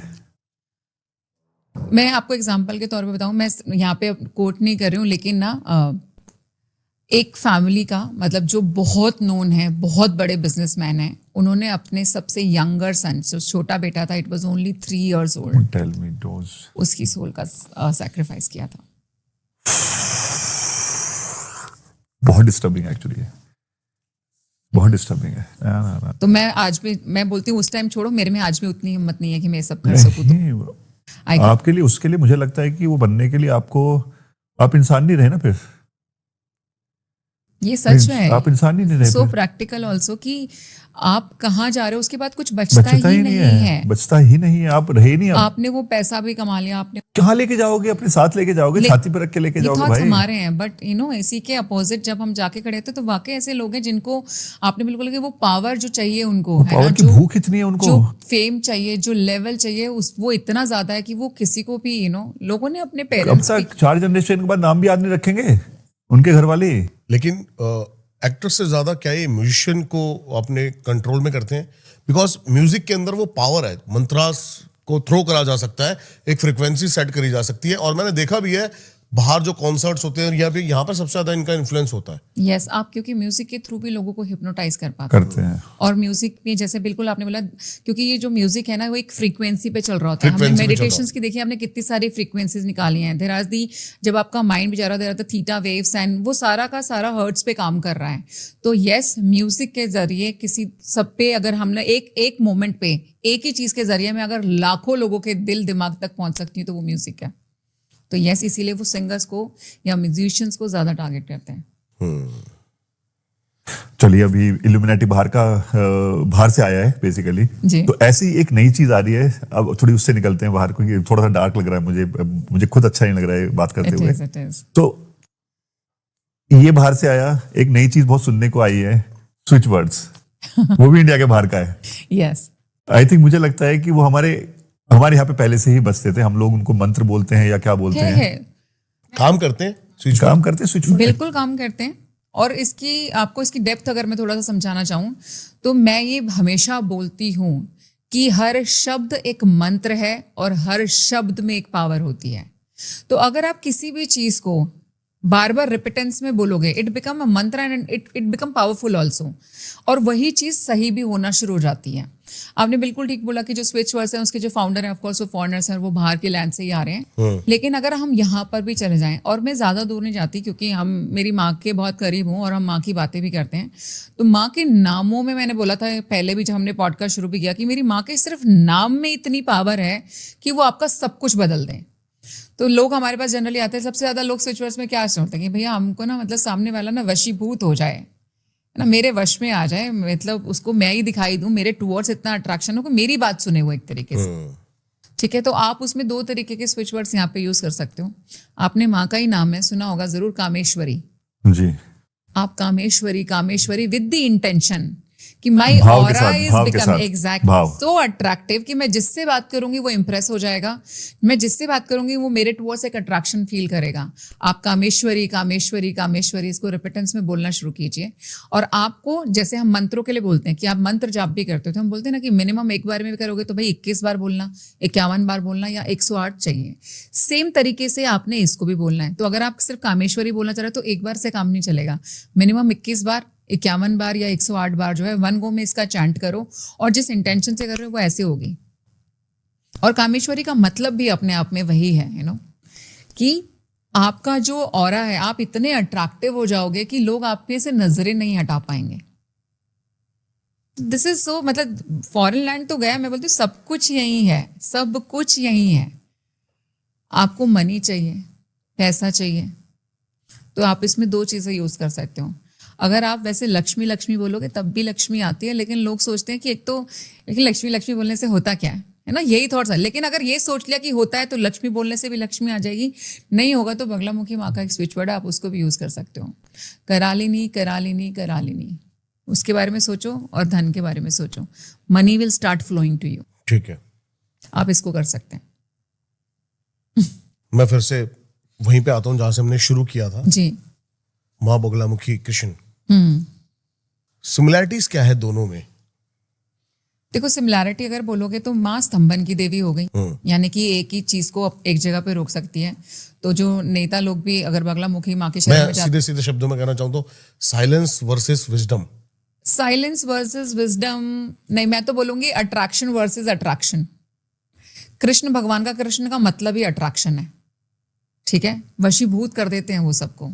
मैं आपको एग्जांपल के तौर पे बताऊं, मैं यहाँ पे कोट नहीं कर रही हूँ, लेकिन ना एक फैमिली का मतलब जो बहुत नोन है, बहुत बड़े बिजनेसमैन है, उन्होंने अपने सबसे यंगर सन, जो छोटा बेटा था, it was only 3 years old, tell me those, उसकी सोल का सैक्रिफाइस किया था। बहुत डिस्टर्बिंग एक्चुअली है, बहुत डिस्टर्बिंग है। ना। तो मैं आज भी मैं बोलती हूँ, उस टाइम छोड़ो, मेरे में आज भी उतनी हिम्मत नहीं है कि मैं ये सब कर सकूँ। तो नहीं, आपके लिए, उसके लिए मुझे लगता है कि वो बनने के लिए आप इंसान नहीं रहे ना फिर। ये सच है, आप इंसान ही नहीं रहे सो फिर। प्रैक्टिकल ऑल्सो कि आप कहाँ जा रहे हो, उसके बाद कुछ बचता बचता ही नहीं है। बचता ही नहीं है, आप रहे नहीं। आप आपने वो पैसा भी कमा लिया, आपने कहाँ लेके जाओगे? अपने साथ लेके जाओगे, छाती पर रख के लेके ये जाओगे थॉट्स भाई। हमारे हैं, बट इसी के अपोजिट जब हम जाके खड़े थे तो वाकई ऐसे लोग हैं जिनको आपने बिल्कुल कि वो पावर जो चाहिए उनको, है ना, पावर की जो भूख इतनी है उनको, जो फेम चाहिए, जो लेवल चाहिए, उस वो इतना ज्यादा है कि वो किसी को भी लोगों ने अपने अब पेरेंट्स तक 4 जनरेशन के बाद नाम भी याद नहीं रखेंगे उनके घर वाले। लेकिन एक्टर से ज्यादा क्या ये म्यूजिशियन को अपने कंट्रोल में करते हैं, बिकॉज म्यूजिक के अंदर वो पावर है, मंत्रास को थ्रो करा जा सकता है, एक फ्रिक्वेंसी सेट करी जा सकती है। और मैंने देखा भी है बाहर जो कॉन्सर्ट्स होते हैं यहाँ पर सबसे ज्यादा इनका इन्फ्लुएंस होता है। यस, आप क्योंकि म्यूजिक के थ्रू भी लोगों को हिप्नोटाइज कर पाते करते हैं। और म्यूजिक में जैसे बिल्कुल आपने बोला, क्योंकि ये जो म्यूजिक है ना, वो एक फ्रीक्वेंसी पे चल रहा होता है। हमने Frequency पे चल रहा मेडिटेशंस की देखी, हमने कितनी सारी फ्रीक्वेंसीज निकाली हैं। देयर आर दी, जब आपका माइंड भी जा रहा है, थीटा वेव्स एंड वो सारा का सारा हर्ट्स पे काम कर रहा है। तो यस, म्यूजिक के जरिए किसी सब पे अगर हमने एक मोमेंट पे एक ही चीज के जरिए में अगर लाखों लोगों के दिल दिमाग तक पहुंच सकती है तो वो म्यूजिक है। तो यस, इसीलिए वो सिंगर्स को या म्यूजिशियंस को ज्यादा टारगेट करते हैं। चलिए, अभी इल्यूमिनेटी बाहर से आया है बेसिकली, जी। तो ऐसी एक नई चीज आ रही है। अब थोड़ी उससे निकलते हैं बाहर, क्योंकि थोड़ा सा डार्क लग रहा है मुझे खुद अच्छा नहीं लग रहा है बात करते हुए। It is. तो ये बाहर से आया, एक नई चीज बहुत सुनने को आई है, स्विच वर्ड्स। वो भी इंडिया के बाहर का है। यस, आई थिंक, मुझे लगता है कि वो हमारे यहाँ पे पहले से ही बसते थे। हम लोग उनको मंत्र बोलते हैं या क्या बोलते हैं, है। काम करते हैं, स्विच काम करते हैं स्विच वर्ड। बिल्कुल काम करते हैं। और आपको इसकी डेप्थ अगर मैं थोड़ा सा समझाना चाहूँ तो मैं ये हमेशा बोलती हूँ कि हर शब्द एक मंत्र है और हर शब्द में एक पावर होती है। तो अगर आप किसी भी चीज को बार बार रिपीटेंस में बोलोगे, इट बिकम अ मंत्र and it become powerful also, और वही चीज सही भी होना शुरू हो जाती है। आपने बिल्कुल ठीक बोला कि जो स्विच वर्ड्स हैं उसके जो फाउंडर हैं, ऑफ कोर्स वो फॉरेनर्स हैं, वो बाहर के लैंड से ही आ रहे हैं। लेकिन अगर हम यहाँ पर भी चले जाएं, और मैं ज्यादा दूर नहीं जाती क्योंकि मेरी माँ के बहुत करीब हूँ और हम माँ की बातें भी करते हैं, तो माँ के नामों में मैंने बोला था पहले भी जब हमने पॉडकास्ट शुरू भी किया कि मेरी माँ के सिर्फ नाम में इतनी पावर है कि वो आपका सब कुछ बदल दें। तो लोग हमारे पास जनरली आते हैं, सबसे ज्यादा लोग स्विच वर्ड्स में क्या सोचते हैं कि भैया हमको ना मतलब सामने वाला ना वशीभूत हो जाए, ना मेरे वश में आ जाए, मतलब उसको मैं ही दिखाई दूं, मेरे टूवर्ड्स इतना अट्रैक्शन हो कि मेरी बात सुने वो एक तरीके से। ठीक है, तो आप उसमें 2 तरीके के स्विच वर्ड्स यहाँ पे यूज कर सकते हो। आपने माँ का ही नाम है सुना होगा जरूर, कामेश्वरी। जी। आप कामेश्वरी विद द इंटेंशन कि माई भाव के ऑरा साथ, इज भाव के बिकम साथ, एग्जैक्टली भाव। सो अट्रैक्टिव कि मैं जिससे बात करूंगी वो इंप्रेस हो जाएगा, मैं जिससे बात करूंगी वो मेरे टुवर्ड्स एक अट्रैक्शन फील करेगा। आप कामेश्वरी इसको रिपीटेंस में बोलना शुरू कीजिए। और आपको, जैसे हम मंत्रों के लिए बोलते हैं कि आप मंत्र जाप भी करते हो, तो हम बोलते हैं ना कि मिनिमम एक बार में भी करोगे तो भाई 21 बार बोलना, 51 बार बोलना या 108 चाहिए। सेम तरीके से आपने इसको भी बोलना है। तो अगर आप सिर्फ कामेश्वरी बोलना चाह रहे हो तो एक बार से काम नहीं चलेगा, मिनिमम 21 बार, 51 बार या 108 बार जो है वन गो में इसका चैंट करो, और जिस इंटेंशन से कर रहे हो वो ऐसे होगी। और कामेश्वरी का मतलब भी अपने आप में वही है, कि आपका जो ऑरा है, आप इतने अट्रैक्टिव हो जाओगे कि लोग आप पे से नजरें नहीं हटा पाएंगे। दिस इज सो, मतलब फॉरेन लैंड तो गया, मैं बोलती हूँ सब कुछ यही है, सब कुछ यही है। आपको मनी चाहिए, पैसा चाहिए, तो आप इसमें 2 चीजें यूज कर सकते हो। अगर आप वैसे लक्ष्मी बोलोगे तब भी लक्ष्मी आती है, लेकिन लोग सोचते हैं कि लेकिन लक्ष्मी बोलने से होता क्या है ना, यही थॉट्स है। लेकिन अगर ये सोच लिया कि होता है तो लक्ष्मी बोलने से भी लक्ष्मी आ जाएगी, नहीं होगा तो बगलामुखी माँ का एक स्विच वर्ड है, आप उसको भी यूज कर सकते हो। करालिनी, उसके बारे में सोचो और धन के बारे में सोचो, money will start flowing to you. ठीक है, आप इसको कर सकते हैं। मैं फिर से वहीं पे आता हूँ जहां से हमने शुरू किया था। जी। माँ बगुलामुखी कृष्ण, हम्म सिमिलैरिटीज क्या है दोनों में? देखो, सिमिलैरिटी अगर बोलोगे तो माँ स्तंभन की देवी हो गई, यानी कि एक ही चीज को एक जगह पे रोक सकती है। तो जो नेता लोग भी अगर बगलामुखी माँ के शरण में मैं जाते, सीधे सीधे शब्दों में कहना चाहूँ तो silence versus wisdom. Silence versus wisdom नहीं, मैं तो बोलूंगी अट्रैक्शन वर्सेस अट्रैक्शन। कृष्ण भगवान का, कृष्ण का मतलब ही अट्रैक्शन है, ठीक है, वशीभूत कर देते हैं वो सबको।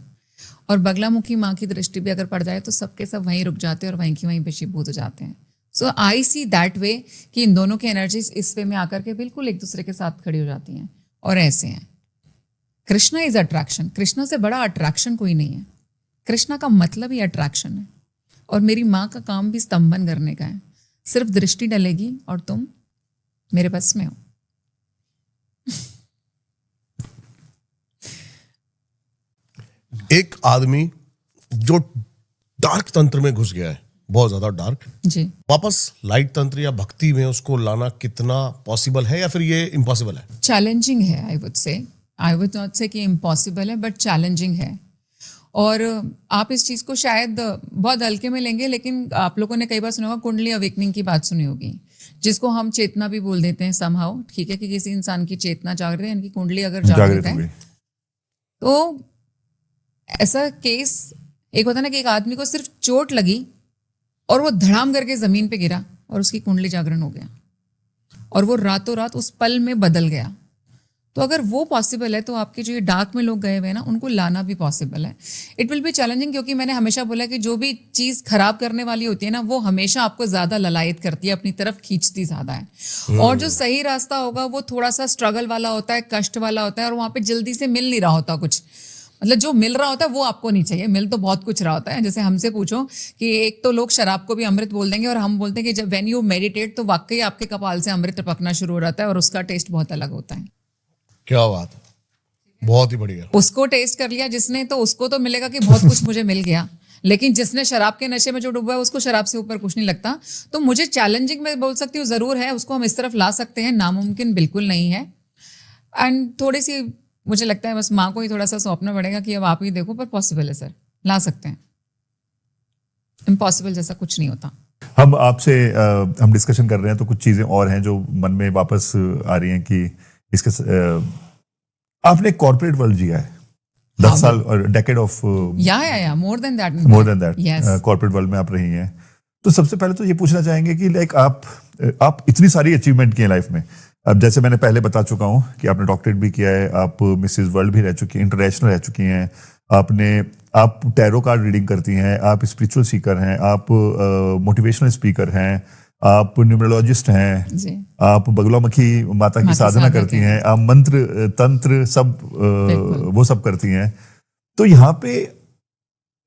और बगलामुखी माँ की दृष्टि भी अगर पड़ जाए तो सबके सब वहीं रुक जाते हैं और वहीं की वहीं वशीभूत हो जाते हैं। So I see that way कि इन दोनों की एनर्जीज इस वे में आकर के बिल्कुल एक दूसरे के साथ खड़ी हो जाती हैं और ऐसे हैं। कृष्णा इज अट्रैक्शन, कृष्णा से बड़ा अट्रैक्शन कोई नहीं है। कृष्णा का मतलब ही अट्रैक्शन है। और मेरी माँ का काम भी स्तंभन करने का है। सिर्फ दृष्टि डलेगी और तुम मेरे बस में हो। एक आदमी जो डार्क तंत्र में घुस गया है, बहुत ज्यादा डार्क, जी, वापस लाइट तंत्र या भक्ति में उसको लाना कितना पॉसिबल है या फिर ये इम्पॉसिबल है? चैलेंजिंग है। आई वुड नॉट से कि इम्पॉसिबल है, बट चैलेंजिंग है। और आप इस चीज़ को शायद बहुत हल्के में लेंगे, लेकिन आप लोगों ने कई बार सुना होगा कुंडली अवेकनिंग की बात सुनी होगी, जिसको हम चेतना भी बोल देते हैं समहाउ, ठीक है, कि किसी इंसान की चेतना जागृत है, इनकी कुंडली अगर जागृत है तो ऐसा केस एक होता है ना कि एक आदमी को सिर्फ चोट लगी और वो धड़ाम करके जमीन पे गिरा और उसकी कुंडली जागरण हो गया और वो रातों रात उस पल में बदल गया। तो अगर वो पॉसिबल है तो आपके जो ये डार्क में लोग गए हुए हैं ना, उनको लाना भी पॉसिबल है। इट विल बी चैलेंजिंग, क्योंकि मैंने हमेशा बोला कि जो भी चीज़ खराब करने वाली होती है ना, वो हमेशा आपको ज़्यादा ललायत करती है, अपनी तरफ खींचती ज़्यादा है। और जो सही रास्ता होगा वो थोड़ा सा स्ट्रगल वाला होता है, कष्ट वाला होता है, और वहाँ पे जल्दी से मिल नहीं रहा होता कुछ। मतलब जो मिल रहा होता है वो आपको नहीं चाहिए, मिल तो बहुत कुछ रहा होता है। जैसे हमसे पूछो कि एक तो लोग शराब को भी अमृत बोल देंगे, और हम बोलते हैं कि जब व्हेन यू मेडिटेट तो वाकई आपके कपाल से अमृत टपकना शुरू हो जाता है और उसका टेस्ट बहुत अलग होता है। क्या बात है, बहुत ही बढ़िया। उसको टेस्ट कर लिया जिसने, तो उसको तो मिलेगा कि बहुत कुछ मुझे मिल गया, लेकिन जिसने शराब के नशे में जो डूबा है उसको शराब से ऊपर कुछ नहीं लगता। तो मुझे चैलेंजिंग मैं बोल सकती हूँ जरूर है, उसको हम इस तरफ ला सकते हैं, नामुमकिन बिल्कुल नहीं है। एंड थोड़ी सी मुझे लगता है बस माँ को ही थोड़ा सा सौंपना पड़ेगा कि अब आप ही देखो, पर पॉसिबल है सर, ला सकते हैं। इम्पॉसिबल जैसा कुछ नहीं होता। हम आपसे हम डिस्कशन कर रहे हैं तो कुछ चीजें और हैं जो मन में वापस आ रही हैं कि इसके आपने कॉर्पोरेट वर्ल्ड जिया है 10 साल और डेकेड ऑफ या more than that Yes. Corporate world में आप रही हैं। तो सबसे पहले तो ये पूछना चाहेंगे कि लाइक आप इतनी सारी अचीवमेंट की हैं लाइफ में। अब जैसे मैंने पहले बता चुका हूँ कि आपने डॉक्टरेट भी किया है, आप मिसेस वर्ल्ड भी रह चुकी हैं, इंटरनेशनल रह चुकी हैं, आप टैरो कार्ड रीडिंग करती हैं, आप स्पिरिचुअल सीकर हैं, आप मोटिवेशनल स्पीकर हैं, आप न्यूमरोलॉजिस्ट हैं जी, आप बगुलामुखी माता की साधना करती हैं, आप मंत्र तंत्र सब वो सब करती हैं। तो यहाँ पे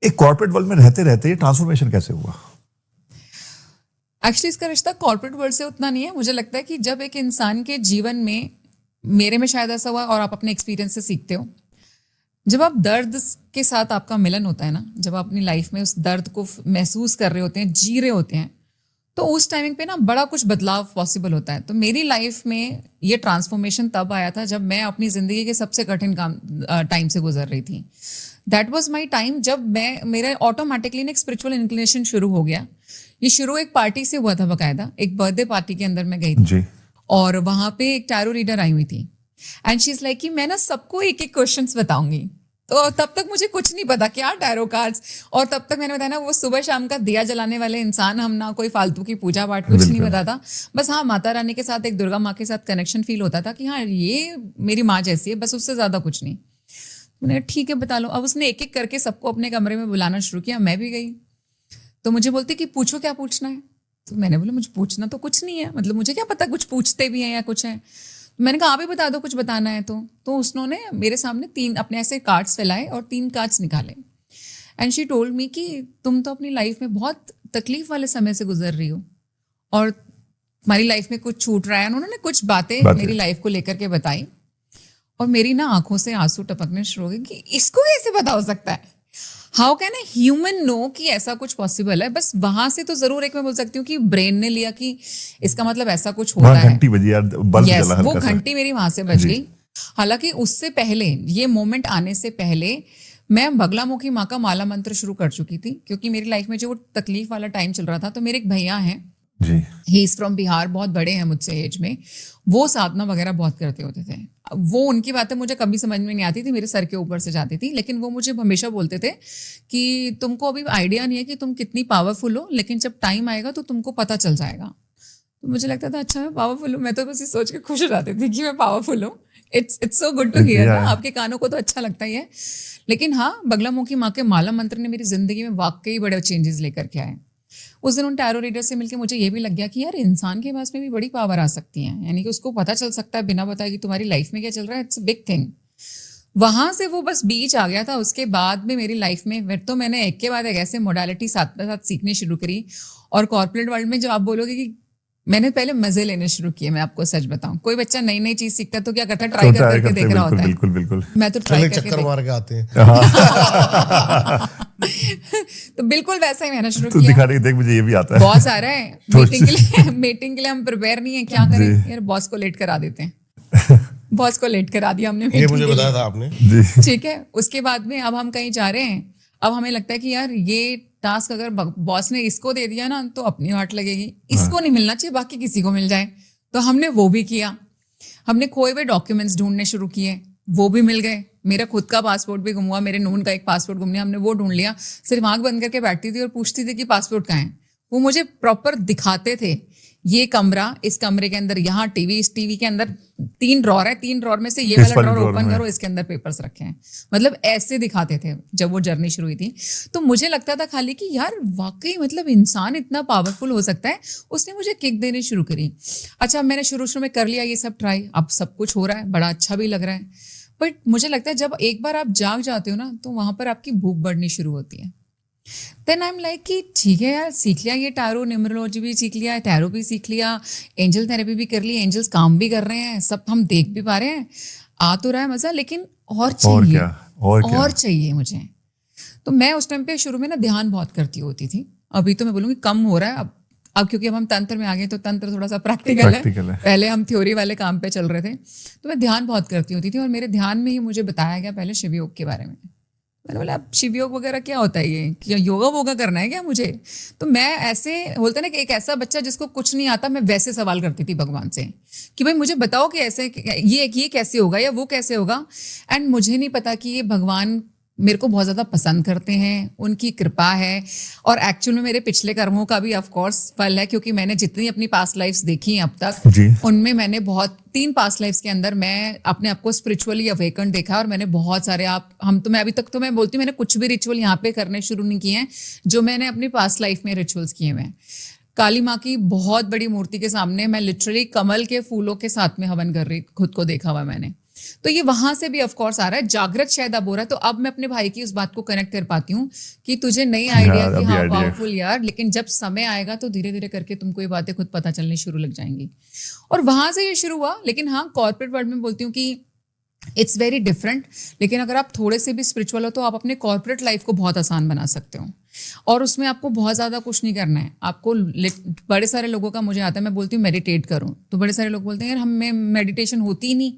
एक कॉर्पोरेट वर्ल्ड में रहते रहते ट्रांसफॉर्मेशन कैसे हुआ? एक्चुअली इसका रिश्ता कॉर्पोरेट वर्ल्ड से उतना नहीं है। मुझे लगता है कि जब एक इंसान के जीवन में, मेरे में शायद ऐसा हुआ और आप अपने एक्सपीरियंस से सीखते हो, जब आप दर्द के साथ आपका मिलन होता है ना, जब आप अपनी लाइफ में उस दर्द को महसूस कर रहे होते हैं, जी रहे होते हैं, तो उस टाइमिंग पे ना बड़ा कुछ बदलाव पॉसिबल होता है। तो मेरी लाइफ में ये ट्रांसफॉर्मेशन तब आया था जब मैं अपनी जिंदगी के सबसे कठिन टाइम से गुजर रही थी। दैट वाज माय टाइम जब मेरा ऑटोमेटिकली एक स्पिरिचुअल इंक्लिनेशन शुरू हो गया। ये शुरू एक पार्टी से हुआ था, बकायदा एक बर्थडे पार्टी के अंदर मैं गई थी जी। और वहां पे एक टैरो रीडर आई हुई थी एंड शी इज लाइक कि मैं ना सबको एक एक क्वेश्चंस बताऊंगी। तो तब तक मुझे कुछ नहीं पता क्या टैरो कार्ड्स, और तब तक मैंने बताया ना वो सुबह शाम का दिया जलाने वाले इंसान, हम ना कोई फालतू की पूजा पाठ कुछ नहीं पता था। बस हाँ, माता रानी के साथ, एक दुर्गा माँ के साथ कनेक्शन फील होता था कि हाँ ये मेरी माँ जैसी है, बस उससे ज्यादा कुछ नहीं। मैंने ठीक है बता लो। अब उसने एक एक करके सबको अपने कमरे में बुलाना शुरू किया। मैं भी गई तो मुझे बोलती कि पूछो क्या पूछना है। तो मैंने बोला मुझे पूछना तो कुछ नहीं है, मतलब मुझे क्या पता कुछ पूछते भी हैं या कुछ है। मैंने कहा आप ही बता दो कुछ बताना है तो उसने मेरे सामने 3 अपने ऐसे कार्ड्स फैलाए और 3 कार्ड्स निकाले एंड शी टोल्ड मी कि तुम तो अपनी लाइफ में बहुत तकलीफ वाले समय से गुजर रही हो और तुम्हारी लाइफ में कुछ छूट रहा है। उन्होंने कुछ बातें मेरी लाइफ को लेकर के बताई और मेरी ना आंखों से आंसू टपकने शुरू हो गए कि इसको कैसे पता हो सकता है। How can a human know कि ऐसा कुछ पॉसिबल है। बस वहां से तो जरूर एक मैं बोल सकती हूँ कि ब्रेन ने लिया कि इसका मतलब ऐसा कुछ होता है। घंटी बजी यार, बल्ब जला हल्का वो सा। घंटी मेरी वहां से बज गई। हालांकि उससे पहले, ये मोमेंट आने से पहले मैं बगलामुखी माँ का माला मंत्र शुरू कर चुकी थी, क्योंकि मेरी लाइफ में जो वो तकलीफ वाला टाइम चल रहा था, तो मेरे एक भैया हैं, जी ही इज फ्रॉम बिहार, बहुत बड़े हैं मुझसे एज में, वो साधना वगैरह बहुत करते होते थे। वो उनकी बातें मुझे कभी समझ में नहीं आती थी, मेरे सर के ऊपर से जाती थी, लेकिन वो मुझे हमेशा बोलते थे कि तुमको अभी आइडिया नहीं है कि तुम कितनी पावरफुल हो, लेकिन जब टाइम आएगा तो तुमको पता चल जाएगा। तो मुझे लगता था अच्छा मैं पावरफुल हूँ, मैं तो बस ये सोच के खुश हो जाती थी कि मैं पावरफुल हूँ। It's so good to hear ना, आपके कानों को तो अच्छा लगता ही है। लेकिन हाँ, बगलामुखी माँ के माला मंत्र ने मेरी जिंदगी में वाकई बड़े चेंजेस लेकर के आए। उस दिन उन टैरो रीडर से मिलकर मुझे ये भी लग गया कि यार इंसान के पास में भी बड़ी पावर आ सकती है, यानी कि उसको पता चल सकता है बिना बताए कि तुम्हारी लाइफ में क्या चल रहा है। It's a big thing. वहां से वो बस बीच आ गया था। उसके बाद में मेरी लाइफ में फिर तो मैंने एक के बाद एक ऐसे मोडालिटी साथ में साथ सीखनी शुरू करी। और कॉर्पोरेट वर्ल्ड में जो आप बोलोगे कि मैंने पहले मजे लेने शुरू किए, मैं आपको सच बताऊं, कोई बच्चा नई नई चीज सीखता तो क्या करता है, ट्राई करके देख रहा होता है। बिल्कुल बिल्कुल। मैं तो ट्राई करके चक्कर मार के आते हैं। तो बिल्कुल वैसा ही मैंने शुरू तो किया। दिखा रही देख, मुझे ये भी आता है। बहुत सारा है। मीटिंग के लिए हम प्रिपेयर नहीं है, क्या करें यार, बॉस को लेट करा देते हैं। बॉस को लेट करा दिया हमने ये meeting मुझे के लिए। बताया था आपने। जी ठीक है, उसके बाद में अब हम कहीं जा रहे हैं, अब हमें लगता है कि यार ये टास्क अगर बॉस ने इसको दे दिया ना तो अपनी वाट लगेगी, इसको नहीं मिलना चाहिए, बाकी किसी को मिल जाए। तो हमने वो भी किया। हमने खोए हुए डॉक्यूमेंट्स ढूंढने शुरू किए, वो भी मिल गए। मेरा खुद का पासपोर्ट भी गुम हुआ, मेरे नून का एक पासपोर्ट गुम गया, हमने वो ढूंढ लिया। सिर्फ आंख बंद करके बैठती थी और पूछती थी कि पासपोर्ट कहाँ है। वो मुझे प्रॉपर दिखाते थे, ये कमरा, इस कमरे के अंदर यहाँ टीवी, इस टीवी के अंदर 3 ड्रॉर है, 3 ड्रॉर में से ये वाला ड्रॉर ओपन करो, इसके अंदर पेपर्स रखे हैं। मतलब ऐसे दिखाते थे जब वो जर्नी शुरू हुई थी। तो मुझे लगता था खाली कि यार वाकई मतलब इंसान इतना पावरफुल हो सकता है। उसने मुझे किक देनी शुरू करी। अच्छा, मैंने शुरू में कर लिया ये सब ट्राई, अब सब कुछ हो रहा है, बड़ा अच्छा भी लग रहा है। बट मुझे लगता है जब एक बार आप जाग जाते हो ना, तो वहां पर आपकी भूख बढ़नी शुरू होती है। देन आई एम लाइक कि ठीक है यार, सीख लिया ये टैरो न्यूमरोलॉजी भी सीख लिया, टैरो भी सीख लिया, एंजल थेरेपी भी कर ली, एंजल्स काम भी कर रहे हैं, सब हम देख भी पा रहे हैं, आ तो रहा है मजा, लेकिन और चाहिए, और चाहिए मुझे। तो मैं उस टाइम पे शुरू में ना ध्यान बहुत करती होती थी। अभी तो मैं बोलूँगी कम हो रहा है अब क्योंकि अब हम तंत्र में आ गए, तो तंत्र थोड़ा सा प्रैक्टिकल है। पहले हम थ्योरी वाले काम पे चल रहे थे, तो मैं ध्यान बहुत करती होती थी। और मेरे ध्यान में ही मुझे बताया गया पहले शिवयोग के बारे में। मैंने बोला अब शिवयोग वगैरह क्या होता है, ये क्या योगा वोगा करना है क्या मुझे? तो मैं ऐसे बोलते ना कि एक ऐसा बच्चा जिसको कुछ नहीं आता, मैं वैसे सवाल करती थी भगवान से कि भाई मुझे बताओ कि ऐसे ये कैसे होगा या वो कैसे होगा। एंड मुझे नहीं पता कि ये भगवान मेरे को बहुत ज़्यादा पसंद करते हैं, उनकी कृपा है। और एक्चुअल में मेरे पिछले कर्मों का भी ऑफ कोर्स फल है, क्योंकि मैंने जितनी अपनी पास्ट लाइफ्स देखी हैं अब तक, उनमें मैंने बहुत 3 पास्ट लाइफ्स के अंदर मैं अपने आप को स्पिरिचुअली अवेकन देखा है। और मैंने बहुत सारे मैं अभी तक तो मैं बोलती हूँ मैंने कुछ भी रिचुअल यहाँ पे करने शुरू नहीं किए हैं जो मैंने अपनी पास्ट लाइफ में रिचुअल्स किए हुए हैं। काली माँ की बहुत बड़ी मूर्ति के सामने मैं लिटरली कमल के फूलों के साथ में हवन कर रही, खुद को देखा हुआ मैंने। तो ये वहां से भी ऑफ कोर्स आ रहा है। जागृत शायद अब हो रहा है, तो अब मैं अपने भाई की उस बात को कनेक्ट कर पाती हूँ कि तुझे नई आइडिया कि हाँ पावरफुल यार, लेकिन जब समय आएगा तो धीरे धीरे करके तुमको ये बातें खुद पता चलनी शुरू लग जाएंगी। और वहां से ये शुरू हुआ। लेकिन हाँ, कॉर्पोरेट वर्ल्ड में बोलती हूँ कि इट्स वेरी डिफरेंट। लेकिन अगर आप थोड़े से भी स्पिरिचुअल हो तो आप अपने कॉर्पोरेट लाइफ को बहुत आसान बना सकते हो। और उसमें आपको बहुत ज़्यादा कुछ नहीं करना है। आपको बड़े सारे लोगों का मुझे आता है, मैं बोलती हूँ मेडिटेट करूँ, तो बड़े सारे लोग बोलते हैं यार हमें मेडिटेशन होती ही नहीं,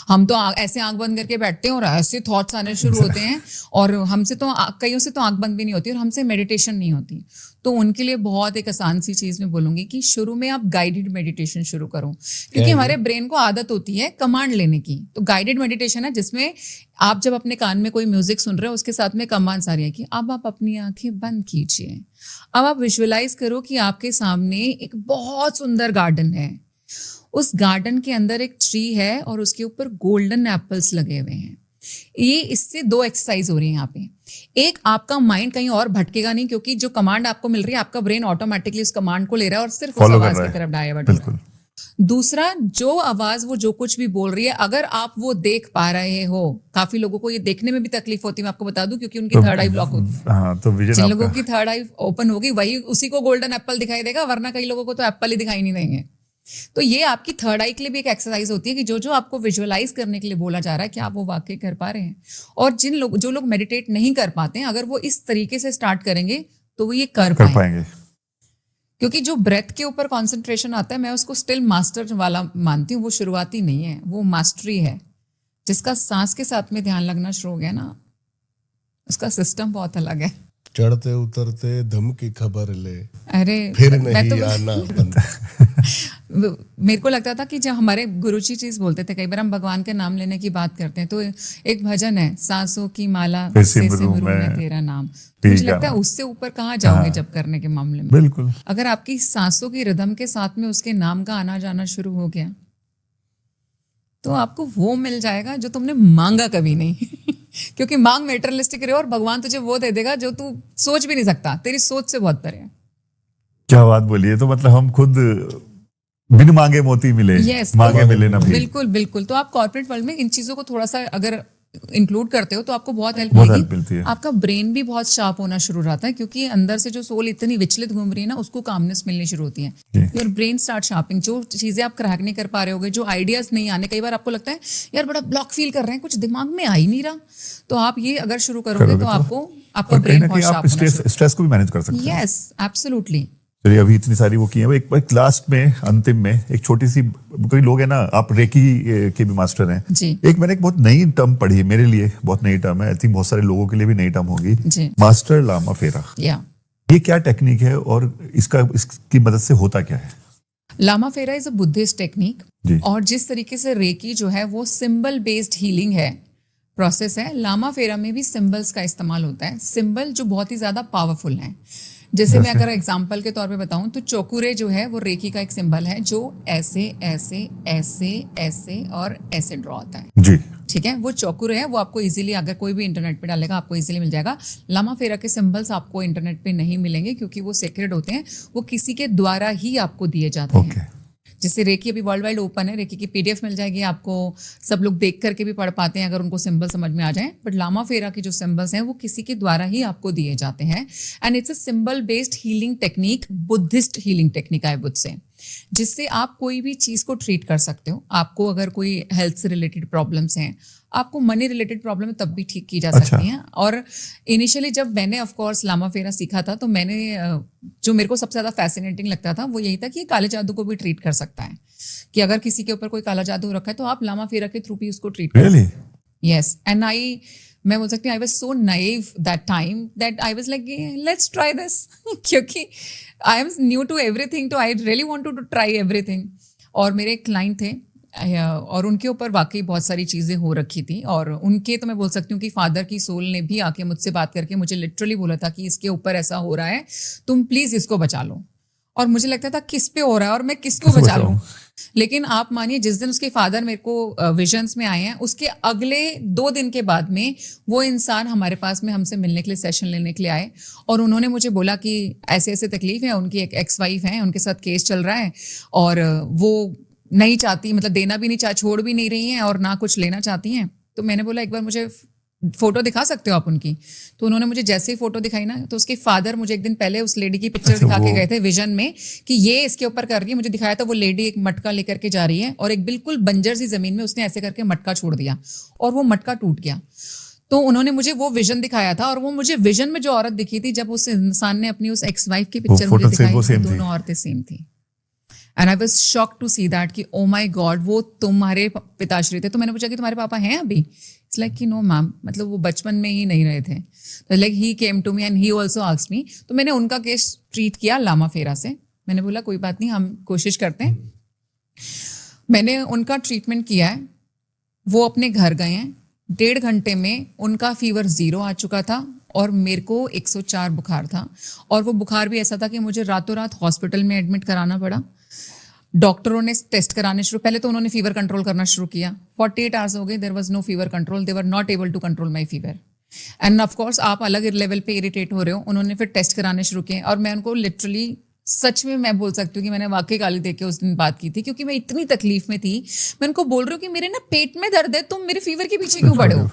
हम तो ऐसे आंख बंद करके बैठते हैं और ऐसे थॉट्स आने शुरू होते हैं, और हमसे तो कईयों से तो आंख बंद भी नहीं होती और हमसे मेडिटेशन नहीं होती। तो उनके लिए बहुत एक आसान सी चीज़ मैं बोलूँगी कि शुरू में आप गाइडेड मेडिटेशन शुरू करो, क्योंकि हमारे ब्रेन को आदत होती है कमांड लेने की। तो गाइडेड मेडिटेशन है जिसमें आप जब अपने कान में कोई म्यूजिक सुन रहे हो, उसके साथ में कमांड्स आ रही है कि अब आप अपनी आंखें बंद कीजिए। अब आप विजुअलाइज करो कि आपके सामने एक बहुत सुंदर गार्डन है, उस गार्डन के अंदर एक ट्री है और उसके ऊपर गोल्डन एप्पल्स लगे हुए हैं। ये इससे 2 एक्सरसाइज हो रही है यहाँ पे। एक, आपका माइंड कहीं और भटकेगा नहीं, क्योंकि जो कमांड आपको मिल रही है आपका ब्रेन ऑटोमेटिकली उस कमांड को ले रहा है और सिर्फ उस आवाज की तरफ डाइवर्ट हो रहा है। दूसरा, जो आवाज वो जो कुछ भी बोल रही है, अगर आप वो देख पा रहे हो, काफी लोगों को ये देखने में भी तकलीफ होती है, मैं आपको बता दूं, क्योंकि उनकी थर्ड आई ब्लॉक होती है। तो जिन लोगों की थर्ड आई ओपन होगी वही उसी को गोल्डन एप्पल दिखाई देगा, वरना कई लोगों को तो एप्पल ही दिखाई नहीं देंगे। तो ये आपकी थर्ड आई के लिए भी एक एक्सरसाइज होती है कि जो आपको विजुअलाइज करने के लिए बोला जा रहा है, क्या आप वो वाकई कर पा रहे हैं। और जो लोग मेडिटेट नहीं कर पाते हैं, अगर वो इस तरीके से स्टार्ट करेंगे तो वो ये कर पाएंगे। क्योंकि जो ब्रेथ के ऊपर कंसंट्रेशन आता है, मैं उसको स्टिल मास्टर वाला मानती हूँ। वो शुरुआती नहीं है, वो मास्टरी है। जिसका सांस के साथ में ध्यान लगना शुरू हो गया ना, उसका सिस्टम बहुत अलग है। चढ़ते उतरते धम की खबर ले, अरे फिर मैं नहीं तो आना बंद। मेरे को लगता था कि जब हमारे गुरुजी चीज बोलते थे, कई बार हम भगवान के नाम लेने की बात करते हैं तो एक भजन है, सांसों की माला फिर से सिमरूं सिमरूं मैं में तेरा नाम। ठीक मुझे है। लगता है उससे ऊपर कहाँ जाओगे जब करने के मामले में। बिल्कुल। अगर आपकी सांसों की रिदम के साथ में उसके नाम का आना जाना शुरू हो गया तो आपको वो मिल जाएगा जो तुमने मांगा कभी नहीं। क्योंकि मांग मेटेरियलिस्टिक रहे और भगवान तुझे वो दे देगा जो तू सोच भी नहीं सकता, तेरी सोच से बहुत परे है। क्या बात बोली है। तो मतलब हम खुद बिन मांगे मोती मिले, यस, मांगे मिले ना भी। बिल्कुल बिल्कुल। तो आप कॉर्पोरेट वर्ल्ड में इन चीजों को थोड़ा सा अगर इंक्लूड करते हो तो आपको बहुत हेल्प बहुत help मिलती मिलेगी। है। आपका ब्रेन भी बहुत शार्प होना शुरू हो जाता है क्योंकि अंदर से जो सोल इतनी विचलित घूम रही है ना, उसको कामनेस मिलनी शुरू होती है। Your brain start sharping. जो चीजें आप क्रैक नहीं कर पा रहे होगे, जो आइडियाज नहीं आने, कई बार आपको लगता है यार बड़ा ब्लॉक फील कर रहे हैं, कुछ दिमाग में आ ही नहीं रहा, तो आप ये अगर शुरू करोगे तो आपको आपका और कहीं ब्रेन ना बहुत कहीं शार्प आप होना शुरू। स्ट्रेस को भी मैनेज कर सकते हैं। Yes, absolutely. चलिए अभी इतनी सारी वो की है, एक लास्ट में अंतिम में एक छोटी सी, कोई लोग है ना, आप रेकी के भी मास्टर हैं जी। एक मैंने एक बहुत नई टर्म पढ़ी है, मेरे लिए बहुत नई टर्म है, आई थिंक बहुत सारे लोगों के लिए भी नई टर्म होगी, जी। मास्टर लामा फेरा। या ये क्या टेक्निक है और इसकी मदद से होता क्या है? Lama Fera is a Buddhist जी। टेक्निक और जिस तरीके से रेकी जो है वो सिंबल बेस्ड हीलिंग है, प्रोसेस है, लामा फेरा में भी सिंबल्स का इस्तेमाल होता है। सिंबल जो बहुत ही ज्यादा पावरफुल हैं। जैसे मैं अगर एग्जांपल के तौर पे बताऊं तो चोकुरे जो है वो रेकी का एक सिंबल है जो ऐसे ऐसे ऐसे ऐसे और ऐसे ड्रॉ होता है। जी। ठीक है, वो चौकुरे है, वो आपको इजीली अगर कोई भी इंटरनेट पे डालेगा आपको इजीली मिल जाएगा। लामा फेरा के सिंबल्स आपको इंटरनेट पे नहीं मिलेंगे क्योंकि वो सेक्रेड होते हैं, वो किसी के द्वारा ही आपको दिए जाते ओके। हैं। जैसे रेकी अभी वर्ल्ड वाइड ओपन है, रेकी की पीडीएफ मिल जाएगी आपको, सब लोग देख करके भी पढ़ पाते हैं अगर उनको सिंबल समझ में आ जाए। बट लामा फेरा के जो सिंबल्स हैं वो किसी के द्वारा ही आपको दिए जाते हैं and it's a symbol based healing technique, Buddhist healing technique I would say, जिससे आप कोई भी चीज को ट्रीट कर सकते हो। आपको अगर कोई हेल्थ से रिलेटेड प्रॉब्लम्स हैं, आपको मनी रिलेटेड प्रॉब्लम है, तब भी ठीक की जा सकती हैं। और इनिशियली जब मैंने ऑफ कोर्स लामा फेरा सीखा था तो मैंने जो मेरे को सबसे ज्यादा फैसिनेटिंग लगता था वो यही था कि ये काले जादू को भी ट्रीट कर सकता है, कि अगर किसी के ऊपर कोई काला जादू रखा है तो आप लामा फेरा के थ्रू भी उसको ट्रीट कर Really? यस एंड मैं बोल सकती हूँ I was so naive that time that I was like let's try this क्योंकि I am new to everything, तो I really want to try everything. और मेरे एक क्लाइंट थे और उनके ऊपर वाकई बहुत सारी चीज़ें हो रखी थी और उनके तो मैं बोल सकती हूँ कि फादर की सोल ने भी आके मुझसे बात करके मुझे लिटरली बोला था कि इसके ऊपर ऐसा हो रहा है, तुम प्लीज़ इसको बचा लो। और मुझे लगता था किस पे हो रहा है और मैं किसको बचा लूं। लेकिन आप मानिए जिस दिन उसके फादर मेरे को विजन्स में आए हैं, उसके अगले 2 दिन के बाद में वो इंसान हमारे पास में हमसे मिलने के लिए, सेशन लेने के लिए आए और उन्होंने मुझे बोला कि ऐसे ऐसे तकलीफ है, उनकी एक एक्स वाइफ है, उनके साथ केस चल रहा है और वो नहीं चाहती, मतलब देना भी नहीं चाह, छोड़ भी नहीं रही हैं और ना कुछ लेना चाहती हैं। तो मैंने बोला एक बार मुझे फोटो दिखा सकते हो आप उनकी? तो उन्होंने मुझे जैसे ही फोटो दिखाई ना, तो उसके फादर मुझे एक दिन पहले उस लेडी की पिक्चर दिखा के गए थे विजन में कि ये इसके ऊपर कर रही है। मुझे दिखाया था वो लेडी एक मटका लेकर के जा रही है और एक बिल्कुल बंजर सी जमीन में उसने ऐसे करके मटका छोड़ दिया और वो मटका टूट गया। तो उन्होंने मुझे वो विजन दिखाया था और वो मुझे विजन में जो औरत दिखी थी, जब उस इंसान ने अपनी उस एक्स वाइफ की पिक्चर मुझे दिखाई, दोनों औरतें सेम थी। And I was shocked to see that कि ओ माय गॉड वो तुम्हारे पिताश्री थे। तो मैंने पूछा कि तुम्हारे पापा हैं अभी? इट्स लाइक कि नो मैम, मतलब वो बचपन में ही नहीं रहे थे। तो like he came to me and he also asked me. तो मैंने उनका केस ट्रीट किया लामा फेरा से। मैंने बोला कोई बात नहीं, हम कोशिश करते हैं। मैंने उनका ट्रीटमेंट किया है, वो अपने घर गए हैं। 1.5 घंटे में उनका फीवर 0 आ चुका था और मेरे को 104 बुखार था और वो बुखार भी ऐसा था कि मुझे रातों रात हॉस्पिटल में एडमिट कराना पड़ा। डॉक्टरों ने टेस्ट कराने शुरू, पहले तो उन्होंने फीवर कंट्रोल करना शुरू किया। 48 आवर्स हो गए, there was no fever control, they were not able to control my fever. And of course आप अलग लेवल पे इरिटेट हो रहे हो। उन्होंने फिर टेस्ट कराने शुरू किए और मैं उनको लिटरली, सच में मैं बोल सकती हूँ कि मैंने वाकई गाली दे के उस दिन बात की थी क्योंकि मैं इतनी तकलीफ में थी। मैं उनको बोल रही हूँ कि मेरे ना पेट में दर्द है, तुम मेरे फीवर के पीछे क्यों पड़े हो?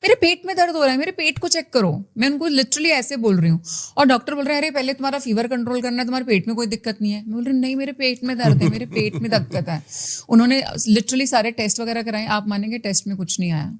मेरे पेट में दर्द हो रहा है, मेरे पेट को चेक करो। मैं उनको लिटरली ऐसे बोल रही हूँ और डॉक्टर बोल रहे हैं अरे पहले तुम्हारा फीवर कंट्रोल करना है, तुम्हारे पेट में कोई दिक्कत नहीं है। मैं बोल रही हूँ नहीं, मेरे पेट में दर्द है, मेरे पेट में दिक्कत है। उन्होंने लिटरली सारे टेस्ट वगैरह कराए, आप मानेंगे टेस्ट में कुछ नहीं आया।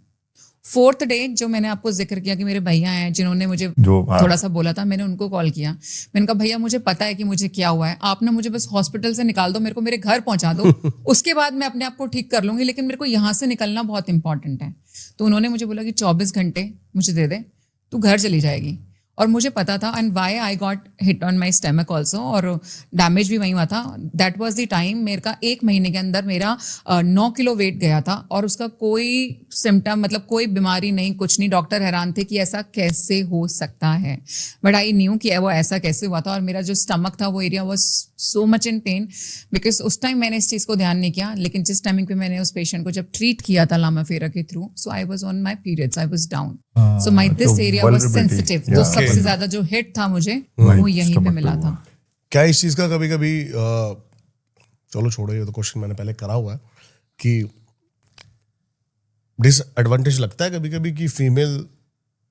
4th डे जो मैंने आपको जिक्र किया कि मेरे भैया हैं जिन्होंने मुझे थोड़ा सा बोला था, मैंने उनको कॉल किया। मैंने कहा भैया मुझे पता है कि मुझे क्या हुआ है, आप ना मुझे बस हॉस्पिटल से निकाल दो, मेरे को मेरे घर पहुंचा दो, उसके बाद मैं अपने आप को ठीक कर लूंगी, लेकिन मेरे को यहाँ से निकलना बहुत इंपॉर्टेंट है। तो उन्होंने मुझे बोला कि 24 घंटे मुझे दे दे, तू घर चली जाएगी। और मुझे पता था and why I got hit on my stomach also, और डैमेज भी वहीं हुआ था। दैट वॉज द टाइम मेरे का 1 महीने के अंदर मेरा 9 किलो वेट गया था, और उसका कोई सिम्टम मतलब कोई बीमारी नहीं, कुछ नहीं। डॉक्टर हैरान थे कि ऐसा कैसे हो सकता है, बट आई न्यू कि वो ऐसा कैसे हुआ था। और मेरा जो स्टमक था वो area was so much in pen, because उस टाइम मैंने इस चीज़ को ध्यान नहीं किया। लेकिन जिस टाइमिंग पे मैंने उस पेशेंट को जब ट्रीट किया था लामा फेरा के through, so I was on my periods, I was down, so my this area was vulnerability, sensitive. तो सबसे ज्यादा जो हिट था मुझे वो यहीं पे stomach मिला पे था। हुआ। क्या इस चीज का कभी कभी चलो छोड़ो, ये तो क्वेश्चन मैंने पहले करा हुआ है कि डिसएडवांटेज लगता है कभी कभी कि फीमेल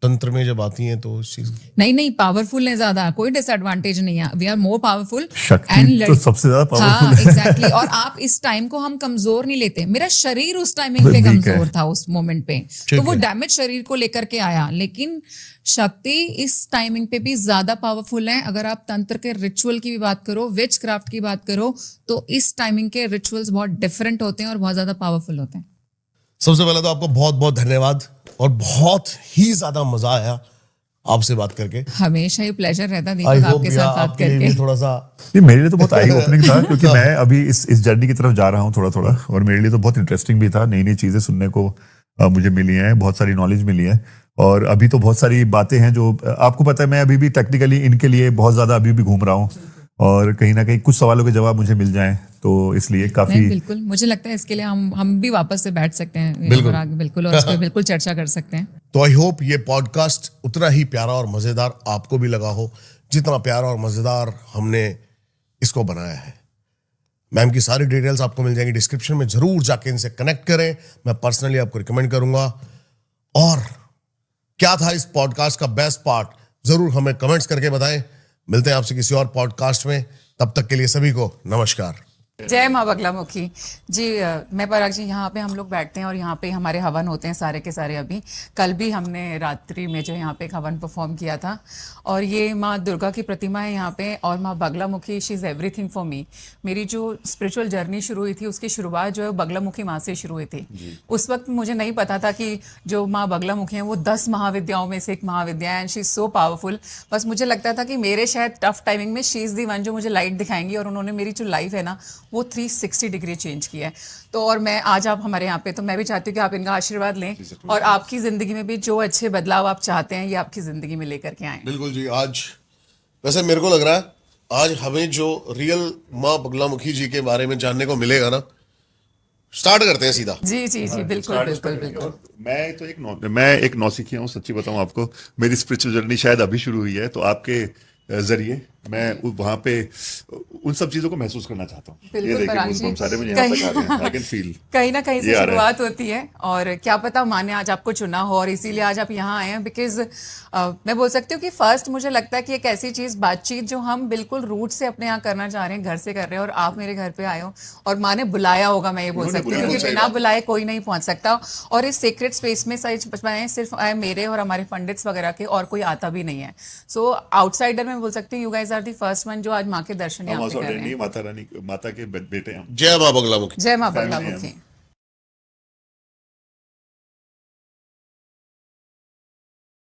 तंत्र में जब आती हैं तो इस चीज नहीं, पावरफुल है ज्यादा, कोई डिसएडवांटेज नहीं है। वी आर मोर पावरफुल शक्ति तो सबसे ज्यादा पावरफुल हाँ है। एग्जैक्टली। और आप इस टाइम को हम कमजोर नहीं लेते, मेरा शरीर उस टाइमिंग पे weak है। कमजोर था उस मोमेंट पे, तो वो है। डैमेज शरीर को लेकर के आया। लेकिन शक्ति इस टाइमिंग पे भी ज्यादा पावरफुल है। अगर आप तंत्र के रिचुअल की भी बात करो, विच क्राफ्ट की बात करो, तो इस टाइमिंग के रिचुअल्स बहुत डिफरेंट होते हैं और बहुत ज्यादा पावरफुल होते हैं। सबसे पहले तो आपको बहुत बहुत धन्यवाद, और बहुत ही ज्यादा मजा आया आपसे बात करके। हमेशा ये प्लेजर रहता है आई दीपक होप आपके साथ बात आपके लिए करके। भी थोड़ा सा नहीं, मेरे लिए तो बहुत आई ओपनिंग था, क्योंकि मैं अभी इस जर्नी की तरफ जा रहा हूँ थोड़ा थोड़ा, और मेरे लिए तो बहुत इंटरेस्टिंग भी था। नई नई चीजें सुनने को मुझे मिली हैं, बहुत सारी नॉलेज मिली है। और अभी तो बहुत सारी बातें हैं जो आपको पता है, मैं अभी भी टेक्निकली इनके लिए बहुत ज्यादा अभी भी घूम रहा हूँ, और कहीं ना कहीं कुछ सवालों के जवाब मुझे मिल जाएं, तो इसलिए काफी नहीं बिल्कुल, मुझे लगता है इसके लिए हम भी वापस से बैठ सकते हैं बिल्कुल। और आगे बिल्कुल, और इस पर बिल्कुल चर्चा कर सकते हैं। तो आई होप ये पॉडकास्ट उतना ही प्यारा और मजेदार आपको भी लगा हो जितना प्यारा और मजेदार हमने इसको बनाया है। मैम की सारी डिटेल्स आपको मिल जाएंगी डिस्क्रिप्शन में, जरूर जाके इनसे कनेक्ट करें, मैं पर्सनली आपको रिकमेंड करूंगा। और क्या था इस पॉडकास्ट का बेस्ट पार्ट, जरूर हमें कमेंट्स करके बताएं। मिलते हैं आपसे किसी और पॉडकास्ट में, तब तक के लिए सभी को नमस्कार। जय माँ बगलामुखी जी। मैं पराग जी, यहाँ पे हम लोग बैठते हैं और यहाँ पे हमारे हवन होते हैं सारे के सारे। अभी कल भी हमने रात्रि में जो यहाँ पे एक हवन परफॉर्म किया था, और ये माँ दुर्गा की प्रतिमा है यहाँ पे, और माँ Baglamukhi she is everything for me. मेरी जो स्पिरिचुअल जर्नी शुरू हुई थी उसकी शुरुआत जो है बगलामुखी माँ से शुरू हुई थी। उस वक्त मुझे नहीं पता था कि जो माँ बगलामुखी है वो 10 महाविद्याओं में से एक महाविद्या है, and she is so powerful. बस मुझे लगता था कि मेरे शायद टफ टाइमिंग में शी इज़ दी वन जो मुझे लाइट दिखाएंगी, और उन्होंने मेरी जो लाइफ है ना वो 360 डिग्री चेंज किया है। तो और मैं आज आप हमारे यहाँ पे, तो मैं भी चाहती हूँ कि आप इनका आशीर्वाद लें, और आपकी जिंदगी में भी जो अच्छे बदलाव आप चाहते हैं ये आपकी जिंदगी में लेकर के आए। बिल्कुल जी। आज वैसे मेरे को लग रहा है आज हमें जो रियल माँ बगलामुखी जी के बारे में जानने को मिलेगा ना, स्टार्ट करते हैं सीधा। जी जी जी बिल्कुल बिल्कुल बिल्कुल। मैं एक नौसिखिया हूँ, सच्ची बताऊँ आपको। मेरी स्पिरिचुअल जर्नी शायद अभी शुरू हुई है, तो आपके जरिए मैं वहाँ पे उन सब चीजों को महसूस करना चाहता हूँ। ये बिल्कुल देखिए पराग जी, हम सारे में यहाँ तक आ रहे हैं, आई कैन फील कहीं ना कहीं से ये आ रहा है। शुरुआत होती है, और क्या पता माँ ने आज आपको चुना हो और इसीलिए आज आप यहाँ आए हैं। बिकॉज मैं बोल सकती हूँ कि फर्स्ट मुझे लगता है कि एक ऐसी चीज़, बातचीत जो हम बिल्कुल रूट से अपने यहाँ करना चाह रहे हैं, घर से कर रहे हैं, और आप मेरे घर पे आए हो और माँ ने बुलाया होगा, मैं ये बोल सकती हूँ, क्योंकि बिना बुलाए कोई नहीं पहुँच सकता। और इस सीक्रेट स्पेस में सिर्फ मेरे और हमारे पंडित्स वगैरह के, और कोई आता भी नहीं है। सो आउटसाइडर मैं बोल सकती हूँ you guys are the first one जो आज माँ के दर्शन यहाँ पे कर रहे हैं। माता रानी, माता के बेटे हैं हम। जय माँ बगलामुखी। जय माँ बगलामुखी।